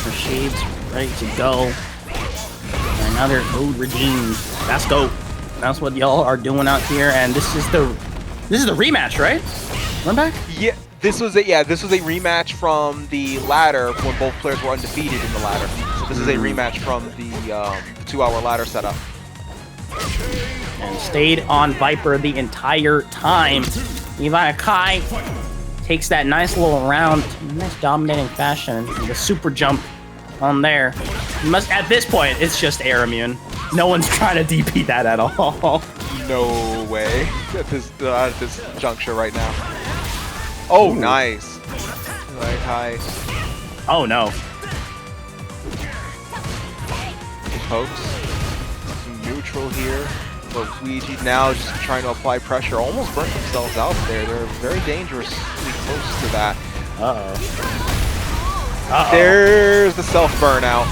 Rashid's ready to go. Another code redeemed. Let's go. That's what y'all are doing out here, and this is the rematch, right? Run back? Yeah, this was a rematch from the ladder when both players were undefeated in the ladder. So this is a rematch from the 2-hour ladder setup. And stayed on Viper the entire time. LeviHakai takes that nice little round, nice dominating fashion, and the super jump on there. At this point, it's just air immune. No one's trying to DP that at all. No way at this juncture right now. Oh, ooh. Nice. LeviHakai. Oh no. Pokes. Some neutral here. But Luigi now just trying to apply pressure. Almost burnt themselves out there. They're very dangerously close to that. Uh-oh. There's the self-burnout.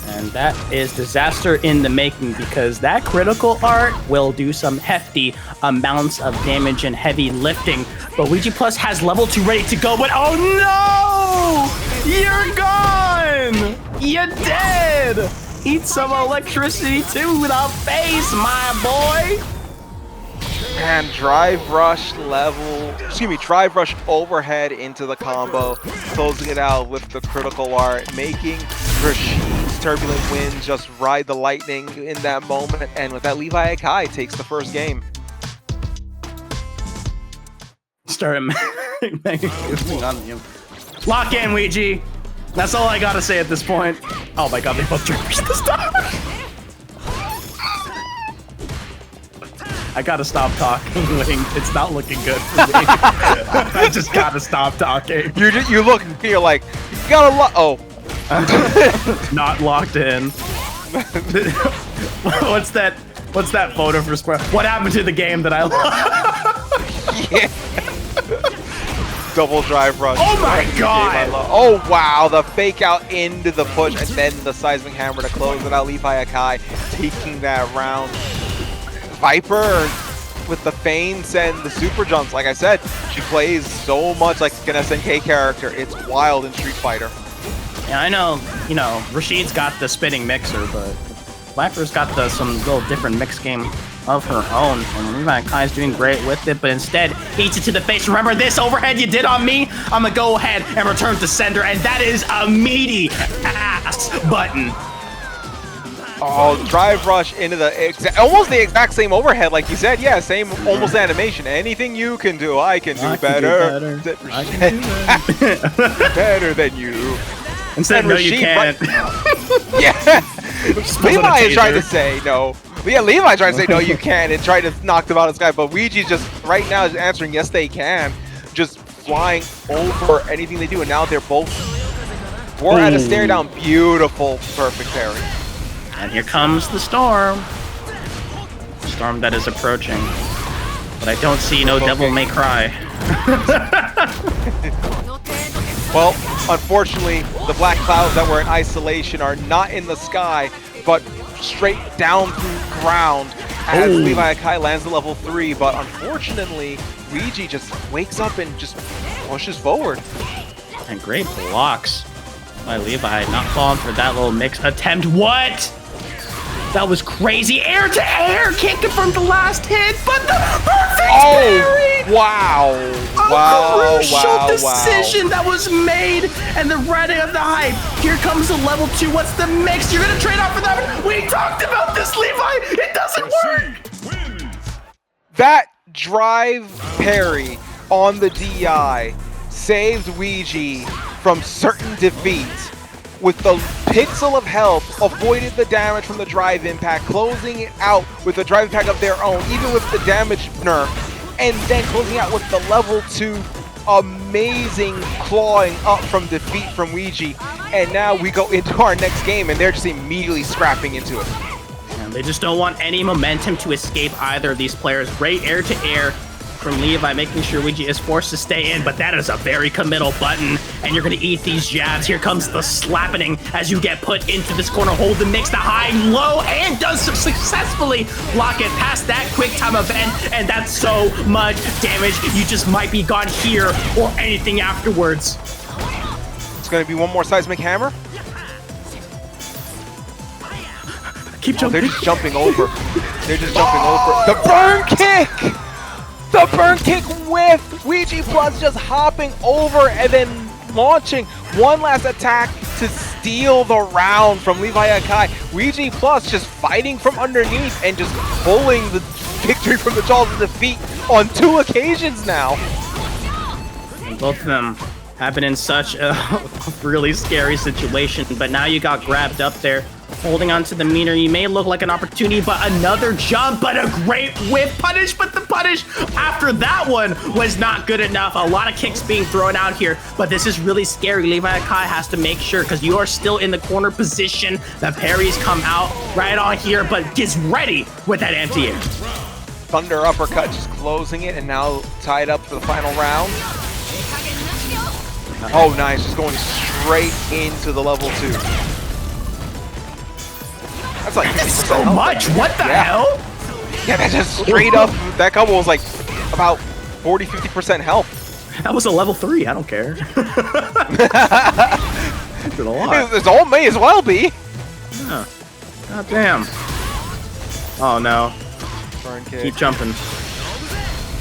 And that is disaster in the making, because that critical art will do some hefty amounts of damage and heavy lifting. But Luigi Plus has level 2 ready to go, but oh no! You're gone! You're dead! Eat some electricity to the face, my boy! And drive rush overhead into the combo, closing it out with the critical art, making Rashid's turbulent wind just ride the lightning in that moment, and with that, LeviHakai takes the first game. Start on you. Lock in, Luigi! That's all I gotta say at this point. Oh my God, they both triggers this time! I gotta stop talking, Wing. It's not looking good for me. I just gotta stop talking. You look, you're like, you gotta oh. Not locked in. What's that photo for Square? What happened to the game that I lost? Yeah. Double drive rush. Oh my God! Oh wow, the fake out into the push, and then the seismic hammer to close it out. LeviHakai taking that round. Viper with the feints and the super jumps. Like I said, she plays so much like an SNK character. It's wild in Street Fighter. Yeah, I know, Rashid's got the spinning mixer, but Viper's got some little different mix game of her own. And LeviHakai's doing great with it, but instead eats it to the face. Remember this overhead you did on me? I'm gonna go ahead and return to sender, and that is a meaty ass button. Oh, drive rush into the almost the exact same overhead, like you said. Yeah, same almost animation. Anything you can do, I can do better. I can do better. Better than you. Instead, no, you can't. Yeah. Levi is trying to say no. Yeah, Levi trying to say no, you can, and trying to knock them out of the sky. But Ouija's just right now is answering yes, they can. Just flying over anything they do, and now they're both. We're at a stare down. Beautiful, perfect parry. And here comes the storm. Storm that is approaching. But I don't see no Devil May Cry. Well, unfortunately, the black clouds that were in isolation are not in the sky, but straight down through ground as LeviHakai lands the level 3. But unfortunately, Ouija just wakes up and just pushes forward. And great blocks by Levi, not falling for that little mix attempt. What? That was crazy. Air to air. Can't confirm the last hit, but the perfect parry. Wow. A crucial decision that was made, and the writing of the hype. Here comes the level 2. What's the mix? You're gonna trade off for that. We talked about this, Levi. It doesn't work. That drive parry on the DI saved Ouija from certain defeat. With the pixel of health, avoided the damage from the drive impact, closing it out with a drive impact of their own, even with the damage nerf, and then closing out with the level 2 amazing clawing up from defeat from Ouija. And now we go into our next game, and they're just immediately scrapping into it. And they just don't want any momentum to escape either of these players. Great air to air from Levi, making sure Ouija is forced to stay in, but that is a very committal button, and you're gonna eat these jabs. Here comes the slapping as you get put into this corner. Hold the mix, the high, low, and does successfully block it past that quick time event, and that's so much damage. You just might be gone here or anything afterwards. It's gonna be one more seismic hammer. Keep jumping. They're just jumping over. They're just jumping over. The burn kick! The burn kick with Ouija Plus just hopping over and then launching one last attack to steal the round from LeviHakai. Ouija Plus just fighting from underneath and just pulling the victory from the jaws of defeat on 2 occasions now. And both of them have been in such a really scary situation, but now you got grabbed up there. Holding on to the meter, you may look like an opportunity, but another jump, but a great whip punish, but the punish after that one was not good enough. A lot of kicks being thrown out here, but this is really scary. LeviHakai has to make sure, because you are still in the corner position. The parries come out right on here, but gets ready with that anti-air. Thunder uppercut just closing it, and now tied up for the final round. Oh, nice, just going straight into the level 2. That's like so much. What the hell? Yeah, that's just straight up. That couple was like about 40-50% health. That was a level 3. I don't care. That's a lot. It's all may as well be. Yeah. God damn. Oh no. Burn kick. Keep jumping.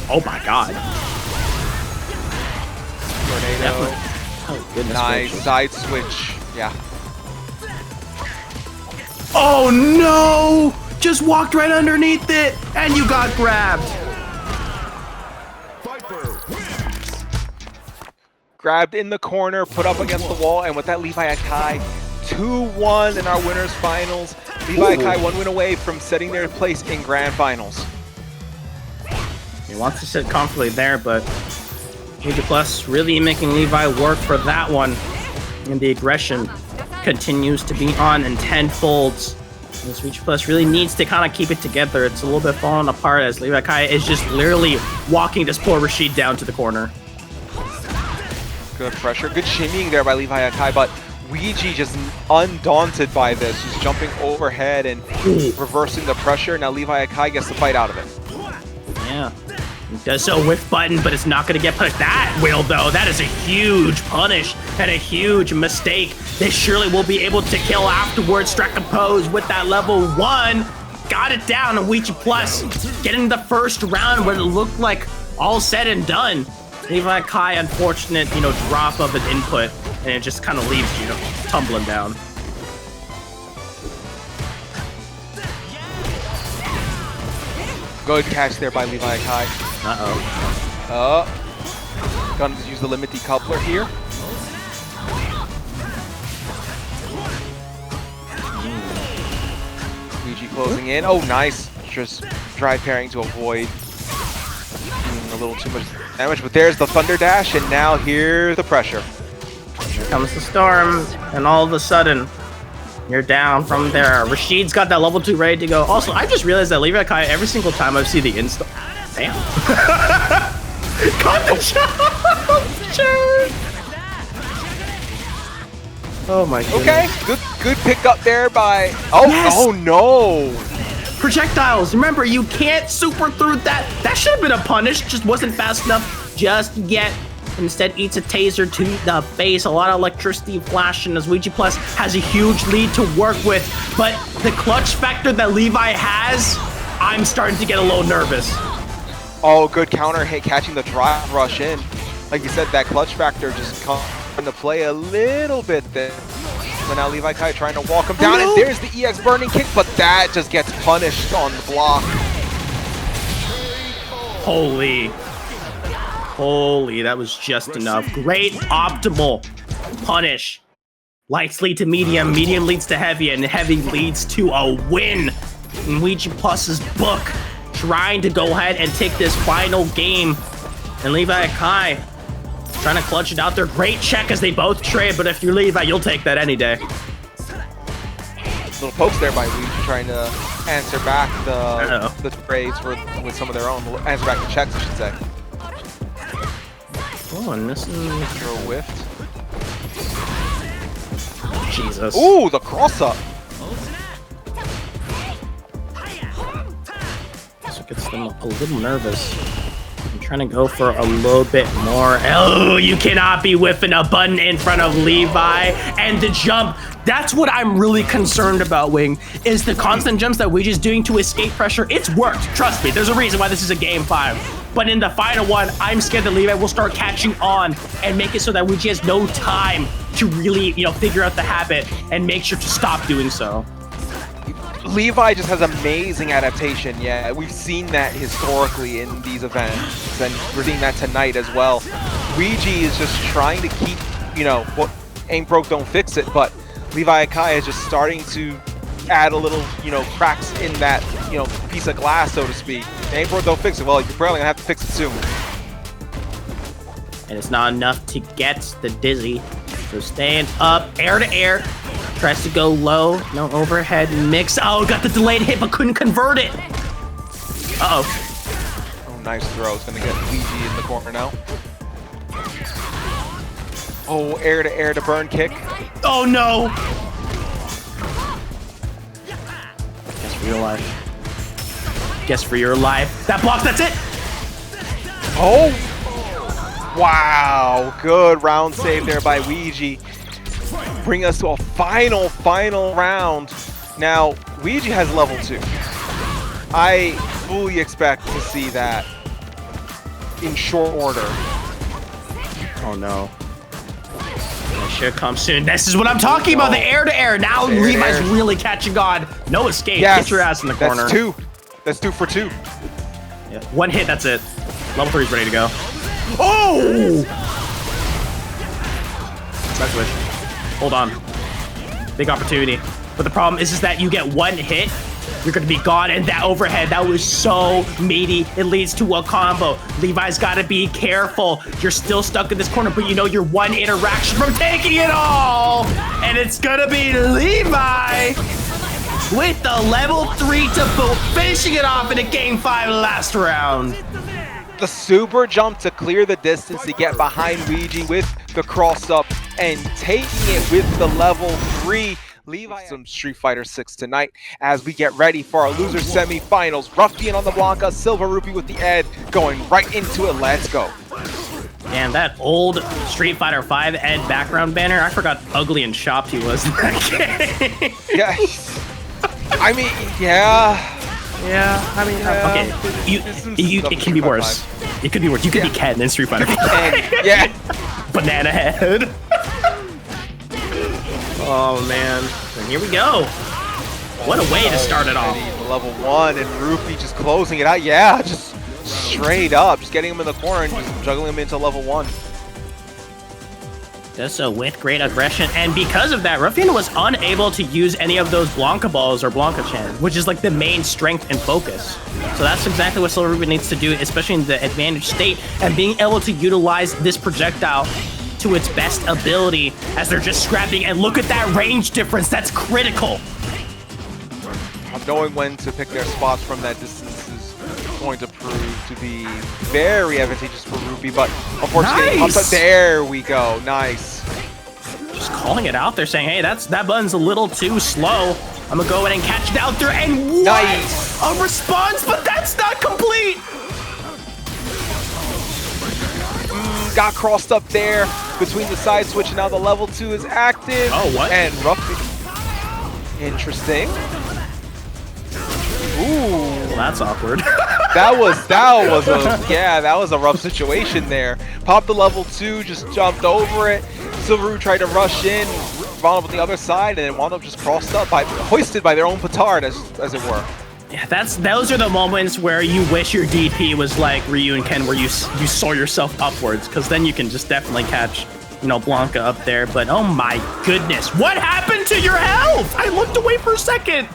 Oh my god. Tornado. Oh goodness. Nice gracious. side switch. Yeah. Oh no! Just walked right underneath it, and you got grabbed. Grabbed in the corner, put up against the wall, and with that LeviHakai 2-1 in our winners finals. LeviHakai 1 win away from setting their place in grand finals. He wants to sit comfortably there, but Ouija Plus really making Levi work for that one. And the aggression continues to be on in tenfolds. This Ouija Plus really needs to kind of keep it together. It's a little bit falling apart as LeviHakai is just literally walking this poor Rashid down to the corner. Good pressure, good shimmying there by LeviHakai, but Ouija just undaunted by this. He's jumping overhead and reversing the pressure. Now LeviHakai gets the fight out of it. Yeah. He does so with button, but it's not going to get punished. That will, though. That is a huge punish and a huge mistake. They surely will be able to kill afterwards. Strike a pose with that level 1. Got it down. And Ouija Plus getting the first round where it looked like all said and done. LeviHakai, unfortunate, drop of an input, and it just kind of leaves you, tumbling down. Good catch there by LeviHakai. Gonna use the limit decoupler here. Luigi closing in. Oh, nice. Just drive pairing to avoid a little too much damage. But there's the Thunder Dash, and now here's the pressure. Here comes the storm, and all of a sudden, you're down from there. Rashid's got that level 2 ready to go. Also, I just realized that LeviHakai, every single time I see the install. Damn. Got the shot! Oh my goodness. Okay, good pick up there by. Oh, Yes! Oh no! Projectiles. Remember, you can't super through that. That should have been a punish. Just wasn't fast enough just yet. Instead, eats a taser to the face. A lot of electricity flashing as Ouija Plus has a huge lead to work with. But the clutch factor that Levi has, I'm starting to get a little nervous. Oh, good counter hit, catching the drive rush in. Like you said, that clutch factor just comes into play a little bit there. But now LeviHakai trying to walk him down, and there's the EX burning kick, but that just gets punished on the block. Holy, that was just enough. Great optimal punish. Lights lead to medium, medium leads to heavy, and heavy leads to a win. In Ouija Plus's book, trying to go ahead and take this final game. And LeviHakai trying to clutch it out there. Great check as they both trade, but if you're Levi, you'll take that any day. Little pokes there by Ouija trying to answer back the trades with some of their own. Answer back the checks, I should say. Oh, and this is... Throw whiffed. Jesus. Ooh, the cross up. This gets them a little nervous. I'm trying to go for a little bit more. Oh, you cannot be whiffing a button in front of Levi. And the jump, that's what I'm really concerned about, Wing, is the constant jumps that Ouija's doing to escape pressure. It's worked, trust me. There's a reason why this is a game 5. But in the final one, I'm scared that Levi will start catching on and make it so that Ouija has no time to really, figure out the habit and make sure to stop doing so. Levi just has amazing adaptation. Yeah, we've seen that historically in these events, and we're seeing that tonight as well. Ouija is just trying to keep, what ain't broke, don't fix it, but LeviHakai is just starting to add a little, cracks in that, piece of glass, so to speak. Ain't broke, don't fix it. Well, you're probably gonna have to fix it soon. And it's not enough to get the dizzy. So staying up, air to air. Tries to go low, no overhead mix. Oh, got the delayed hit, but couldn't convert it. Uh-oh. Oh, nice throw. It's gonna get Ouija in the corner now. Oh, air to burn kick. Oh no! Guess for your life. Guess for your life. That blocks, that's it! Oh! Wow, good round save there by Ouija. Bring us to a final round. Now, Ouija has level 2. I fully expect to see that in short order. Oh no. That should come soon. This is what I'm talking about, the air to air. Now Levi's really catching on. No escape, get your ass in the corner. That's 2. That's 2 for 2. Yeah. One hit, that's it. Level 3 is ready to go. Oh! That's wish. Hold on. Big opportunity. But the problem is that you get one hit, you're going to be gone. And that overhead, that was so meaty. It leads to a combo. Levi's got to be careful. You're still stuck in this corner, but you're one interaction from taking it all. And it's going to be Levi with the level 3 to boot, finishing it off in a game 5 last round. The super jump to clear the distance to get behind Ouija with the cross up and taking it with the level 3. Levi some Street Fighter 6 tonight as we get ready for our loser semi-finals. Ruffian on the Blanka, SilverRupee with the Ed, going right into it. Let's go. And that old Street Fighter 5 Ed background banner, I forgot ugly and chopped he was in that game. Yeah. I mean, yeah. Yeah, I mean, okay, it can be worse. It could be worse. You could be Ken in Street Fighter 5. Yeah. Banana head. Oh, man. And here we go. What a way to start it off. level 1, and Rupee just closing it out. Yeah, just straight up, just getting him in the corner and just juggling him into level 1. Does so with great aggression, and because of that, Ruffian was unable to use any of those Blanka balls or Blanka Chan, which is like the main strength and focus. So that's exactly what SilverRupee needs to do, especially in the advantage state, and being able to utilize this projectile to its best ability as they're just scrapping. And look at that range difference, that's critical. Knowing when to pick their spots from that distance is going to prove to be very advantageous for Rupee, but unfortunately, Nice! There we go, nice. Just calling it out there, saying, hey, that button's a little too slow. I'm gonna go in and catch it out there, and what? Nice. A response, but that's not complete! Got crossed up there between the side switch, and now the level 2 is active. Oh, what? And Ruffian. Interesting. Ooh. Well, that's awkward. That was a rough situation there. Popped the level 2, just jumped over it. SilverRupee tried to rush in, wound up on the other side, and then wound up just crossed up, hoisted by their own petard, as it were. Yeah, those are the moments where you wish your DP was like Ryu and Ken, where you soar yourself upwards, because then you can just definitely catch, you know, Blanka up there. But oh my goodness, what happened to your health? I looked away for a second.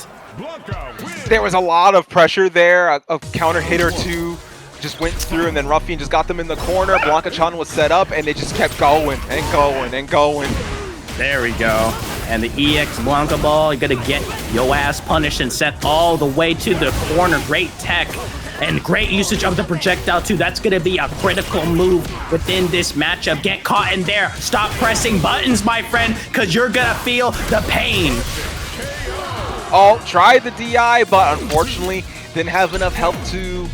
There was a lot of pressure there. A counter hit or two just went through, and then Ruffian just got them in the corner. Blanka-chan was set up, and they just kept going and going and going. There we go. And the EX Blanka ball, you're gonna get your ass punished and set all the way to the corner. Great tech and great usage of the projectile too. That's gonna be a critical move within this matchup. Get caught in there. Stop pressing buttons, my friend, because you're gonna feel the pain. Oh, tried the DI, but unfortunately didn't have enough help to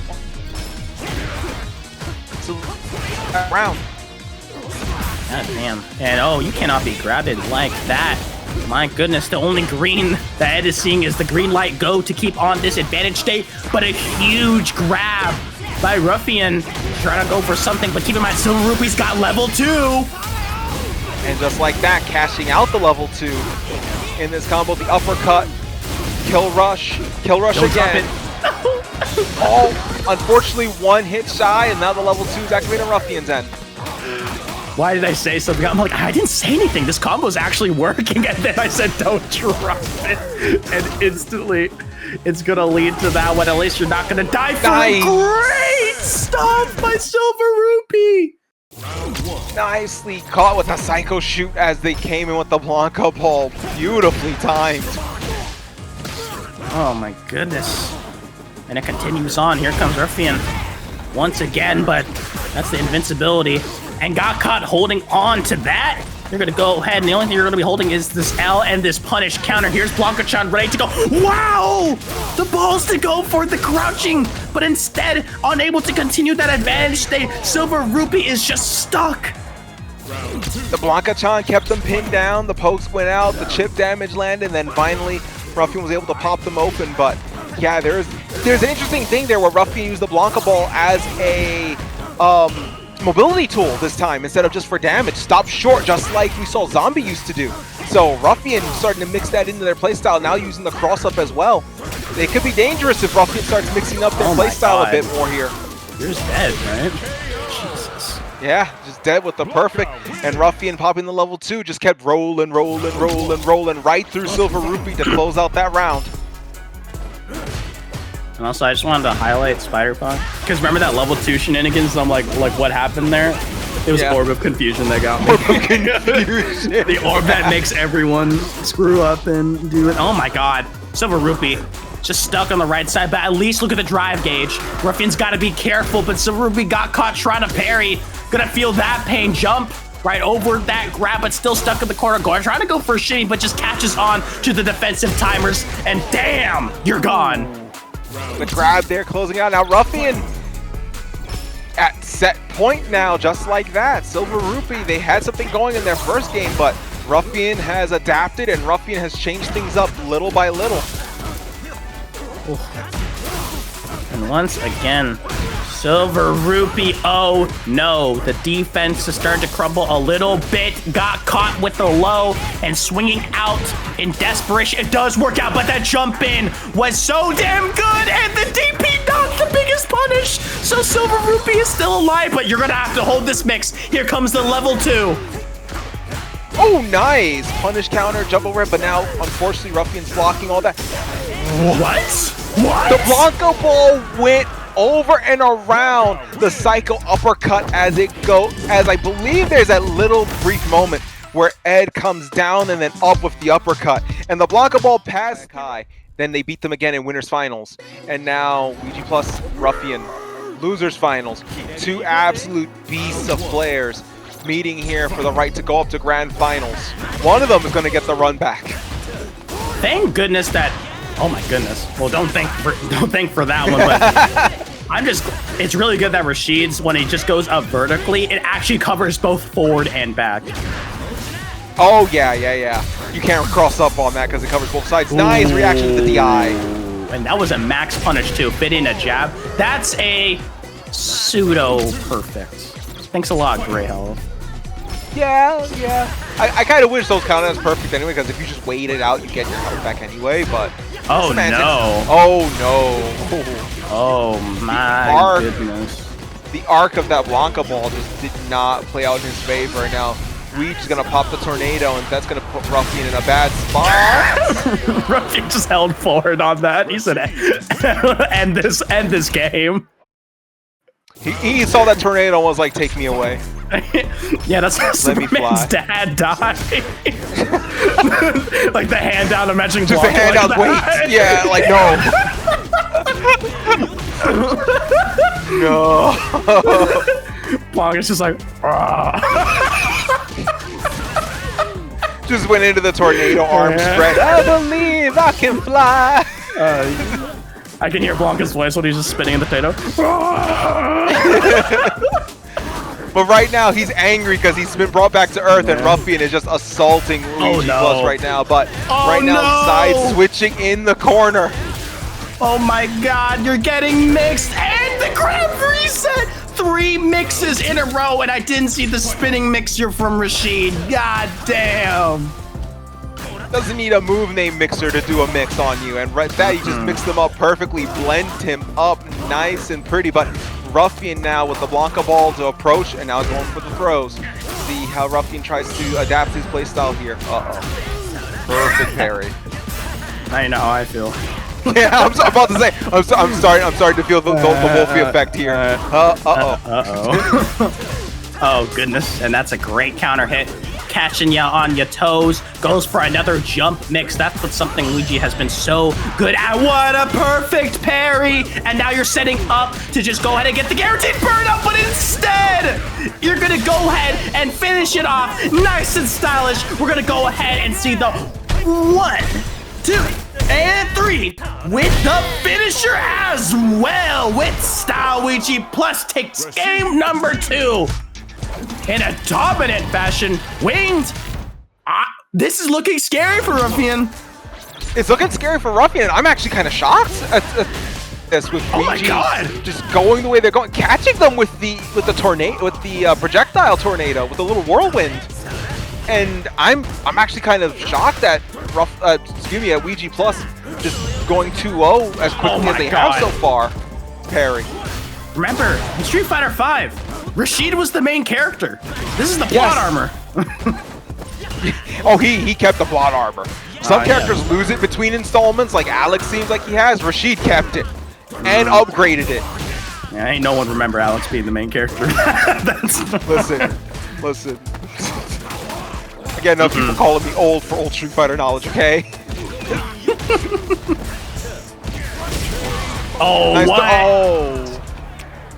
round. God damn. And oh, you cannot be grabbed like that. My goodness, the only green that Ed is seeing is the green light go to keep on this advantage state, but a huge grab by Ruffian. Trying to go for something, but keep in mind, SilverRupee's got level 2. And just like that, cashing out the level 2 in this combo, the uppercut, kill rush again. Oh, unfortunately, one hit shy, and now the level 2 is activating Ruffian's end. Why did I say something? I'm like, I didn't say anything. This combo's actually working. And then I said, don't drop it. And instantly, it's going to lead to that one. At least you're not going to die for Nice. Great stuff by SilverRupee. Nicely caught with a psycho shoot as they came in with the Blanka ball. Beautifully timed. Oh my goodness. And it continues on. Here comes Ruffian once again, but that's the invincibility. And got caught holding on to that. You're gonna go ahead, and the only thing you're gonna be holding is this L and this punish counter. Here's Blanka-chan ready to go. Wow! The balls to go for the crouching, but instead unable to continue that advantage state. SilverRupee is just stuck. The Blanka-chan kept them pinned down, the pokes went out, the chip damage landed, and then finally Ruffian was able to pop them open. But yeah, there's an interesting thing there where Ruffian used the Blanka ball as a mobility tool this time instead of just for damage. Stop short, just like we saw Zombie used to do. So Ruffian starting to mix that into their playstyle, now using the cross-up as well. It could be dangerous if Ruffian starts mixing up their playstyle a bit more here. You're just dead, right? Jesus. Yeah, just dead with the perfect. And Ruffian popping the level 2 just kept rolling right through SilverRupee to close out that round. And also, I just wanted to highlight Spider-Punk, because remember that level 2 shenanigans? I'm like what happened there? It was Orb of Confusion that got me. Orb of Confusion. The orb that makes everyone screw up and do it. Oh my god. SilverRupee just stuck on the right side, but at least look at the drive gauge. Ruffian's got to be careful, but SilverRupee got caught trying to parry. Gonna feel that pain jump right over that grab, but still stuck in the corner. Trying to go for a shimmy, but just catches on to the defensive timers, and damn, you're gone. The grab there closing out. Now Ruffian at set point now, just like that. SilverRupee, they had something going in their first game, but Ruffian has adapted and Ruffian has changed things up little by little. And once again, SilverRupee, oh no. The defense is starting to crumble a little bit. Got caught with the low and swinging out in desperation. It does work out, but that jump in was so damn good, and the DP not the biggest punish. So SilverRupee is still alive, but you're gonna have to hold this mix. Here comes the level 2. Oh, nice! Punish counter, jump over it, but now, unfortunately, Ruffian's blocking all that. What? What? The Blanka ball went over and around the psycho uppercut as I believe there's that little brief moment where Ed comes down and then up with the uppercut. And the Blanka ball passed high. Then they beat them again in winners finals. And now VG plus Ruffian, losers finals. Two absolute beasts of players meeting here for the right to go up to grand finals. One of them is going to get the run back. Thank goodness that. Oh my goodness. Well, don't thank for that one, but it's really good that Rashid's, when he just goes up vertically, it actually covers both forward and back. Oh yeah. You can't cross up on that because it covers both sides. Nice reaction to the DI. And that was a max punish too, fitting a jab. That's a pseudo perfect. Thanks a lot, Grey Health. Yeah. I kind of wish those counted as perfect anyway, because if you just wait it out, you get your health back anyway, but... Oh, no. Oh, no. Oh, my goodness. The arc of that Blanka ball just did not play out in his favor, and now Weed's going to pop the tornado, and that's going to put Ruffian in a bad spot. Ruffian just held forward on that. He said, end this game. He saw that tornado and was like, take me away. Yeah, that's how Superman's dad died. Like the hand down, imagine just the hand like out, wait. Yeah, like, no. No. Blanka's just like, just went into the tornado, arms spread. I believe I can fly. I can hear Blanka's voice when he's just spinning in the potato. But right now, he's angry because he's been brought back to Earth, and Ruffian is just assaulting Luigi Plus right now. But right now, side switching in the corner. Oh my god, you're getting mixed, and the grab reset! 3 mixes in a row, and I didn't see the spinning mixer from Rashid. God damn. Doesn't need a move name mixer to do a mix on you, and right that you just mix them up perfectly, blend him up nice and pretty. But Ruffian now with the Blanka ball to approach, and now going for the throws. See how Ruffian tries to adapt his playstyle here. Perfect parry. I know how I feel. Yeah, I'm about to say. I'm sorry to feel the Wolfie effect here. Oh goodness, and that's a great counter hit. Catching you on your toes, goes for another jump mix. That's what something Luigi has been so good at. What a perfect parry! And now you're setting up to just go ahead and get the guaranteed burn up, but instead, you're gonna go ahead and finish it off nice and stylish. We're gonna go ahead and see the 1, 2, and 3 with the finisher as well. With style, Luigi Plus takes game number 2. In a dominant fashion. Winged. This is looking scary for Ruffian. It's looking scary for Ruffian. I'm actually kind of shocked at this with Luigi just going the way they're going, catching them with the tornado, with the projectile tornado, with the little whirlwind. And I'm actually kind of shocked that at Ouija Plus just going 2-0 as quickly as they have so far. Parry. Remember, in Street Fighter V, Rashid was the main character. This is the plot armor. Oh, he kept the plot armor. Some characters lose it between installments, like Alex seems like he has. Rashid kept it and upgraded it. Yeah, ain't no one remember Alex being the main character. Listen. I get enough people calling me old for old Street Fighter knowledge, okay? Oh, nice what?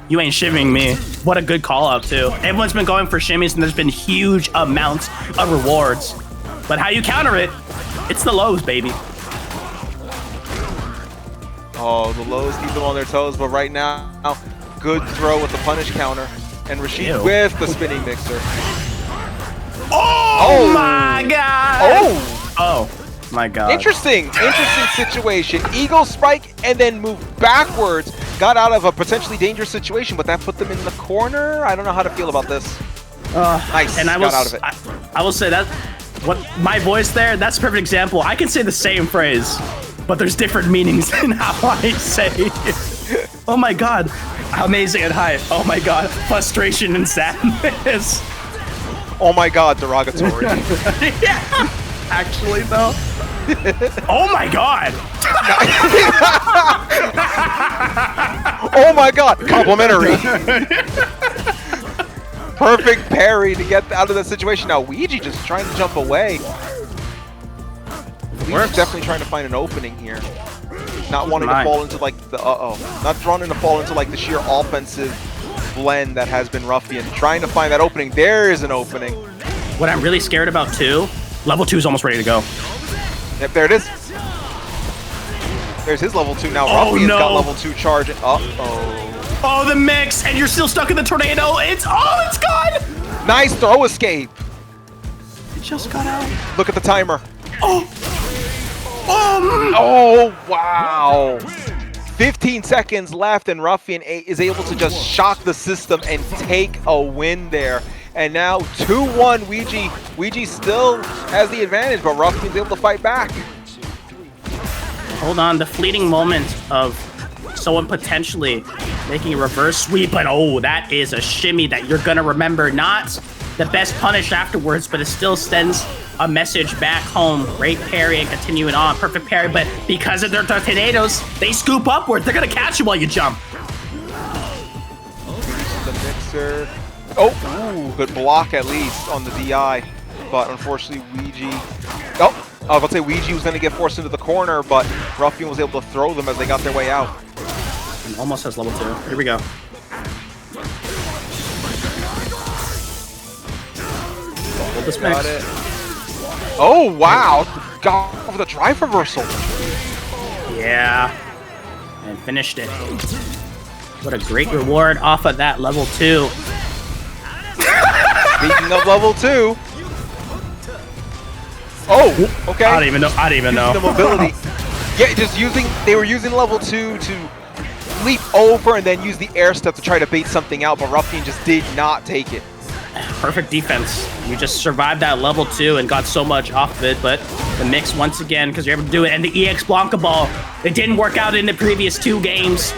You ain't shimming me. What a good call out too. Everyone's been going for shimmies and there's been huge amounts of rewards. But how you counter it, it's the lows, baby. Oh, the lows keep them on their toes, but right now, good throw with the punish counter. And Rashid with the spinning mixer. Oh my god! Oh my god. Interesting situation. Eagle spike and then move backwards got out of a potentially dangerous situation, but that put them in the corner. I don't know how to feel about this. Nice, and got out of it. I will say that what my voice there, that's a perfect example. I can say the same phrase, but there's different meanings in how I say it. Oh my god, amazing and high. Oh my god, frustration and sadness. Oh my god, derogatory. Yeah, actually though. Oh my god. Oh my god, complimentary. Perfect parry to get out of that situation. Now Ouija just trying to jump away. Ouija's definitely trying to find an opening here. Not wanting to fall into like the not wanting to fall into like the sheer offensive blend that has been Ruffian. Trying to find that opening. There is an opening. What I'm really scared about too, level 2 is almost ready to go. Yep, there it is. There's his level 2 now. Ruffian's got level 2 charge. Oh, the mix, and you're still stuck in the tornado. It's gone. Nice throw escape. It just got out. Look at the timer. Oh, wow. 15 seconds left, and Ruffian is able to just shock the system and take a win there. And now 2-1 Ouija. Ouija still has the advantage, but Ruffian's able to fight back. Hold on, the fleeting moment of someone potentially making a reverse sweep, but that is a shimmy that you're gonna remember. Not the best punish afterwards, but it still sends a message back home. Great parry and continuing on. Perfect parry, but because of their tornadoes, they scoop upward. They're gonna catch you while you jump. The mixer. Oh, good block at least on the DI, but unfortunately Ouija. I was about to say Ouija was going to get forced into the corner, but Ruffian was able to throw them as they got their way out. And almost has level 2. Here we go. Hold this mix. Got it. Oh, wow. Got over the drive reversal. Yeah. And finished it. What a great reward off of that level 2. Speaking of level 2. Oh, okay. I don't even know. The mobility. Yeah, they were using level 2 to leap over and then use the air step to try to bait something out, but Ruffian just did not take it. Perfect defense. You just survived that level 2 and got so much off of it, but the mix once again, because you're able to do it, and the EX Blanka ball, it didn't work out in the previous 2 games.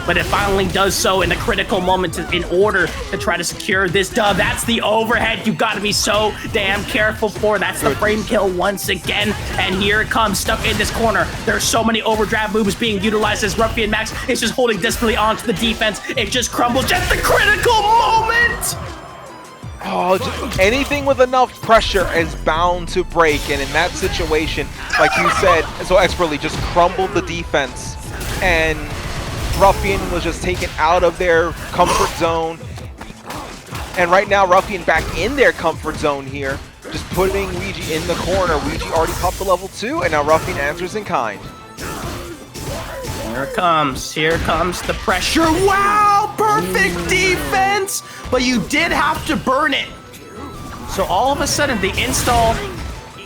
But it finally does so in the critical moment in order to try to secure this dub. That's the overhead you gotta be so damn careful for. That's the frame kill once again. And here it comes, stuck in this corner. There's so many overdraft moves being utilized as rufianMX is just holding desperately onto the defense. It just crumbles at the critical moment. Oh, just anything with enough pressure is bound to break. And in that situation, like you said so expertly, just crumbled the defense. And Ruffian was just taken out of their comfort zone. And right now, Ruffian back in their comfort zone here. Just putting Ouija in the corner. Ouija already popped the level 2, and now Ruffian answers in kind. Here it comes. Here comes the pressure. Wow! Perfect defense! But you did have to burn it. So all of a sudden, the install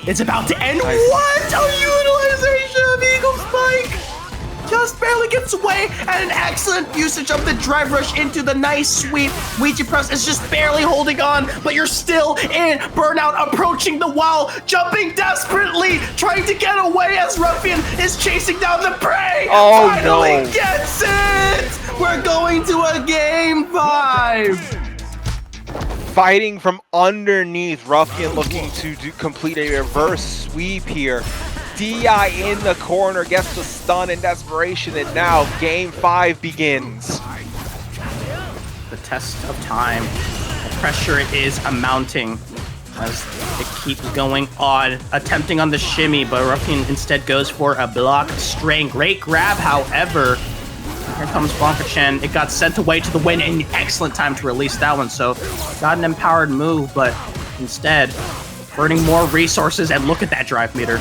is about to end. Nice. What a utilization of Eagle Spike! Just barely gets away, and an excellent usage of the drive rush into the nice sweep. Ouija Press is just barely holding on, but you're still in. Burnout approaching the wall, jumping desperately, trying to get away as Ruffian is chasing down the prey. Oh, Finally no. gets it! We're going to a game 5. Fighting from underneath, Ruffian looking to complete a reverse sweep here. DI in the corner gets the stun in desperation, and now game 5 begins. The test of time. The pressure is amounting as it keeps going on, attempting on the shimmy, but Ruffian instead goes for a block string. Great grab, however. Here comes Blanka Chen. It got sent away to the win, and excellent time to release that one. So got an empowered move, but instead burning more resources, and look at that drive meter.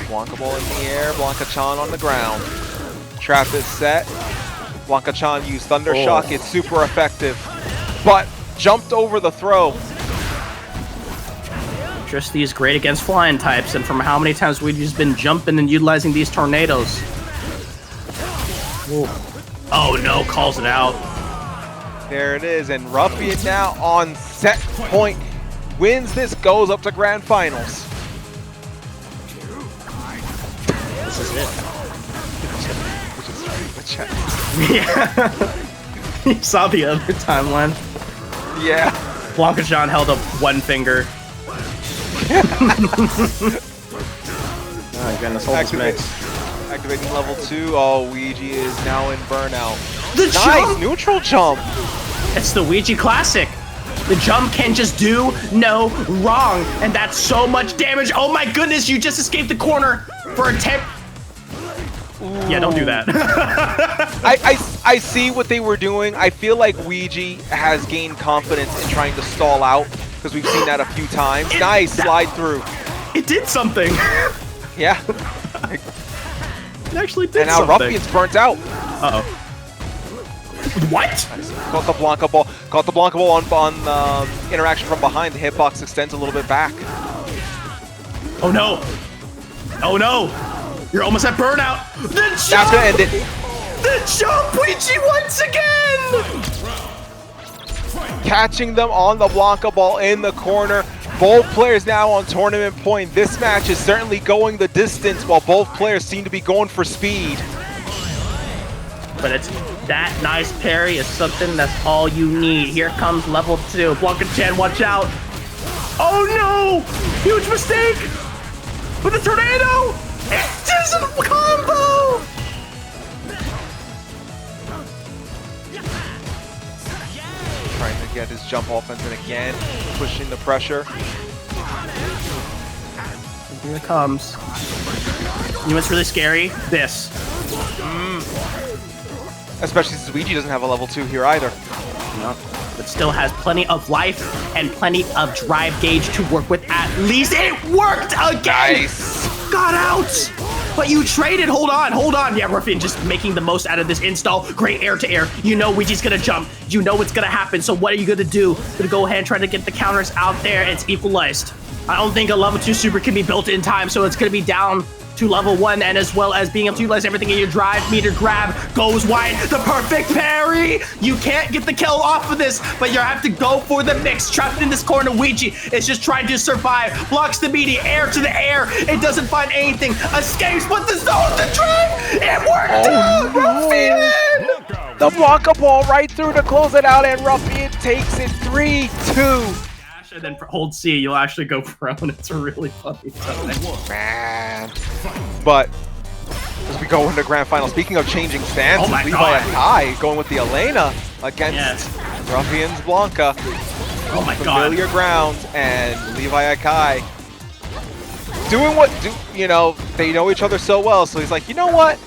Blanka ball in the air, Blanka-chan on the ground. Trap is set. Blanka-chan used Thunder Shock, it's super effective. But jumped over the throw. Just these great against flying types, and from how many times we've just been jumping and utilizing these tornadoes. Ooh. Oh no, calls it out. There it is, and Ruffian now on set point. Wins this, goes up to grand finals. This is it. Which is Yeah. You saw the other timeline. yeah. Blanka John held up one finger. Oh goodness, hold this mix. Activating level 2. Oh, Ouija is now in burnout. The Nice, jump! neutral jump. It's the Ouija classic. The jump can just do no wrong, and that's so much damage. Oh my goodness, you just escaped the corner for a tip. Yeah, don't do that. I see what they were doing. I feel like Ouija has gained confidence in trying to stall out, because we've seen that a few times. Nice, slide through. It did something. Yeah. It actually did And now something. Ruffian's burnt out. Uh-oh. What? Caught the Blanka ball. Caught the Blanka ball on interaction from behind. The hitbox extends a little bit back. Oh no. Oh no. You're almost at burnout. The jump! That's gonna end it. The jump, Ouija, once again! Catching them on the Blanka ball in the corner. Both players now on tournament point. This match is certainly going the distance, while both players seem to be going for speed. But it's that nice parry is something that's all you need. Here comes level 2. Blanka Chan, watch out. Oh no! Huge mistake! With the tornado! It's just a combo! Trying to get his jump offense in again. Pushing the pressure. Here it comes. You know what's really scary? This. Especially since Ouija doesn't have a level 2 here either. No. But still has plenty of life and plenty of drive gauge to work with. At least it worked again! Nice! Got out! But you traded, hold on. Yeah, Ruffian just making the most out of this install. Great air to air. You know Ouija's gonna jump. You know what's gonna happen, so what are you gonna do? Gonna go ahead and try to get the counters out there. It's equalized. I don't think a level 2 super can be built in time, so it's gonna be down to level 1, and as well as being able to utilize everything in your drive meter. Grab goes wide, the perfect parry. You can't get the kill off of this, but you have to go for the mix. Trapped in this corner, Ouija is just trying to survive. Blocks the media, air to the air. It doesn't find anything. Escapes, but the zone, the drive. It worked out. Ruffian. The Blanka ball right through to close it out, and Ruffian takes it 3-2. And then hold C, you'll actually go prone. It's really funny. Man. But as we go into grand final, speaking of changing stances, Oh my God. LeviHakai going with the Elena against Ruffian's Blanka. Oh my God. Familiar ground, and LeviHakai doing what you know, they know each other so well, so he's like, you know what?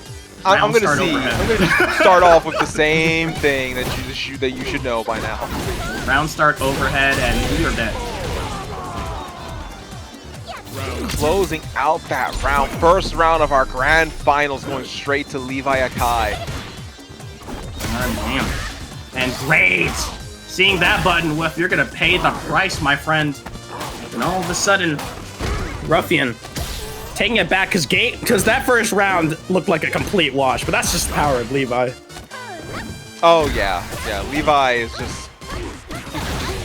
I'm gonna see. overhead. I'm gonna just start off with the same thing that you should know by now. Round start overhead, and you're dead. Closing out that round, first round of our grand finals, going straight to LeviHakai. Damn. And great! Seeing that button, Whiff, you're gonna pay the price, my friend. And all of a sudden, Ruffian taking it back, because that first round looked like a complete wash, but that's just the power of Levi. Oh yeah, Levi is just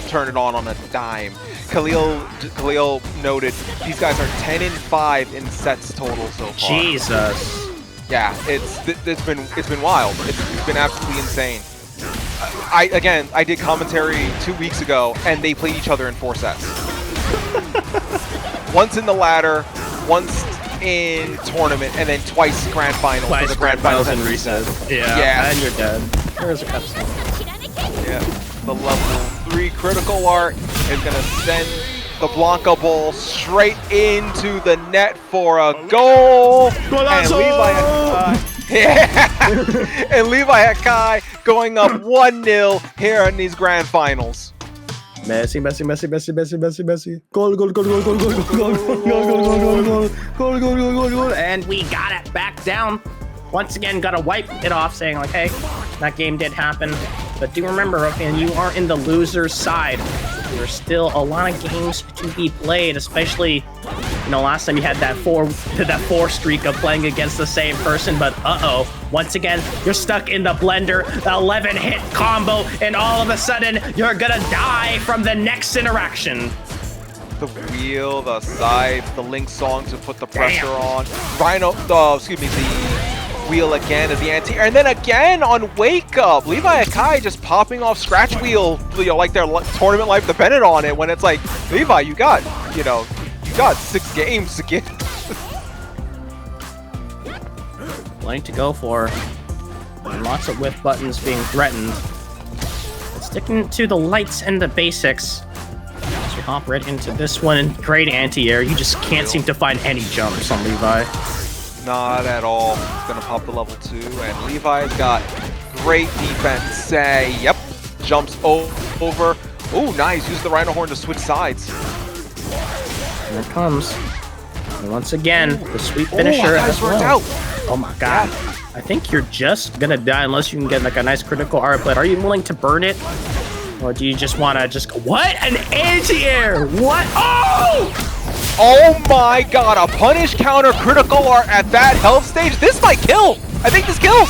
turn it on a dime. Khalil noted these guys are 10-5 in sets total so far. Jesus. Yeah, it's been wild. It's been absolutely insane. I did commentary 2 weeks ago, and they played each other in 4 sets. Once in the ladder, once in tournament, and then twice grand final. Twice the grand finals and reset. Yeah, and you're dead. There's a cutscene. Yeah, the level 3 critical art is gonna send the Blanka ball straight into the net for a goal. And LeviHakai going up 1-0 here in these grand finals. Messi. Goal. And we got it back down. Once again, gotta wipe it off, saying like, hey, that game did happen. But do remember, Ruffian, you are in the loser's side. There's still a lot of games to be played, especially You know, last time you had that four streak of playing against the same person, but once again, you're stuck in the blender, the 11-hit combo, and all of a sudden, you're gonna die from the next interaction. The wheel, the sides, the Link song to put the pressure on. The wheel again as the anti-air, and then again on Wake Up, LeviHakai just popping off scratch wheel, like their tournament life depended on it. When it's like, Levi, you got 6 games to get. Plenty to go for, and lots of whiff buttons being threatened. But sticking to the lights and the basics. As we hop right into this one, great anti-air. You just can't seem to find any jumps on Levi. Not at all. He's gonna pop the level 2, and Levi's got great defense. Yep, jumps over. Oh, nice. Use the Rhino Horn to switch sides. Here it comes. And once again, the sweet finisher as well. Out. Oh my god. Yeah. I think you're just gonna die unless you can get like a nice critical art, but are you willing to burn it? Or do you just wanna what? An anti-air! What? Oh! Oh my god, a punish counter critical art at that health stage. This might kill. I think this kills.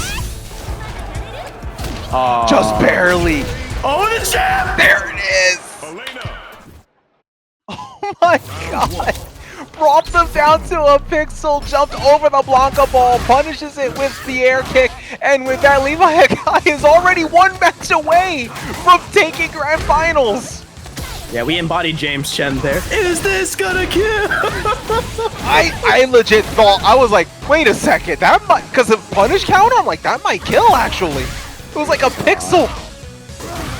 Just barely. Oh, the jab! There it is. Elena. Oh my god. Brought them down to a pixel, jumped over the Blanka ball, punishes it with the air kick, and with that, LeviHakai is already 1 match away from taking grand finals. Yeah, we embodied James Chen there. Is this gonna kill? I legit thought, I was like, wait a second, that might, because of punish counter, I'm like, that might kill actually. It was like a pixel.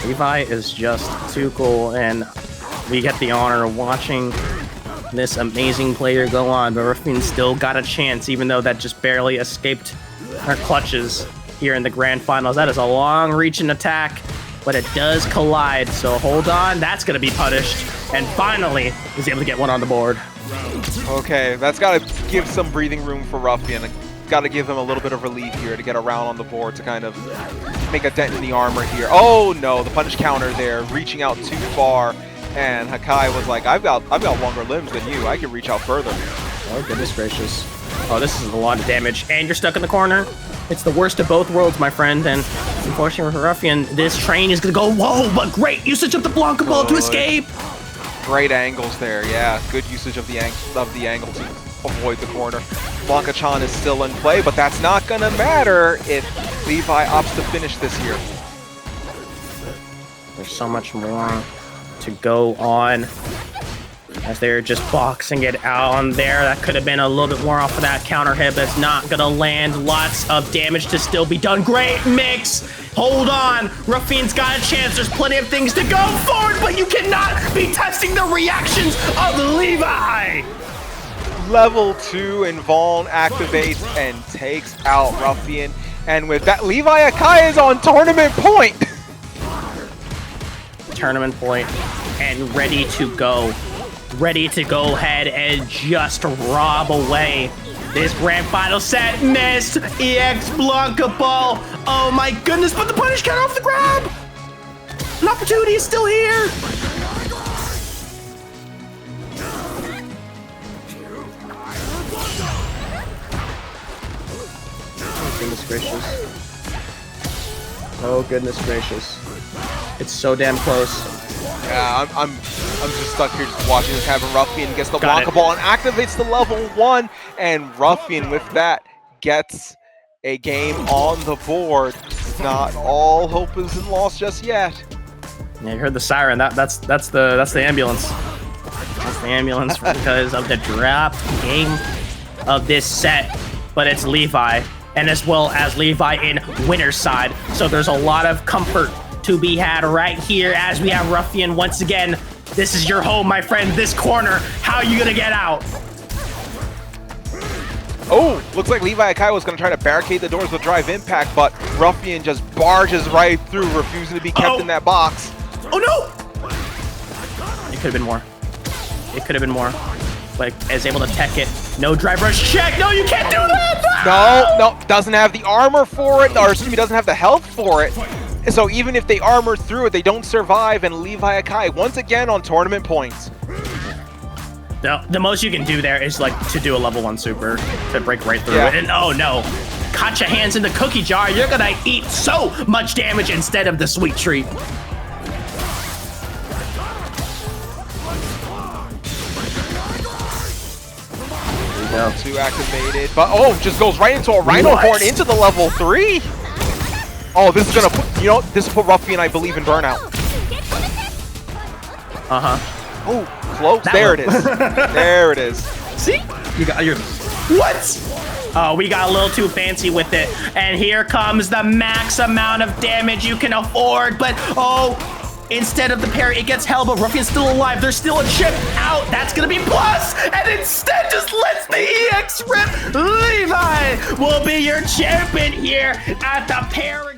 Levi is just too cool, and we get the honor of watching this amazing player go on, but Ruffian still got a chance, even though that just barely escaped our clutches here in the grand finals. That is a long-reaching attack, but it does collide, so hold on, that's gonna be punished, and finally is able to get one on the board. Okay, that's gotta give some breathing room for Ruffian. Gotta give him a little bit of relief here to get around on the board to kind of make a dent in the armor here. Oh no, the punish counter there, reaching out too far. And Hakai was like, I've got longer limbs than you. I can reach out further. Oh, goodness gracious. Oh, this is a lot of damage. And you're stuck in the corner. It's the worst of both worlds, my friend. And unfortunately for Ruffian, this train is going to go, whoa, but great usage of the Blanka ball to escape. Great angles there, yeah. Good usage of the angle to avoid the corner. Blanka-chan is still in play, but that's not going to matter if Levi opts to finish this here. There's so much more to go on as they're just boxing it out on there. That could have been a little bit more off of that counter hit, but it's not gonna land. Lots of damage to still be done. Great mix. Hold on. Ruffian's got a chance. There's plenty of things to go forward, but you cannot be testing the reactions of Levi. Level 2 and Vaughn activates and takes out Ruffian. And with that, LeviHakai is on tournament point. Tournament point and ready to go ahead and just rob away this grand final set. Missed EX Blanka ball. Oh my goodness, but the punish counter off the grab. An opportunity is still here. Oh goodness gracious. Oh goodness gracious. It's so damn close. Yeah, I'm just stuck here just watching this happen. Ruffian gets the Blanka ball and activates the level 1, and Ruffian with that gets a game on the board. Not all hope isn't lost just yet. Yeah, you heard the siren. That's the ambulance. That's the ambulance because of the dropped game of this set. But it's Levi, and as well as Levi in winner's side. So there's a lot of comfort to be had right here as we have Ruffian once again. This is your home, my friend, this corner. How are you gonna get out? Oh, looks like LeviHakai was gonna try to barricade the doors with drive impact, but Ruffian just barges right through, refusing to be kept in that box. Oh no! It could have been more. It could have been more. But is able to tech it. No drive rush check. No, you can't do that! No, doesn't have the armor for it, or excuse me, doesn't have the health for it. So even if they armor through it, they don't survive, and LeviHakai once again on tournament points. The most you can do there is like to do a level 1 super to break right through Yeah. it. And oh no, caught your hands in the cookie jar. You're gonna eat so much damage instead of the sweet treat. Level 2 activated, but oh, just goes right into a Rhino What? Horn into the level 3. Oh, this is gonna put, you know, this will put Ruffian, I believe, in burnout. Oh, close. That There one. it is. There it is. See? You got your... What? Oh, we got a little too fancy with it. And here comes the max amount of damage you can afford. But, oh, instead of the parry, it gets held, but Ruffian's still alive. There's still a chip out. That's going to be plus. And instead just lets the EX rip. Levi will be your champion here at the Paragon.